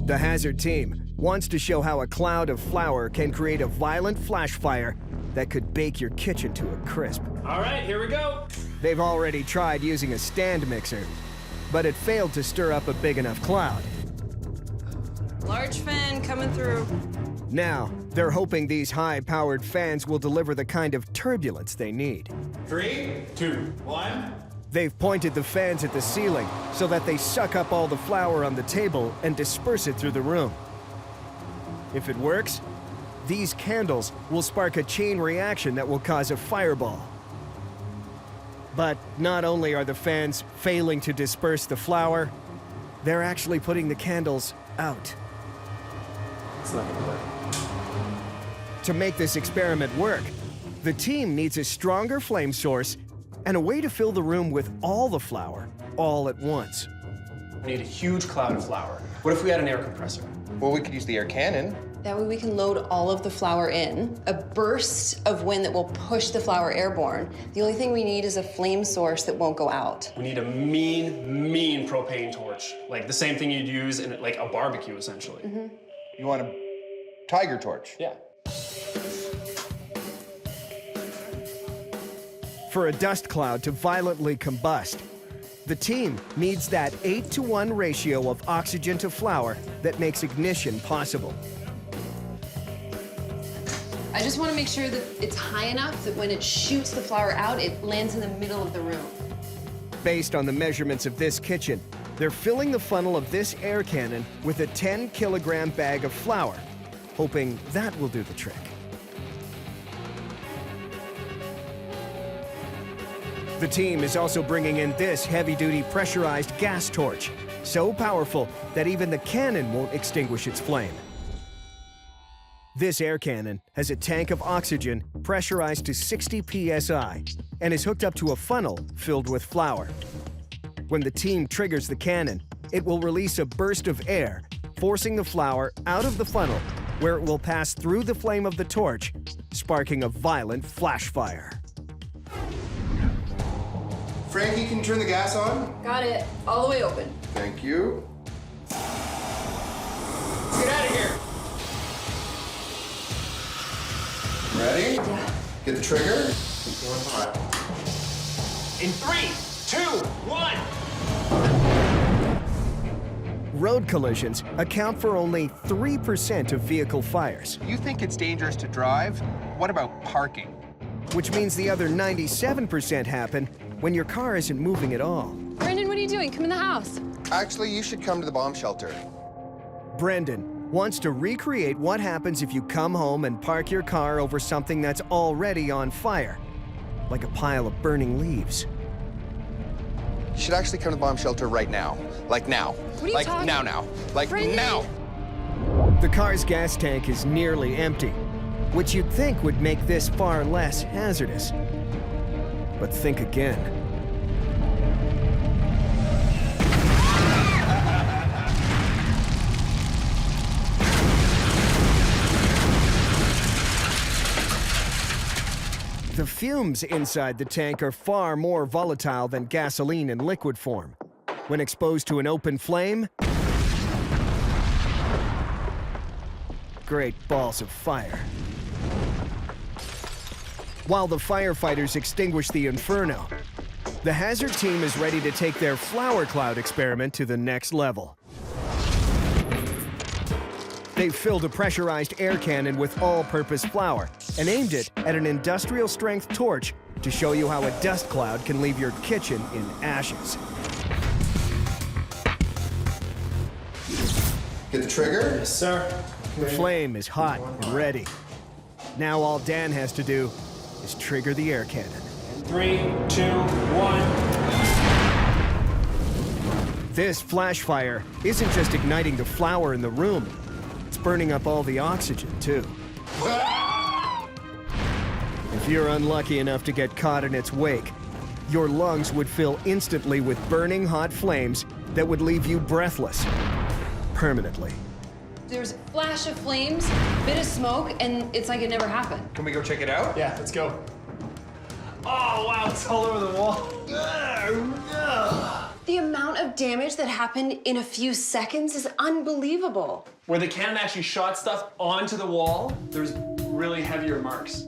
The Hazard team wants to show how a cloud of flour can create a violent flash fire that could bake your kitchen to a crisp. All right, here we go. They've already tried using a stand mixer, but it failed to stir up a big enough cloud. Large fan coming through. Now, they're hoping these high-powered fans will deliver the kind of turbulence they need. 3, 2, 1. They've pointed the fans at the ceiling so that they suck up all the flour on the table and disperse it through the room. If it works, these candles will spark a chain reaction that will cause a fireball. But not only are the fans failing to disperse the flour, they're actually putting the candles out. It's not gonna work. To make this experiment work, the team needs a stronger flame source and a way to fill the room with all the flour, all at once. I need a huge cloud of flour. What if we had an air compressor? Well, we could use the air cannon. That way we can load all of the flour in. A burst of wind that will push the flour airborne. The only thing we need is a flame source that won't go out. We need a mean propane torch. Like the same thing you'd use in like a barbecue, essentially. You want a tiger torch? Yeah. For a dust cloud to violently combust, the team needs that 8-to-1 ratio of oxygen to flour that makes ignition possible. I just want to make sure that it's high enough that when it shoots the flour out, it lands in the middle of the room. Based on the measurements of this kitchen, they're filling the funnel of this air cannon with a 10-kilogram bag of flour, hoping that will do the trick. The team is also bringing in this heavy-duty pressurized gas torch, so powerful that even the cannon won't extinguish its flame. This air cannon has a tank of oxygen pressurized to 60 psi and is hooked up to a funnel filled with flour. When the team triggers the cannon, it will release a burst of air, forcing the flour out of the funnel, where it will pass through the flame of the torch, sparking a violent flash fire. Frankie, can you turn the gas on? Got it. All the way open. Thank you. Let's get out of here. Ready? Yeah. Get the trigger. In 3, 2, 1. Road collisions account for only 3% of vehicle fires, You think it's dangerous to drive? What about parking? which means the other 97% happen when your car isn't moving at all. Brendan, what are you doing? Come in the house. Actually, you should come to the bomb shelter. Brendan wants to recreate what happens if you come home and park your car over something that's already on fire, like a pile of burning leaves. You should actually come to the bomb shelter right now. Like now. What are you like talking- now. Like Brendan! now. The car's gas tank is nearly empty, which you'd think would make this far less hazardous. But think again. The fumes inside the tank are far more volatile than gasoline in liquid form. When exposed to an open flame, great balls of fire. While the firefighters extinguish the inferno, the hazard team is ready to take their flour cloud experiment to the next level. They've filled a pressurized air cannon with all-purpose flour and aimed it at an industrial-strength torch to show you how a dust cloud can leave your kitchen in ashes. Get the trigger. Yes, sir. The flame is hot and ready. Now all Dan has to do is trigger the air cannon. 3, 2, 1. This flash fire isn't just igniting the flour in the room, it's burning up all the oxygen, too. If you're unlucky enough to get caught in its wake, your lungs would fill instantly with burning hot flames that would leave you breathless, permanently. There's a flash of flames, bit of smoke, and it's like it never happened. Can we go check it out? Yeah, let's go. Oh, wow, it's all over the wall. The amount of damage that happened in a few seconds is unbelievable. Where the cannon actually shot stuff onto the wall, there's really heavier marks.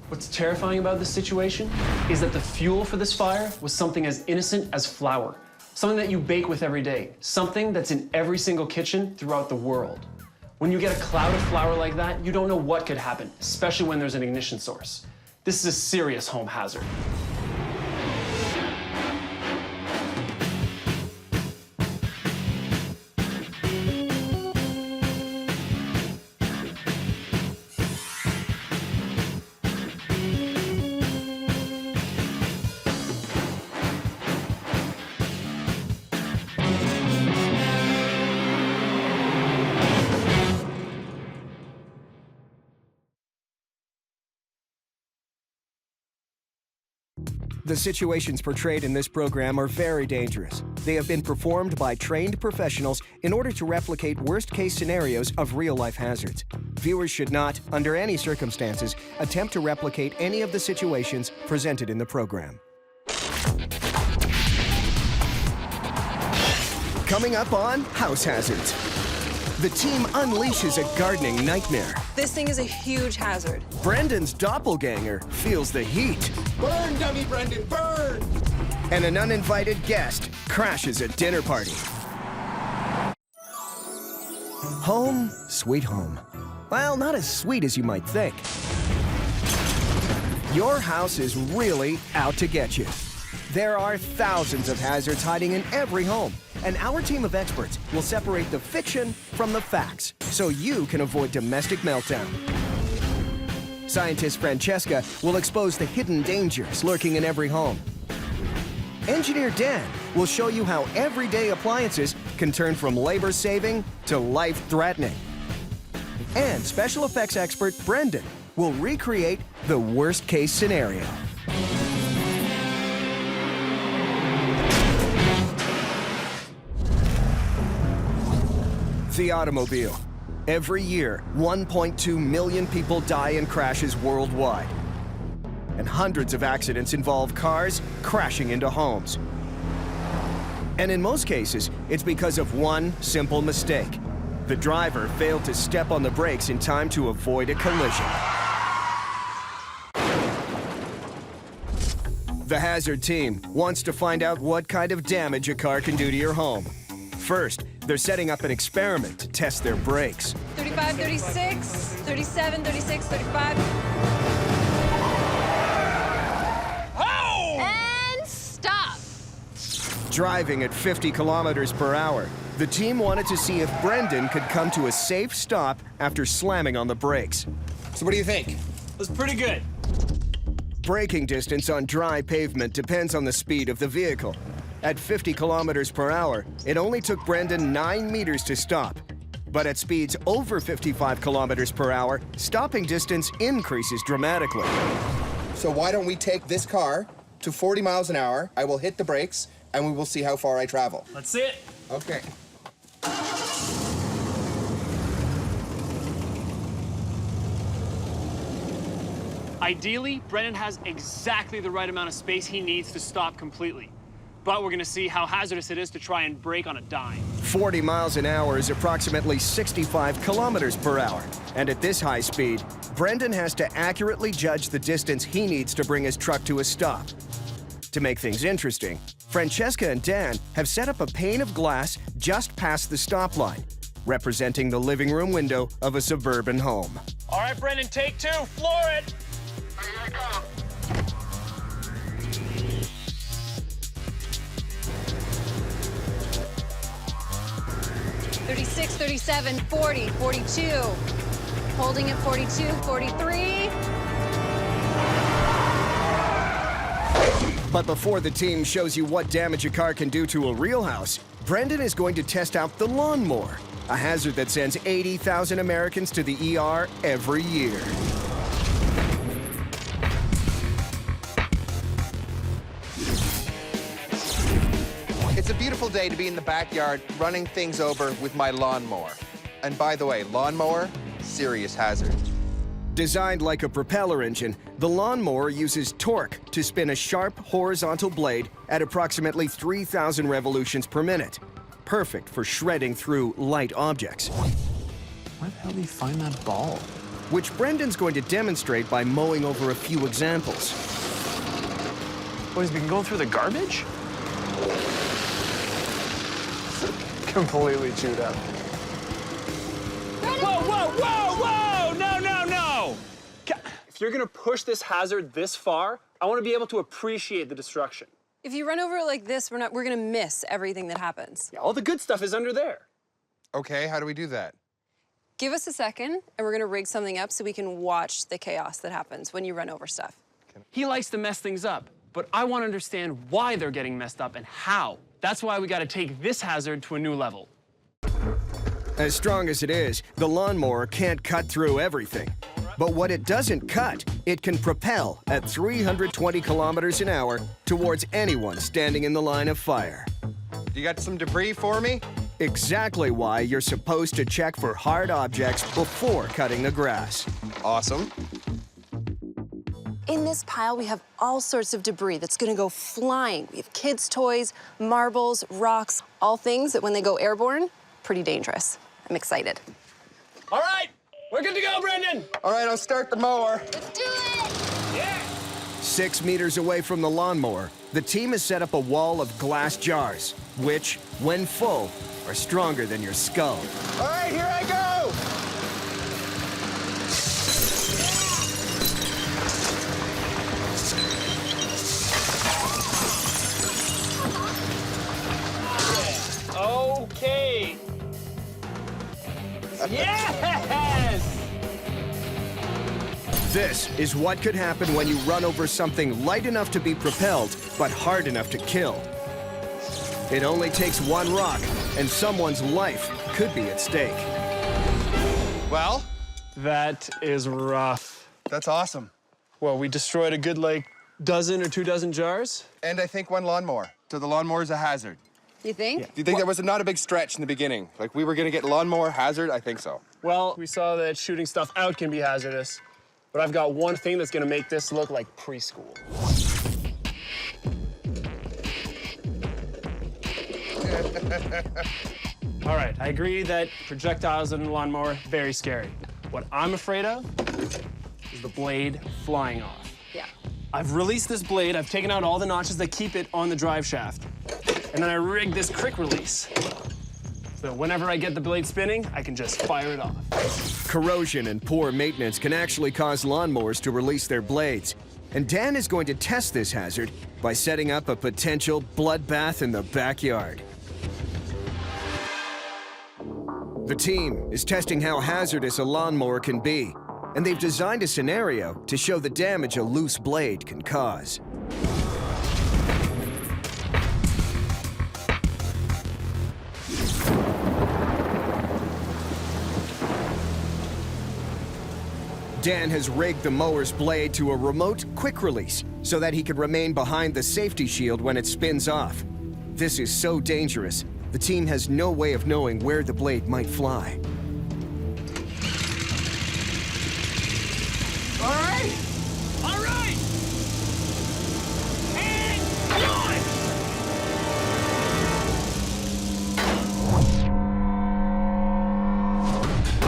What's terrifying about this situation is that the fuel for this fire was something as innocent as flour. Something that you bake with every day. Something that's in every single kitchen throughout the world. When you get a cloud of flour like that, you don't know what could happen, especially when there's an ignition source. This is a serious home hazard. The situations portrayed in this program are very dangerous. They have been performed by trained professionals in order to replicate worst-case scenarios of real-life hazards. Viewers should not, under any circumstances, attempt to replicate any of the situations presented in the program. Coming up on House Hazards. The team unleashes a gardening nightmare. This thing is a huge hazard. Brendan's doppelganger feels the heat. Burn, dummy Brendan, burn! And an uninvited guest crashes a dinner party. Home, sweet home. Well, not as sweet as you might think. Your house is really out to get you. There are thousands of hazards hiding in every home, and our team of experts will separate the fiction from the facts so you can avoid domestic meltdown. Scientist Francesca will expose the hidden dangers lurking in every home. Engineer Dan will show you how everyday appliances can turn from labor-saving to life-threatening. And special effects expert Brendan will recreate the worst-case scenario. The automobile. Every year, 1.2 million people die in crashes worldwide. And hundreds of accidents involve cars crashing into homes. And in most cases, it's because of one simple mistake. The driver failed to step on the brakes in time to avoid a collision. The hazard team wants to find out what kind of damage a car can do to your home. First, they're setting up an experiment to test their brakes. 35, 36, 37, 36, 35. Oh! And stop. Driving at 50 kilometers per hour, the team wanted to see if Brendan could come to a safe stop after slamming on the brakes. So what do you think? That's pretty good. Braking distance on dry pavement depends on the speed of the vehicle. At 50 kilometers per hour, it only took Brendan 9 meters to stop. But at speeds over 55 kilometers per hour, stopping distance increases dramatically. So why don't we take this car to 40 miles an hour, I will hit the brakes, and we will see how far I travel. Let's see it. Okay. Ideally, Brendan has exactly the right amount of space he needs to stop completely. But we're gonna see how hazardous it is to try and brake on a dime. 40 miles an hour is approximately 65 kilometers per hour. And at this high speed, Brendan has to accurately judge the distance he needs to bring his truck to a stop. To make things interesting, Francesca and Dan have set up a pane of glass just past the stop line, representing the living room window of a suburban home. All right, Brendan, take two, floor it. 36, 37, 40, 42. Holding at 42, 43. But before the team shows you what damage a car can do to a real house, Brendan is going to test out the lawnmower, a hazard that sends 80,000 Americans to the ER every year. It's a beautiful day to be in the backyard running things over with my lawnmower. And by the way, lawnmower, serious hazard. Designed like a propeller engine, the lawnmower uses torque to spin a sharp horizontal blade at approximately 3,000 revolutions per minute. Perfect for shredding through light objects. Where the hell did he find that ball? Which Brendan's going to demonstrate by mowing over a few examples. What, he's been going through the garbage? Completely chewed up. Whoa, whoa, whoa, whoa! No, no, no! If you're gonna push this hazard this far, I want to be able to appreciate the destruction. If you run over it like this, we're gonna miss everything that happens. Yeah, all the good stuff is under there. Okay, how do we do that? Give us a second, and we're gonna rig something up so we can watch the chaos that happens when you run over stuff. He likes to mess things up, but I want to understand why they're getting messed up and how. That's why we got to take this hazard to a new level. As strong as it is, the lawnmower can't cut through everything. But what it doesn't cut, it can propel at 320 kilometers an hour towards anyone standing in the line of fire. You got some debris for me? Exactly why you're supposed to check for hard objects before cutting the grass. Awesome. In this pile, we have all sorts of debris that's gonna go flying. We have kids' toys, marbles, rocks, all things that when they go airborne, pretty dangerous. I'm excited. All right, we're good to go, Brendan. All right, I'll start the mower. Let's do it! Yeah. 6 meters away from the lawnmower, the team has set up a wall of glass jars, which, when full, are stronger than your skull. All right, here I go! Okay. Yes! This is what could happen when you run over something light enough to be propelled, but hard enough to kill. It only takes one rock, and someone's life could be at stake. Well, That is rough. that's awesome. Well, we destroyed a good, like, dozen or 2 dozen jars. And I think one lawnmower. So the lawnmower is a hazard. You think? Do you think that was not a big stretch in the beginning? Like we were gonna get lawnmower hazard? I think so. Well, we saw that shooting stuff out can be hazardous, but I've got one thing that's gonna make this look like preschool. All right, I agree that projectiles in a lawnmower, very scary. What I'm afraid of is the blade flying off. Yeah. I've released this blade, I've taken out all the notches that keep it on the drive shaft, and then I rigged this quick release. So whenever I get the blade spinning, I can just fire it off. Corrosion and poor maintenance can actually cause lawnmowers to release their blades. And Dan is going to test this hazard by setting up a potential bloodbath in the backyard. The team is testing how hazardous a lawnmower can be, and they've designed a scenario to show the damage a loose blade can cause. Dan has rigged the mower's blade to a remote quick release so that he can remain behind the safety shield when it spins off. This is so dangerous, the team has no way of knowing where the blade might fly. All right! All right! And on!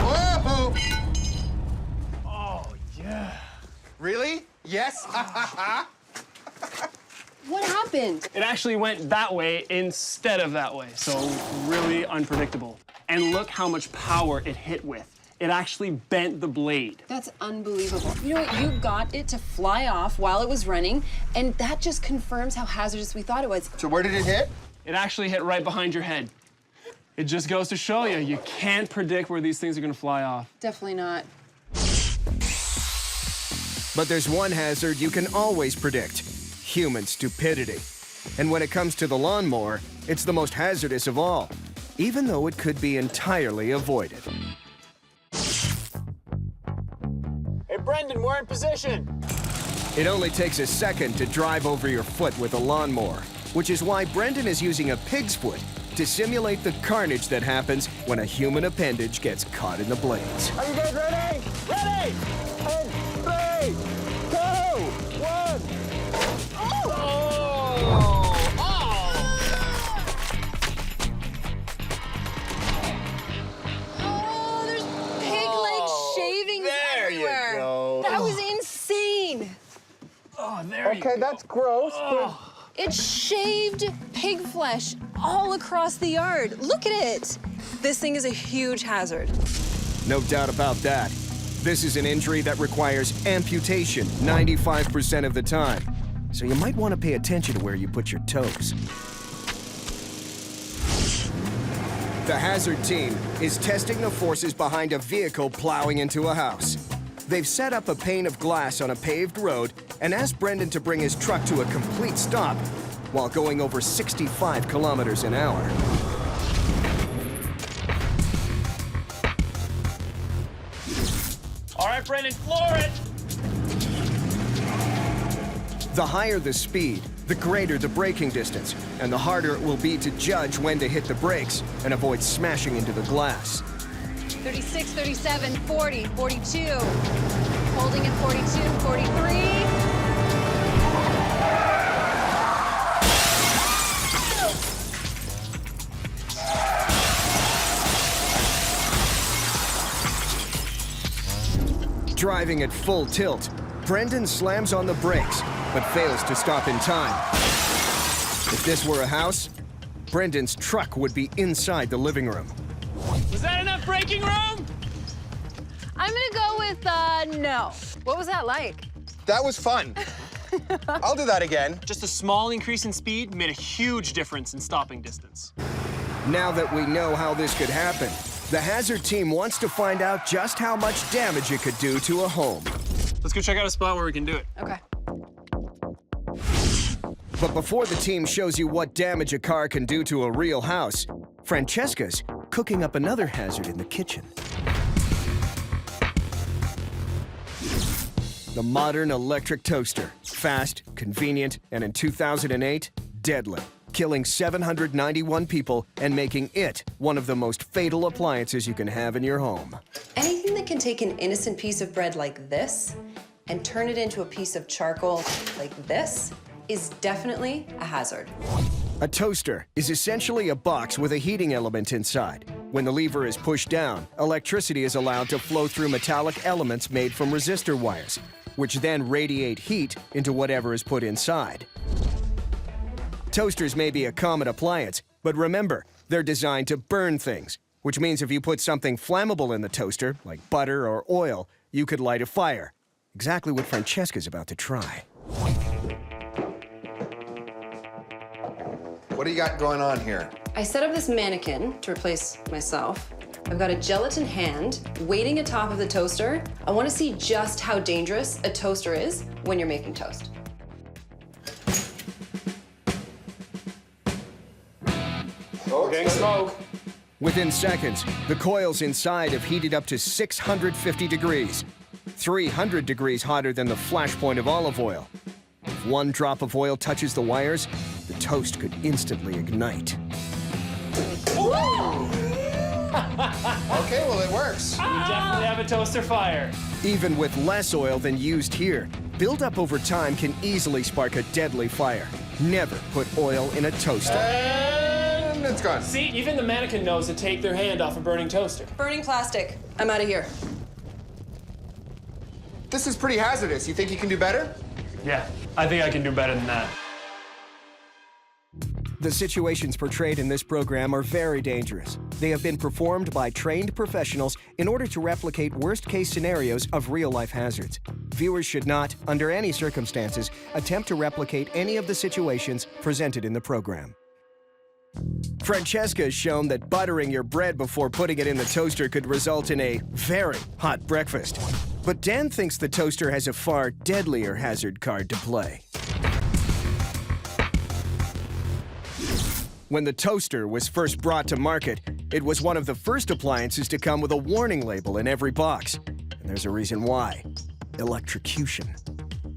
Whoa! Oh, yeah. Really? Yes? What happened? It actually went that way instead of that way, so really unpredictable. And look how much power it hit with. It actually bent the blade. That's unbelievable. You know what? You got it to fly off while it was running, and that just confirms how hazardous we thought it was. So where did it hit? It actually hit right behind your head. It just goes to show you, you can't predict where these things are gonna fly off. Definitely not. But there's one hazard you can always predict: human stupidity. And when it comes to the lawnmower, it's the most hazardous of all, even though it could be entirely avoided. Hey, Brendan, we're in position. It only takes a second to drive over your foot with a lawnmower, which is why Brendan is using a pig's foot to simulate the carnage that happens when a human appendage gets caught in the blades. Are you guys ready? Ready! And 3, 2, 1. Oh, there's pig leg shavings there you everywhere. go. That was insane. Oh, there you go. Okay, that's gross. It shaved pig flesh all across the yard. Look at it. This thing is a huge hazard. No doubt about that. This is an injury that requires amputation 95% of the time. So you might want to pay attention to where you put your toes. The hazard team is testing the forces behind a vehicle plowing into a house. They've set up a pane of glass on a paved road and asked Brendan to bring his truck to a complete stop while going over 65 kilometers an hour. All right, Brendan, floor it! The higher the speed, the greater the braking distance, and the harder it will be to judge when to hit the brakes and avoid smashing into the glass. 36, 37, 40, 42. Holding at 42, 43. Driving at full tilt, Brendan slams on the brakes, but fails to stop in time. If this were a house, Brendan's truck would be inside the living room. Was that enough braking room? I'm gonna go with no. What was that like? That was fun. I'll do that again. Just a small increase in speed made a huge difference in stopping distance. Now that we know how this could happen, the hazard team wants to find out just how much damage it could do to a home. Let's go check out a spot where we can do it. Okay. But before the team shows you what damage a car can do to a real house, Francesca's cooking up another hazard in the kitchen. The modern electric toaster. Fast, convenient, and in 2008, deadly. Killing 791 people and making it one of the most fatal appliances you can have in your home. Anything that can take an innocent piece of bread like this and turn it into a piece of charcoal like this is definitely a hazard. A toaster is essentially a box with a heating element inside. When the lever is pushed down, electricity is allowed to flow through metallic elements made from resistor wires, which then radiate heat into whatever is put inside. Toasters may be a common appliance, but remember, they're designed to burn things, which means if you put something flammable in the toaster, like butter or oil, you could light a fire. Exactly what Francesca's about to try. What do you got going on here? I set up this mannequin to replace myself. I've got a gelatin hand waiting atop of the toaster. I want to see just how dangerous a toaster is when you're making toast. We're getting smoke. Within seconds, the coils inside have heated up to 650 degrees, 300 degrees hotter than the flash point of olive oil. If one drop of oil touches the wires, the toast could instantly ignite. Okay, well, it works. We definitely have a toaster fire. Even with less oil than used here, buildup over time can easily spark a deadly fire. Never put oil in a toaster. And it's gone. See, even the mannequin knows to take their hand off a burning toaster. Burning plastic. I'm out of here. This is pretty hazardous. You think you can do better? Yeah, I think I can do better than that. The situations portrayed in this program are very dangerous. They have been performed by trained professionals in order to replicate worst-case scenarios of real-life hazards. Viewers should not, under any circumstances, attempt to replicate any of the situations presented in the program. Francesca has shown that buttering your bread before putting it in the toaster could result in a very hot breakfast. But Dan thinks the toaster has a far deadlier hazard card to play. When the toaster was first brought to market, it was one of the first appliances to come with a warning label in every box. And there's a reason why. Electrocution.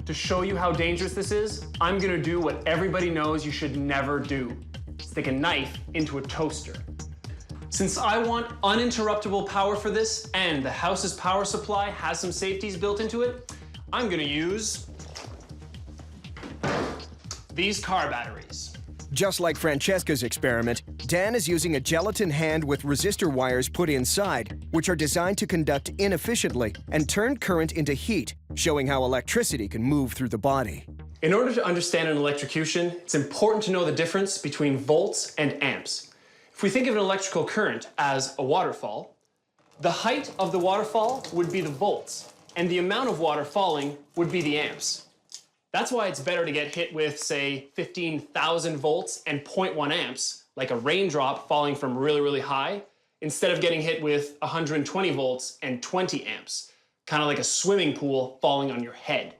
To show you how dangerous this is, I'm gonna do what everybody knows you should never do. Stick a knife into a toaster. Since I want uninterruptible power for this, and the house's power supply has some safeties built into it, I'm gonna use these car batteries. Just like Francesca's experiment, Dan is using a gelatin hand with resistor wires put inside, which are designed to conduct inefficiently and turn current into heat, showing how electricity can move through the body. In order to understand an electrocution, it's important to know the difference between volts and amps. If we think of an electrical current as a waterfall, the height of the waterfall would be the volts, and the amount of water falling would be the amps. That's why it's better to get hit with, say, 15,000 volts and 0.1 amps, like a raindrop falling from really, really high, instead of getting hit with 120 volts and 20 amps, kind of like a swimming pool falling on your head.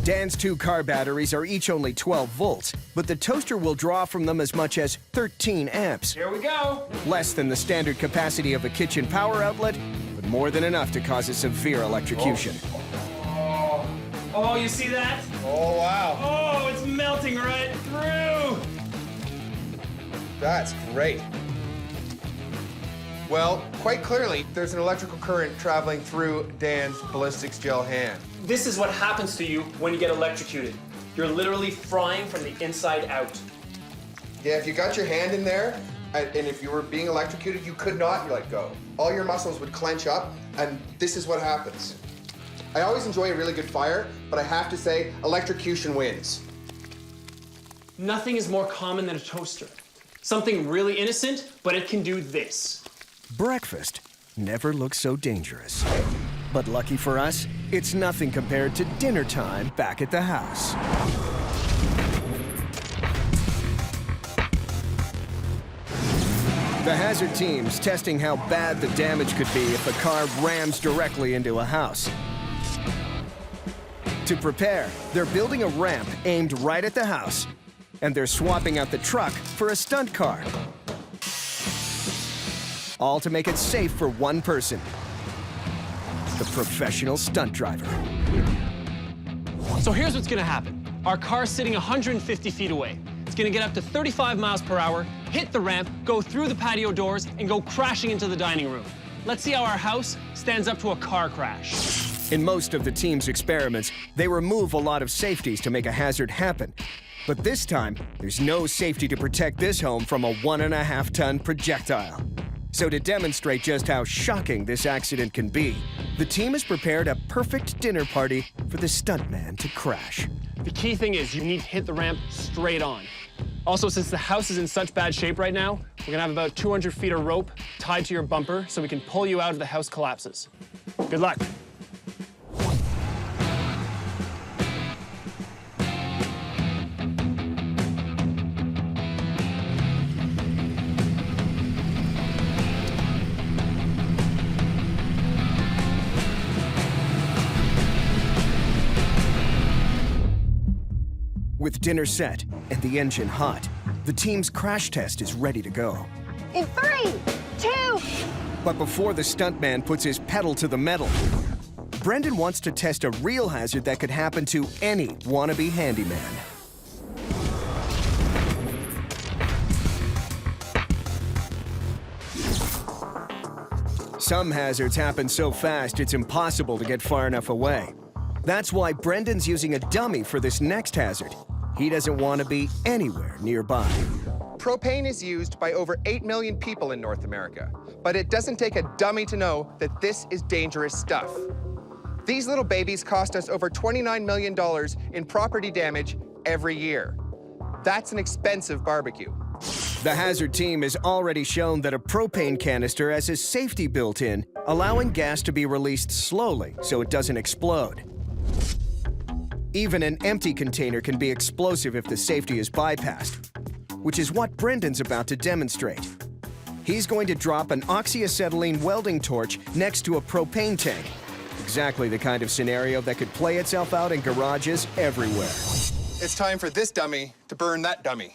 Dan's 2 car batteries are each only 12 volts, but the toaster will draw from them as much as 13 amps. Here we go. Less than the standard capacity of a kitchen power outlet, but more than enough to cause a severe electrocution. Oh, you see that? Oh, wow. Oh, it's melting right through. That's great. Well, quite clearly, there's an electrical current traveling through Dan's ballistics gel hand. This is what happens to you when you get electrocuted. You're literally frying from the inside out. Yeah, if you got your hand in there, and if you were being electrocuted, you could not let go. All your muscles would clench up, and this is what happens. I always enjoy a really good fire, but I have to say, electrocution wins. Nothing is more common than a toaster. Something really innocent, but it can do this. Breakfast never looks so dangerous. But lucky for us, it's nothing compared to dinner time back at the house. The hazard team's testing how bad the damage could be if a car rams directly into a house. To prepare, they're building a ramp aimed right at the house, and they're swapping out the truck for a stunt car. All to make it safe for one person, the professional stunt driver. So here's what's gonna happen. Our car's sitting 150 feet away. It's gonna get up to 35 miles per hour, hit the ramp, go through the patio doors, and go crashing into the dining room. Let's see how our house stands up to a car crash. In most of the team's experiments, they remove a lot of safeties to make a hazard happen. But this time, there's no safety to protect this home from a 1.5-ton projectile. So to demonstrate just how shocking this accident can be, the team has prepared a perfect dinner party for the stuntman to crash. The key thing is you need to hit the ramp straight on. Also, since the house is in such bad shape right now, we're gonna have about 200 feet of rope tied to your bumper so we can pull you out if the house collapses. Good luck. With dinner set and the engine hot, the team's crash test is ready to go. In 3, 2. But before the stuntman puts his pedal to the metal, Brendan wants to test a real hazard that could happen to any wannabe handyman. Some hazards happen so fast it's impossible to get far enough away. That's why Brendan's using a dummy for this next hazard. He doesn't want to be anywhere nearby. Propane is used by over 8 million people in North America, but it doesn't take a dummy to know that this is dangerous stuff. These little babies cost us over $29 million in property damage every year. That's an expensive barbecue. The hazard team has already shown that a propane canister has a safety built in, allowing gas to be released slowly so it doesn't explode. Even an empty container can be explosive if the safety is bypassed, which is what Brendan's about to demonstrate. He's going to drop an oxyacetylene welding torch next to a propane tank. Exactly the kind of scenario that could play itself out in garages everywhere. It's time for this dummy to burn that dummy.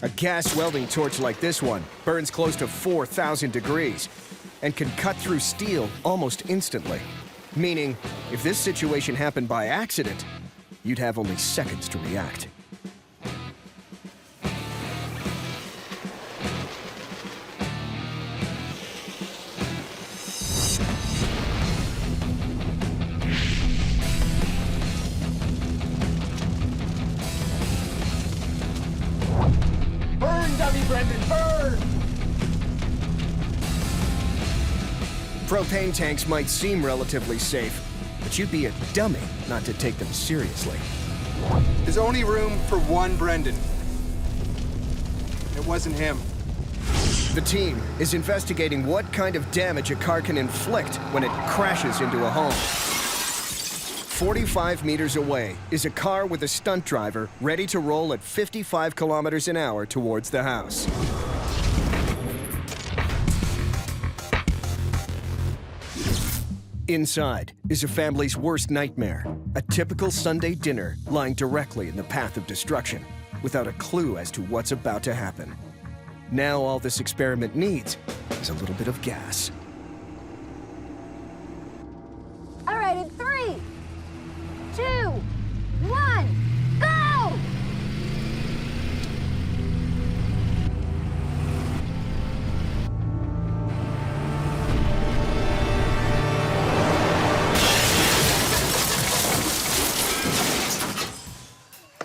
A gas welding torch like this one burns close to 4,000 degrees and can cut through steel almost instantly. Meaning, if this situation happened by accident, you'd have only seconds to react. Burn, dummy Brendan, burn! Propane tanks might seem relatively safe, but you'd be a dummy not to take them seriously. There's only room for one Brendan. It wasn't him. The team is investigating what kind of damage a car can inflict when it crashes into a home. 45 meters away is a car with a stunt driver ready to roll at 55 kilometers an hour towards the house. Inside is a family's worst nightmare, a typical Sunday dinner lying directly in the path of destruction, without a clue as to what's about to happen. Now all this experiment needs is a little bit of gas.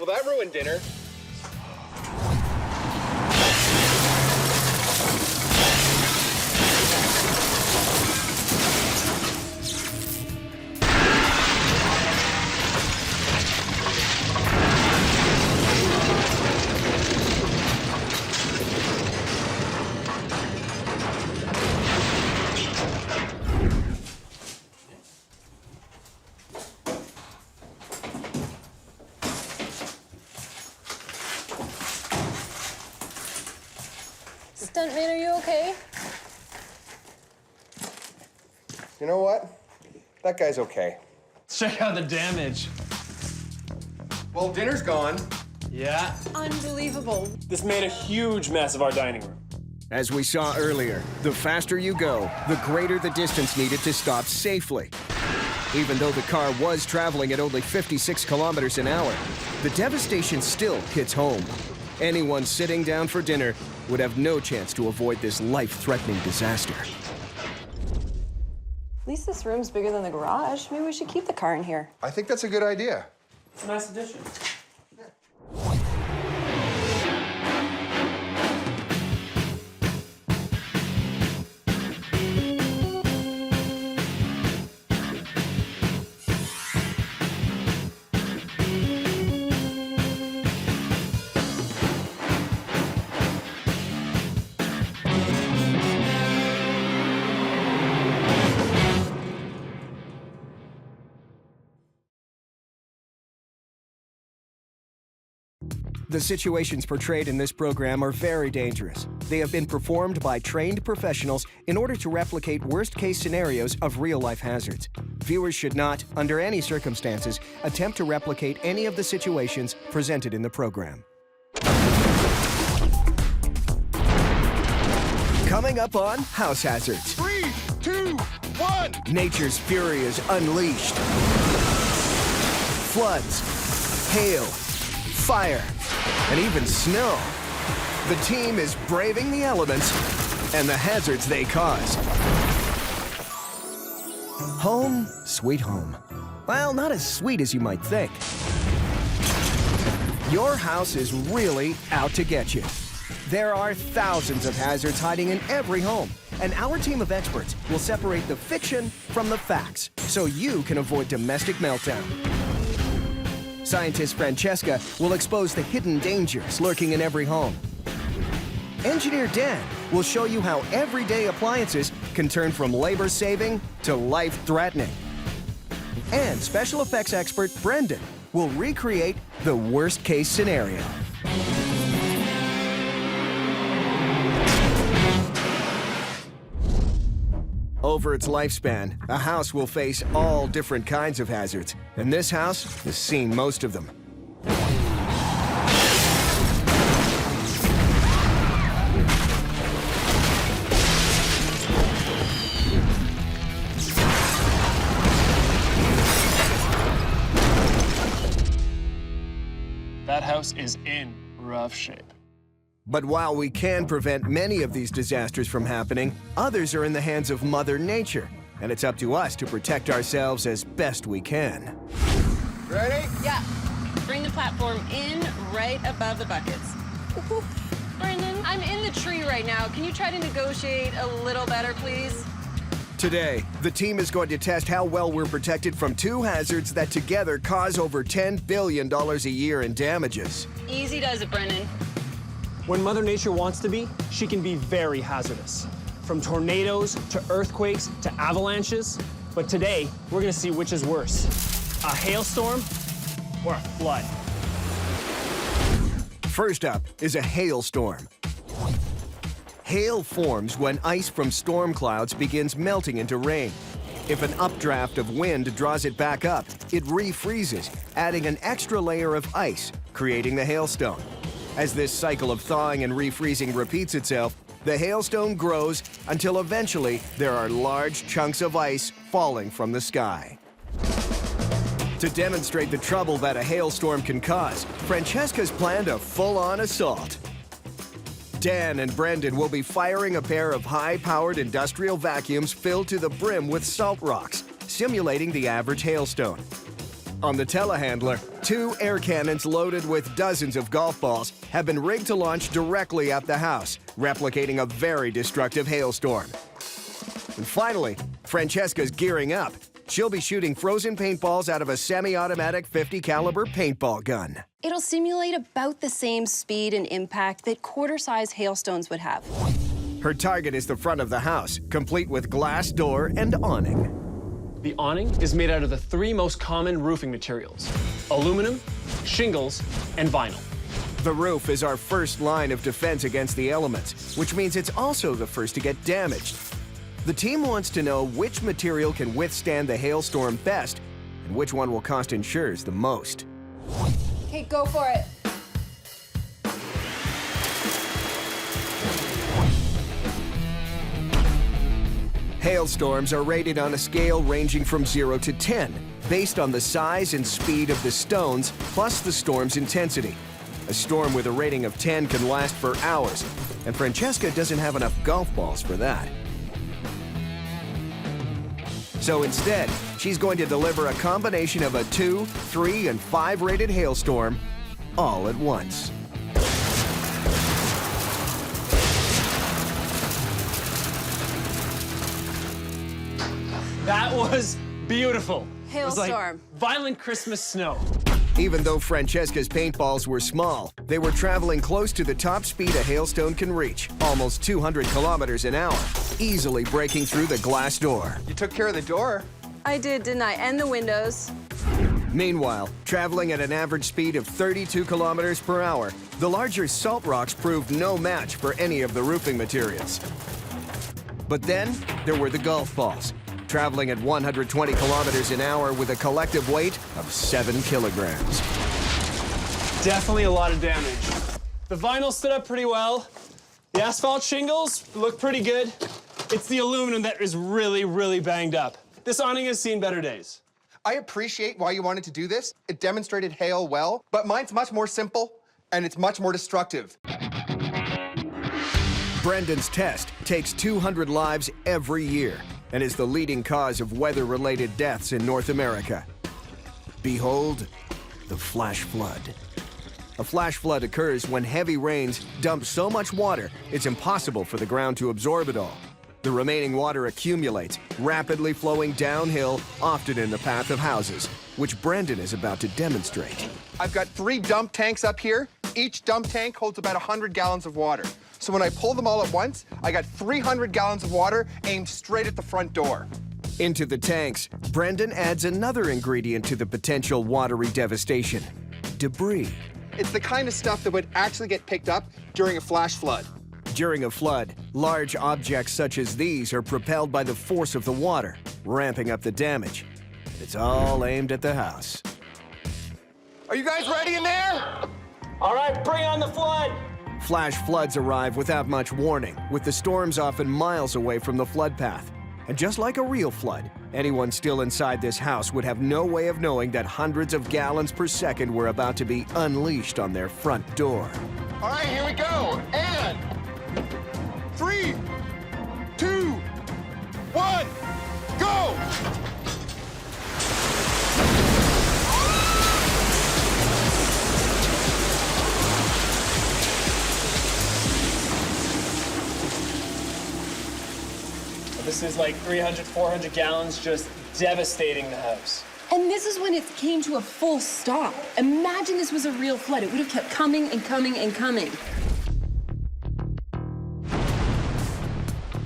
Well, that ruined dinner. Stuntman, are you okay? You know what? That guy's okay. Let's check out the damage. Well, dinner's gone. Yeah. Unbelievable. This made a huge mess of our dining room. As we saw earlier, the faster you go, the greater the distance needed to stop safely. Even though the car was traveling at only 56 kilometers an hour, the devastation still hits home. Anyone sitting down for dinner would have no chance to avoid this life-threatening disaster. At least this room's bigger than the garage. Maybe we should keep the car in here. I think that's a good idea. It's a nice addition. The situations portrayed in this program are very dangerous. They have been performed by trained professionals in order to replicate worst-case scenarios of real-life hazards. Viewers should not, under any circumstances, attempt to replicate any of the situations presented in the program. Coming up on House Hazards. 3, 2, 1. Nature's fury is unleashed. Floods, hail, fire, and even snow. The team is braving the elements and the hazards they cause. Home, sweet home. Well, not as sweet as you might think. Your house is really out to get you. There are thousands of hazards hiding in every home, and our team of experts will separate the fiction from the facts so you can avoid domestic meltdown. Scientist Francesca will expose the hidden dangers lurking in every home. Engineer Dan will show you how everyday appliances can turn from labor-saving to life-threatening. And special effects expert Brendan will recreate the worst-case scenario. Over its lifespan, a house will face all different kinds of hazards, and this house has seen most of them. That house is in rough shape. But while we can prevent many of these disasters from happening, others are in the hands of Mother Nature, and it's up to us to protect ourselves as best we can. Ready? Yeah. Bring the platform in right above the buckets. Brendan, I'm in the tree right now. Can you try to negotiate a little better, please? Today, the team is going to test how well we're protected from two hazards that together cause over $10 billion a year in damages. Easy does it, Brendan. When Mother Nature wants to be, she can be very hazardous. From tornadoes to earthquakes to avalanches. But today, we're gonna see which is worse. A hailstorm or a flood. First up is a hailstorm. Hail forms when ice from storm clouds begins melting into rain. If an updraft of wind draws it back up, it refreezes, adding an extra layer of ice, creating the hailstone. As this cycle of thawing and refreezing repeats itself, the hailstone grows until eventually there are large chunks of ice falling from the sky. To demonstrate the trouble that a hailstorm can cause, Francesca's planned a full-on assault. Dan and Brendan will be firing a pair of high-powered industrial vacuums filled to the brim with salt rocks, simulating the average hailstone. On the telehandler, 2 air cannons loaded with dozens of golf balls have been rigged to launch directly at the house, replicating a very destructive hailstorm. And finally, Francesca's gearing up. She'll be shooting frozen paintballs out of a semi-automatic 50 caliber paintball gun. It'll simulate about the same speed and impact that quarter-size hailstones would have. Her target is the front of the house, complete with glass door and awning. The awning is made out of the 3 most common roofing materials: aluminum, shingles, and vinyl. The roof is our first line of defense against the elements, which means it's also the first to get damaged. The team wants to know which material can withstand the hailstorm best and which one will cost insurers the most. Okay, go for it. Hailstorms are rated on a scale ranging from 0 to 10, based on the size and speed of the stones, plus the storm's intensity. A storm with a rating of 10 can last for hours, and Francesca doesn't have enough golf balls for that. So instead, she's going to deliver a combination of a 2, 3, and 5 rated hailstorm all at once. That was beautiful. It was like Hailstorm. violent Christmas snow. Even though Francesca's paintballs were small, they were traveling close to the top speed a hailstone can reach, almost 200 kilometers an hour, easily breaking through the glass door. You took care of the door. I did, didn't I? And the windows. Meanwhile, traveling at an average speed of 32 kilometers per hour, the larger salt rocks proved no match for any of the roofing materials. But then, there were the golf balls, traveling at 120 kilometers an hour with a collective weight of 7 kilograms. Definitely a lot of damage. The vinyl stood up pretty well. The asphalt shingles look pretty good. It's the aluminum that is really, really banged up. This awning has seen better days. I appreciate why you wanted to do this. It demonstrated hail well, but mine's much more simple, and it's much more destructive. Brendan's test takes 200 lives every year and is the leading cause of weather-related deaths in North America. Behold, the flash flood. A flash flood occurs when heavy rains dump so much water, it's impossible for the ground to absorb it all. The remaining water accumulates, rapidly flowing downhill, often in the path of houses, which Brendan is about to demonstrate. I've got 3 dump tanks up here. Each dump tank holds about 100 gallons of water. So when I pull them all at once, I got 300 gallons of water aimed straight at the front door. Into the tanks, Brendan adds another ingredient to the potential watery devastation: debris. It's the kind of stuff that would actually get picked up during a flash flood. During a flood, large objects such as these are propelled by the force of the water, ramping up the damage. It's all aimed at the house. Are you guys ready in there? All right, bring on the flood. Flash floods arrive without much warning, with the storms often miles away from the flood path. And just like a real flood, anyone still inside this house would have no way of knowing that hundreds of gallons per second were about to be unleashed on their front door. All right, here we go. And 3, 2, 1, go! This is like 300, 400 gallons just devastating the house. And this is when it came to a full stop. Imagine this was a real flood. It would have kept coming and coming and coming.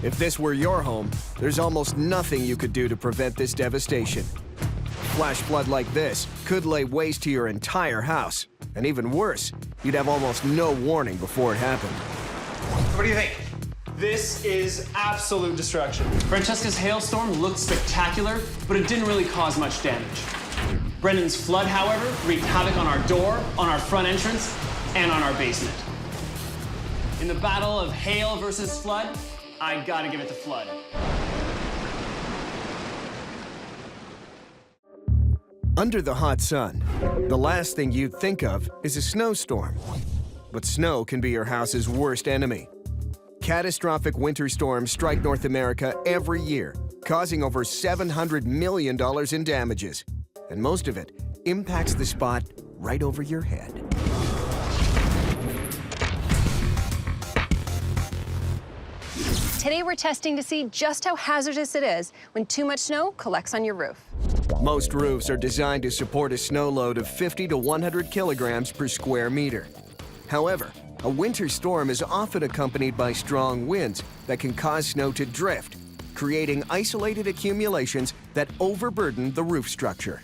If this were your home, there's almost nothing you could do to prevent this devastation. A flash flood like this could lay waste to your entire house. And even worse, you'd have almost no warning before it happened. What do you think? This is absolute destruction. Francesca's hailstorm looked spectacular, but it didn't really cause much damage. Brendan's flood, however, wreaked havoc on our door, on our front entrance, and on our basement. In the battle of hail versus flood, I gotta give it to flood. Under the hot sun, the last thing you'd think of is a snowstorm. But snow can be your house's worst enemy. Catastrophic winter storms strike North America every year, causing over $700 million in damages. And most of it impacts the spot right over your head. Today we're testing to see just how hazardous it is when too much snow collects on your roof. Most roofs are designed to support a snow load of 50 to 100 kilograms per square meter. However, a winter storm is often accompanied by strong winds that can cause snow to drift, creating isolated accumulations that overburden the roof structure.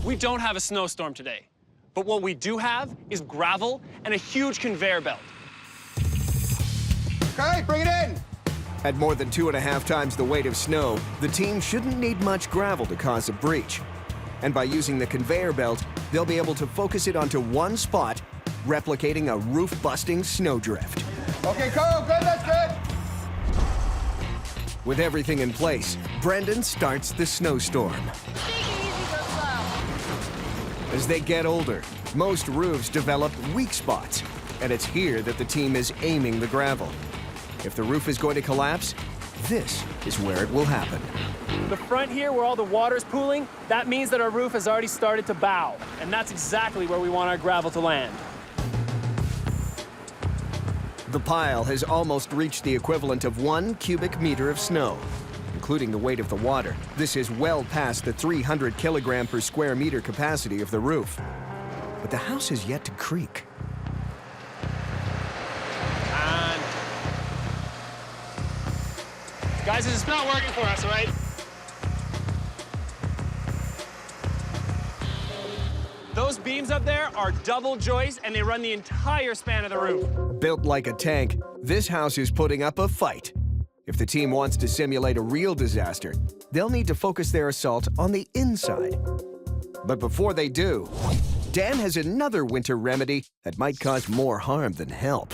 We don't have a snowstorm today, but what we do have is gravel and a huge conveyor belt. Okay, bring it in. At more than 2.5 times the weight of snow, the team shouldn't need much gravel to cause a breach. And by using the conveyor belt, they'll be able to focus it onto one spot, replicating a roof-busting snowdrift. Okay, go, good, that's good. With everything in place, Brendan starts the snowstorm. As they get older, most roofs develop weak spots, and it's here that the team is aiming the gravel. If the roof is going to collapse, this is where it will happen. The front here, where all the water's pooling, that means that our roof has already started to bow, and that's exactly where we want our gravel to land. The pile has almost reached the equivalent of 1 cubic meter of snow. Including the weight of the water, this is well past the 300 kilogram per square meter capacity of the roof. But the house is yet to creak. And... guys, this is not working for us, all right? Those beams up there are double joist, and they run the entire span of the roof. Built like a tank, this house is putting up a fight. If the team wants to simulate a real disaster, they'll need to focus their assault on the inside. But before they do, Dan has another winter remedy that might cause more harm than help.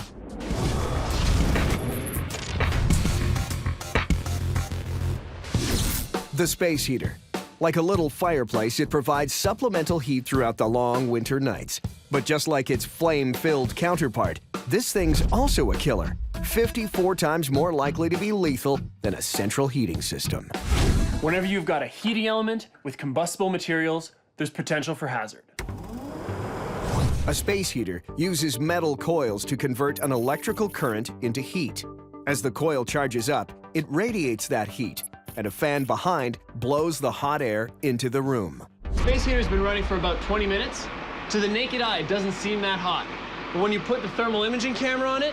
The space heater. Like a little fireplace, it provides supplemental heat throughout the long winter nights. But just like its flame-filled counterpart, this thing's also a killer, 54 times more likely to be lethal than a central heating system. Whenever you've got a heating element with combustible materials, there's potential for hazard. A space heater uses metal coils to convert an electrical current into heat. As the coil charges up, it radiates that heat, and a fan behind blows the hot air into the room. Space heater's been running for about 20 minutes. To the naked eye, it doesn't seem that hot. But when you put the thermal imaging camera on it,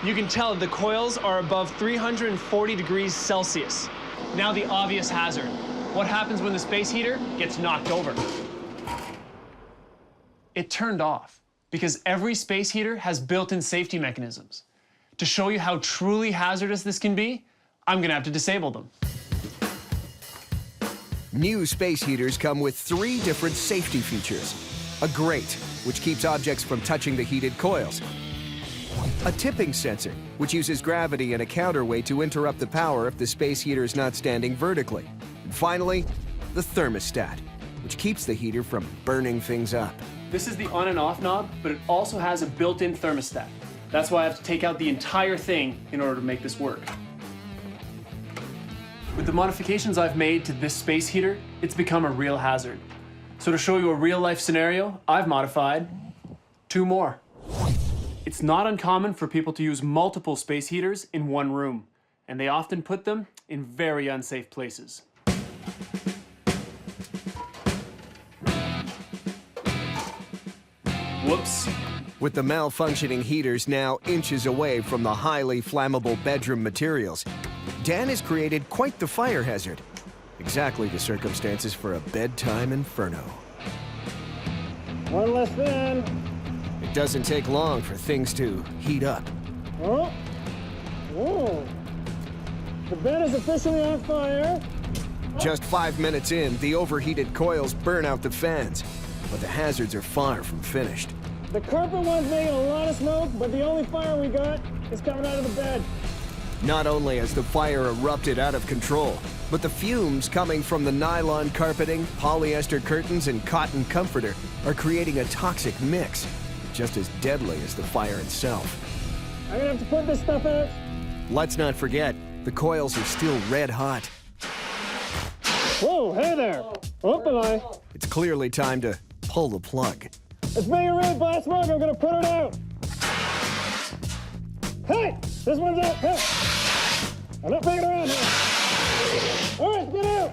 you can tell the coils are above 340 degrees Celsius. Now the obvious hazard. What happens when the space heater gets knocked over? It turned off because every space heater has built-in safety mechanisms. To show you how truly hazardous this can be, I'm gonna have to disable them. New space heaters come with 3 different safety features. A grate, which keeps objects from touching the heated coils. A tipping sensor, which uses gravity and a counterweight to interrupt the power if the space heater is not standing vertically. And finally, the thermostat, which keeps the heater from burning things up. This is the on and off knob, but it also has a built-in thermostat. That's why I have to take out the entire thing in order to make this work. With the modifications I've made to this space heater, it's become a real hazard. So to show you a real-life scenario, I've modified 2 more. It's not uncommon for people to use multiple space heaters in one room, and they often put them in very unsafe places. Whoops. With the malfunctioning heaters now inches away from the highly flammable bedroom materials, Dan has created quite the fire hazard. Exactly the circumstances for a bedtime inferno. One less fan. It doesn't take long for things to heat up. Oh. Oh. The bed is officially on fire. Just 5 minutes in, the overheated coils burn out the fans, but the hazards are far from finished. The carpet one's making a lot of smoke, but the only fire we got is coming out of the bed. Not only has the fire erupted out of control, but the fumes coming from the nylon carpeting, polyester curtains, and cotton comforter are creating a toxic mix, just as deadly as the fire itself. I'm gonna have to put this stuff out. Let's not forget, the coils are still red hot. Whoa, hey there. Up am I? It's clearly time to pull the plug. It's being a really black smoke. I'm gonna put it out. Hey, this one's out. Hey. I'm not picking around here. All right, get out.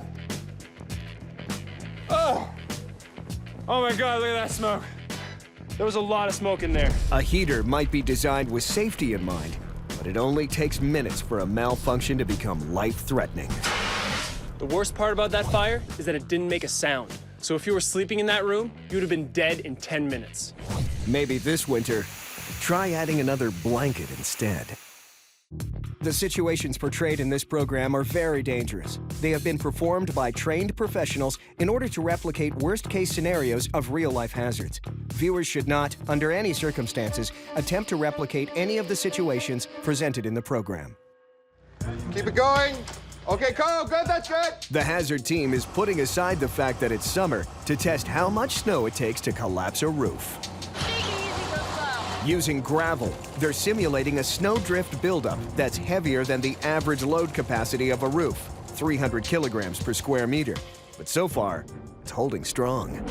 Oh my God, look at that smoke. There was a lot of smoke in there. A heater might be designed with safety in mind, but it only takes minutes for a malfunction to become life-threatening. The worst part about that fire is that it didn't make a sound. So if you were sleeping in that room, you would have been dead in 10 minutes. Maybe this winter, try adding another blanket instead. The situations portrayed in this program are very dangerous. They have been performed by trained professionals in order to replicate worst-case scenarios of real-life hazards. Viewers should not, under any circumstances, attempt to replicate any of the situations presented in the program. Keep it going. Okay, Cole, good, that's good. The hazard team is putting aside the fact that it's summer to test how much snow it takes to collapse a roof. Using gravel, they're simulating a snowdrift buildup that's heavier than the average load capacity of a roof, 300 kilograms per square meter. But so far, it's holding strong.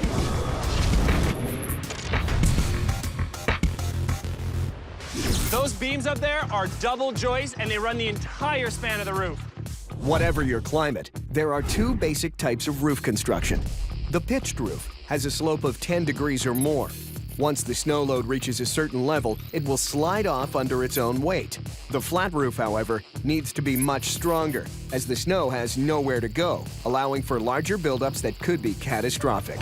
Those beams up there are double joist and they run the entire span of the roof. Whatever your climate, there are two basic types of roof construction. The pitched roof has a slope of 10 degrees or more. Once the snow load reaches a certain level, it will slide off under its own weight. The flat roof, however, needs to be much stronger, as the snow has nowhere to go, allowing for larger buildups that could be catastrophic.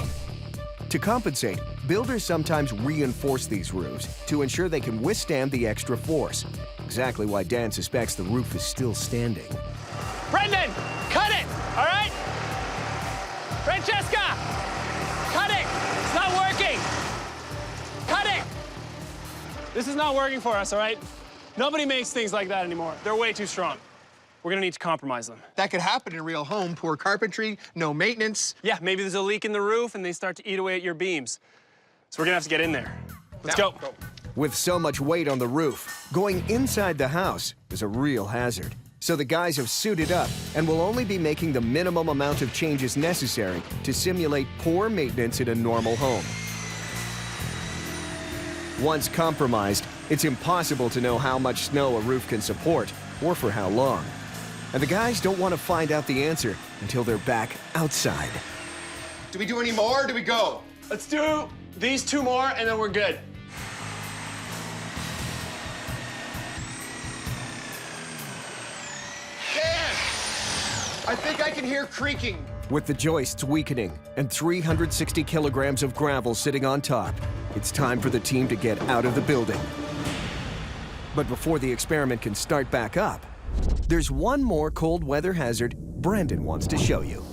To compensate, builders sometimes reinforce these roofs to ensure they can withstand the extra force. Exactly why Dan suspects the roof is still standing. Brendan, cut it, all right? Francesca, cut it, it's not working. Cut it! This is not working for us, all right? Nobody makes things like that anymore. They're way too strong. We're gonna need to compromise them. That could happen in a real home. Poor carpentry, no maintenance. Yeah, maybe there's a leak in the roof and they start to eat away at your beams. So we're gonna have to get in there. Let's go. With so much weight on the roof, going inside the house is a real hazard. So the guys have suited up and will only be making the minimum amount of changes necessary to simulate poor maintenance in a normal home. Once compromised, it's impossible to know how much snow a roof can support or for how long. And the guys don't want to find out the answer until they're back outside. Do we do any more or do we go? Let's do these two more and then we're good. Dan! I think I can hear creaking. With the joists weakening and 360 kilograms of gravel sitting on top, it's time for the team to get out of the building. But before the experiment can start back up, there's one more cold weather hazard Brendan wants to show you.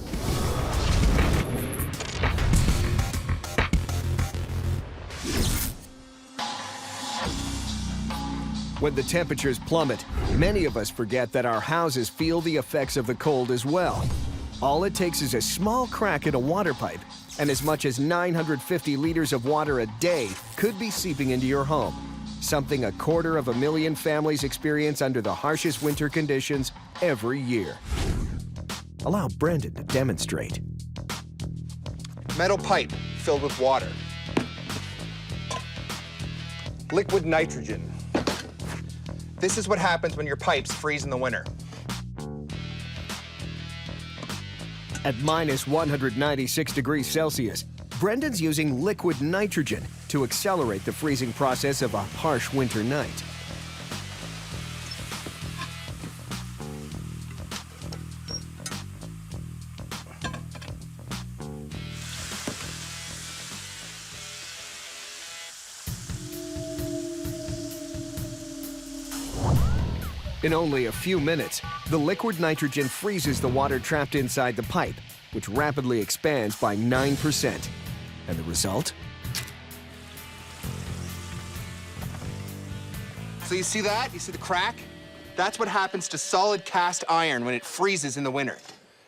When the temperatures plummet, many of us forget that our houses feel the effects of the cold as well. All it takes is a small crack in a water pipe, and as much as 950 liters of water a day could be seeping into your home, something 250,000 families experience under the harshest winter conditions every year. Allow Brendan to demonstrate. Metal pipe filled with water. Liquid nitrogen. This is what happens when your pipes freeze in the winter. At minus 196 degrees Celsius, Brendan's using liquid nitrogen to accelerate the freezing process of a harsh winter night. In only a few minutes, the liquid nitrogen freezes the water trapped inside the pipe, which rapidly expands by 9%. And the result? So you see that? You see the crack? That's what happens to solid cast iron when it freezes in the winter.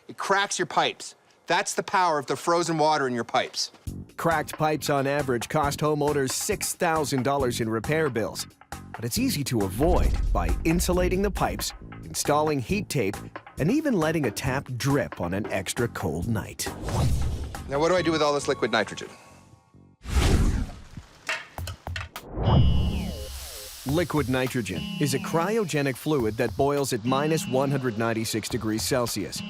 It cracks your pipes. That's the power of the frozen water in your pipes. Cracked pipes on average cost homeowners $6,000 in repair bills. But it's easy to avoid by insulating the pipes, installing heat tape, and even letting a tap drip on an extra cold night. Now, what do I do with all this liquid nitrogen? Liquid nitrogen is a cryogenic fluid that boils at minus 196 degrees Celsius.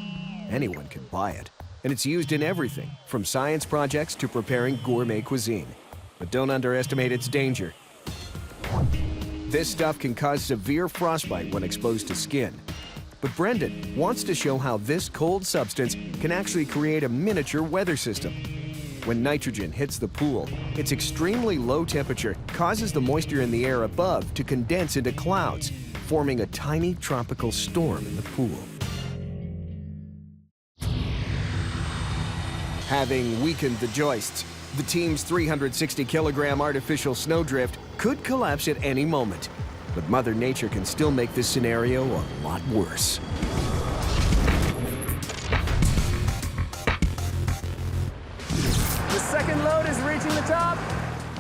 Anyone can buy it, and it's used in everything from science projects to preparing gourmet cuisine. But don't underestimate its danger. This stuff can cause severe frostbite when exposed to skin. But Brendan wants to show how this cold substance can actually create a miniature weather system. When nitrogen hits the pool, its extremely low temperature causes the moisture in the air above to condense into clouds, forming a tiny tropical storm in the pool. Having weakened the joists, the team's 360-kilogram artificial snowdrift could collapse at any moment. But Mother Nature can still make this scenario a lot worse. The second load is reaching the top.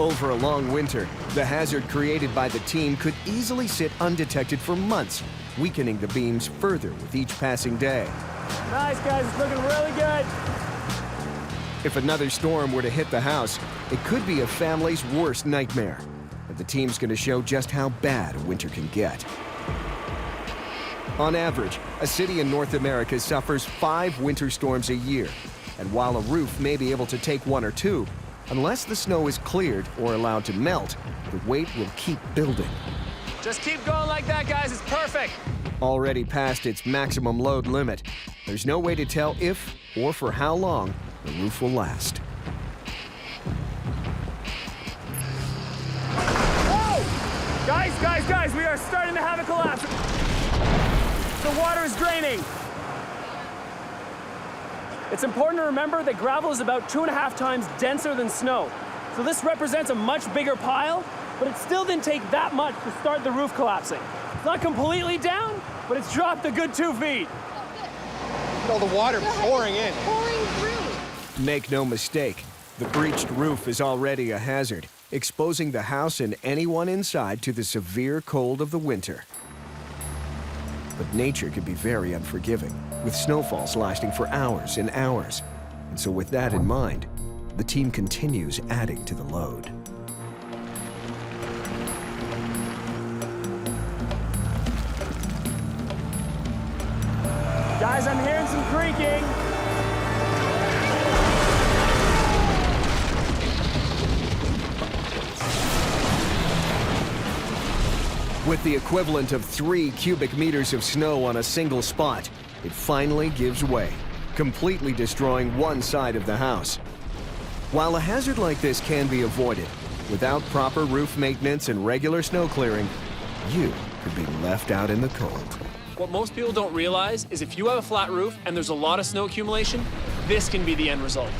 Over a long winter, the hazard created by the team could easily sit undetected for months, weakening the beams further with each passing day. Nice, guys. It's looking really good. If another storm were to hit the house, it could be a family's worst nightmare. But the team's going to show just how bad a winter can get. On average, a city in North America suffers 5 winter storms a year. And while a roof may be able to take 1 or 2, unless the snow is cleared or allowed to melt, the weight will keep building. Just keep going like that, guys. It's perfect. Already past its maximum load limit, there's no way to tell if or for how long the roof will last. Whoa! Guys, we are starting to have a collapse. The water is draining. It's important to remember that gravel is about 2.5 times denser than snow. So this represents a much bigger pile, but it still didn't take that much to start the roof collapsing. It's not completely down, but it's dropped a good 2 feet. Look at all the water pouring in. Pouring through. Make no mistake, the breached roof is already a hazard, exposing the house and anyone inside to the severe cold of the winter. But nature can be very unforgiving, with snowfalls lasting for hours and hours. And so with that in mind, the team continues adding to the load. Guys, I'm hearing some creaking. With the equivalent of 3 cubic meters of snow on a single spot, it finally gives way, completely destroying one side of the house. While a hazard like this can be avoided, without proper roof maintenance and regular snow clearing, you could be left out in the cold. What most people don't realize is if you have a flat roof and there's a lot of snow accumulation, this can be the end result.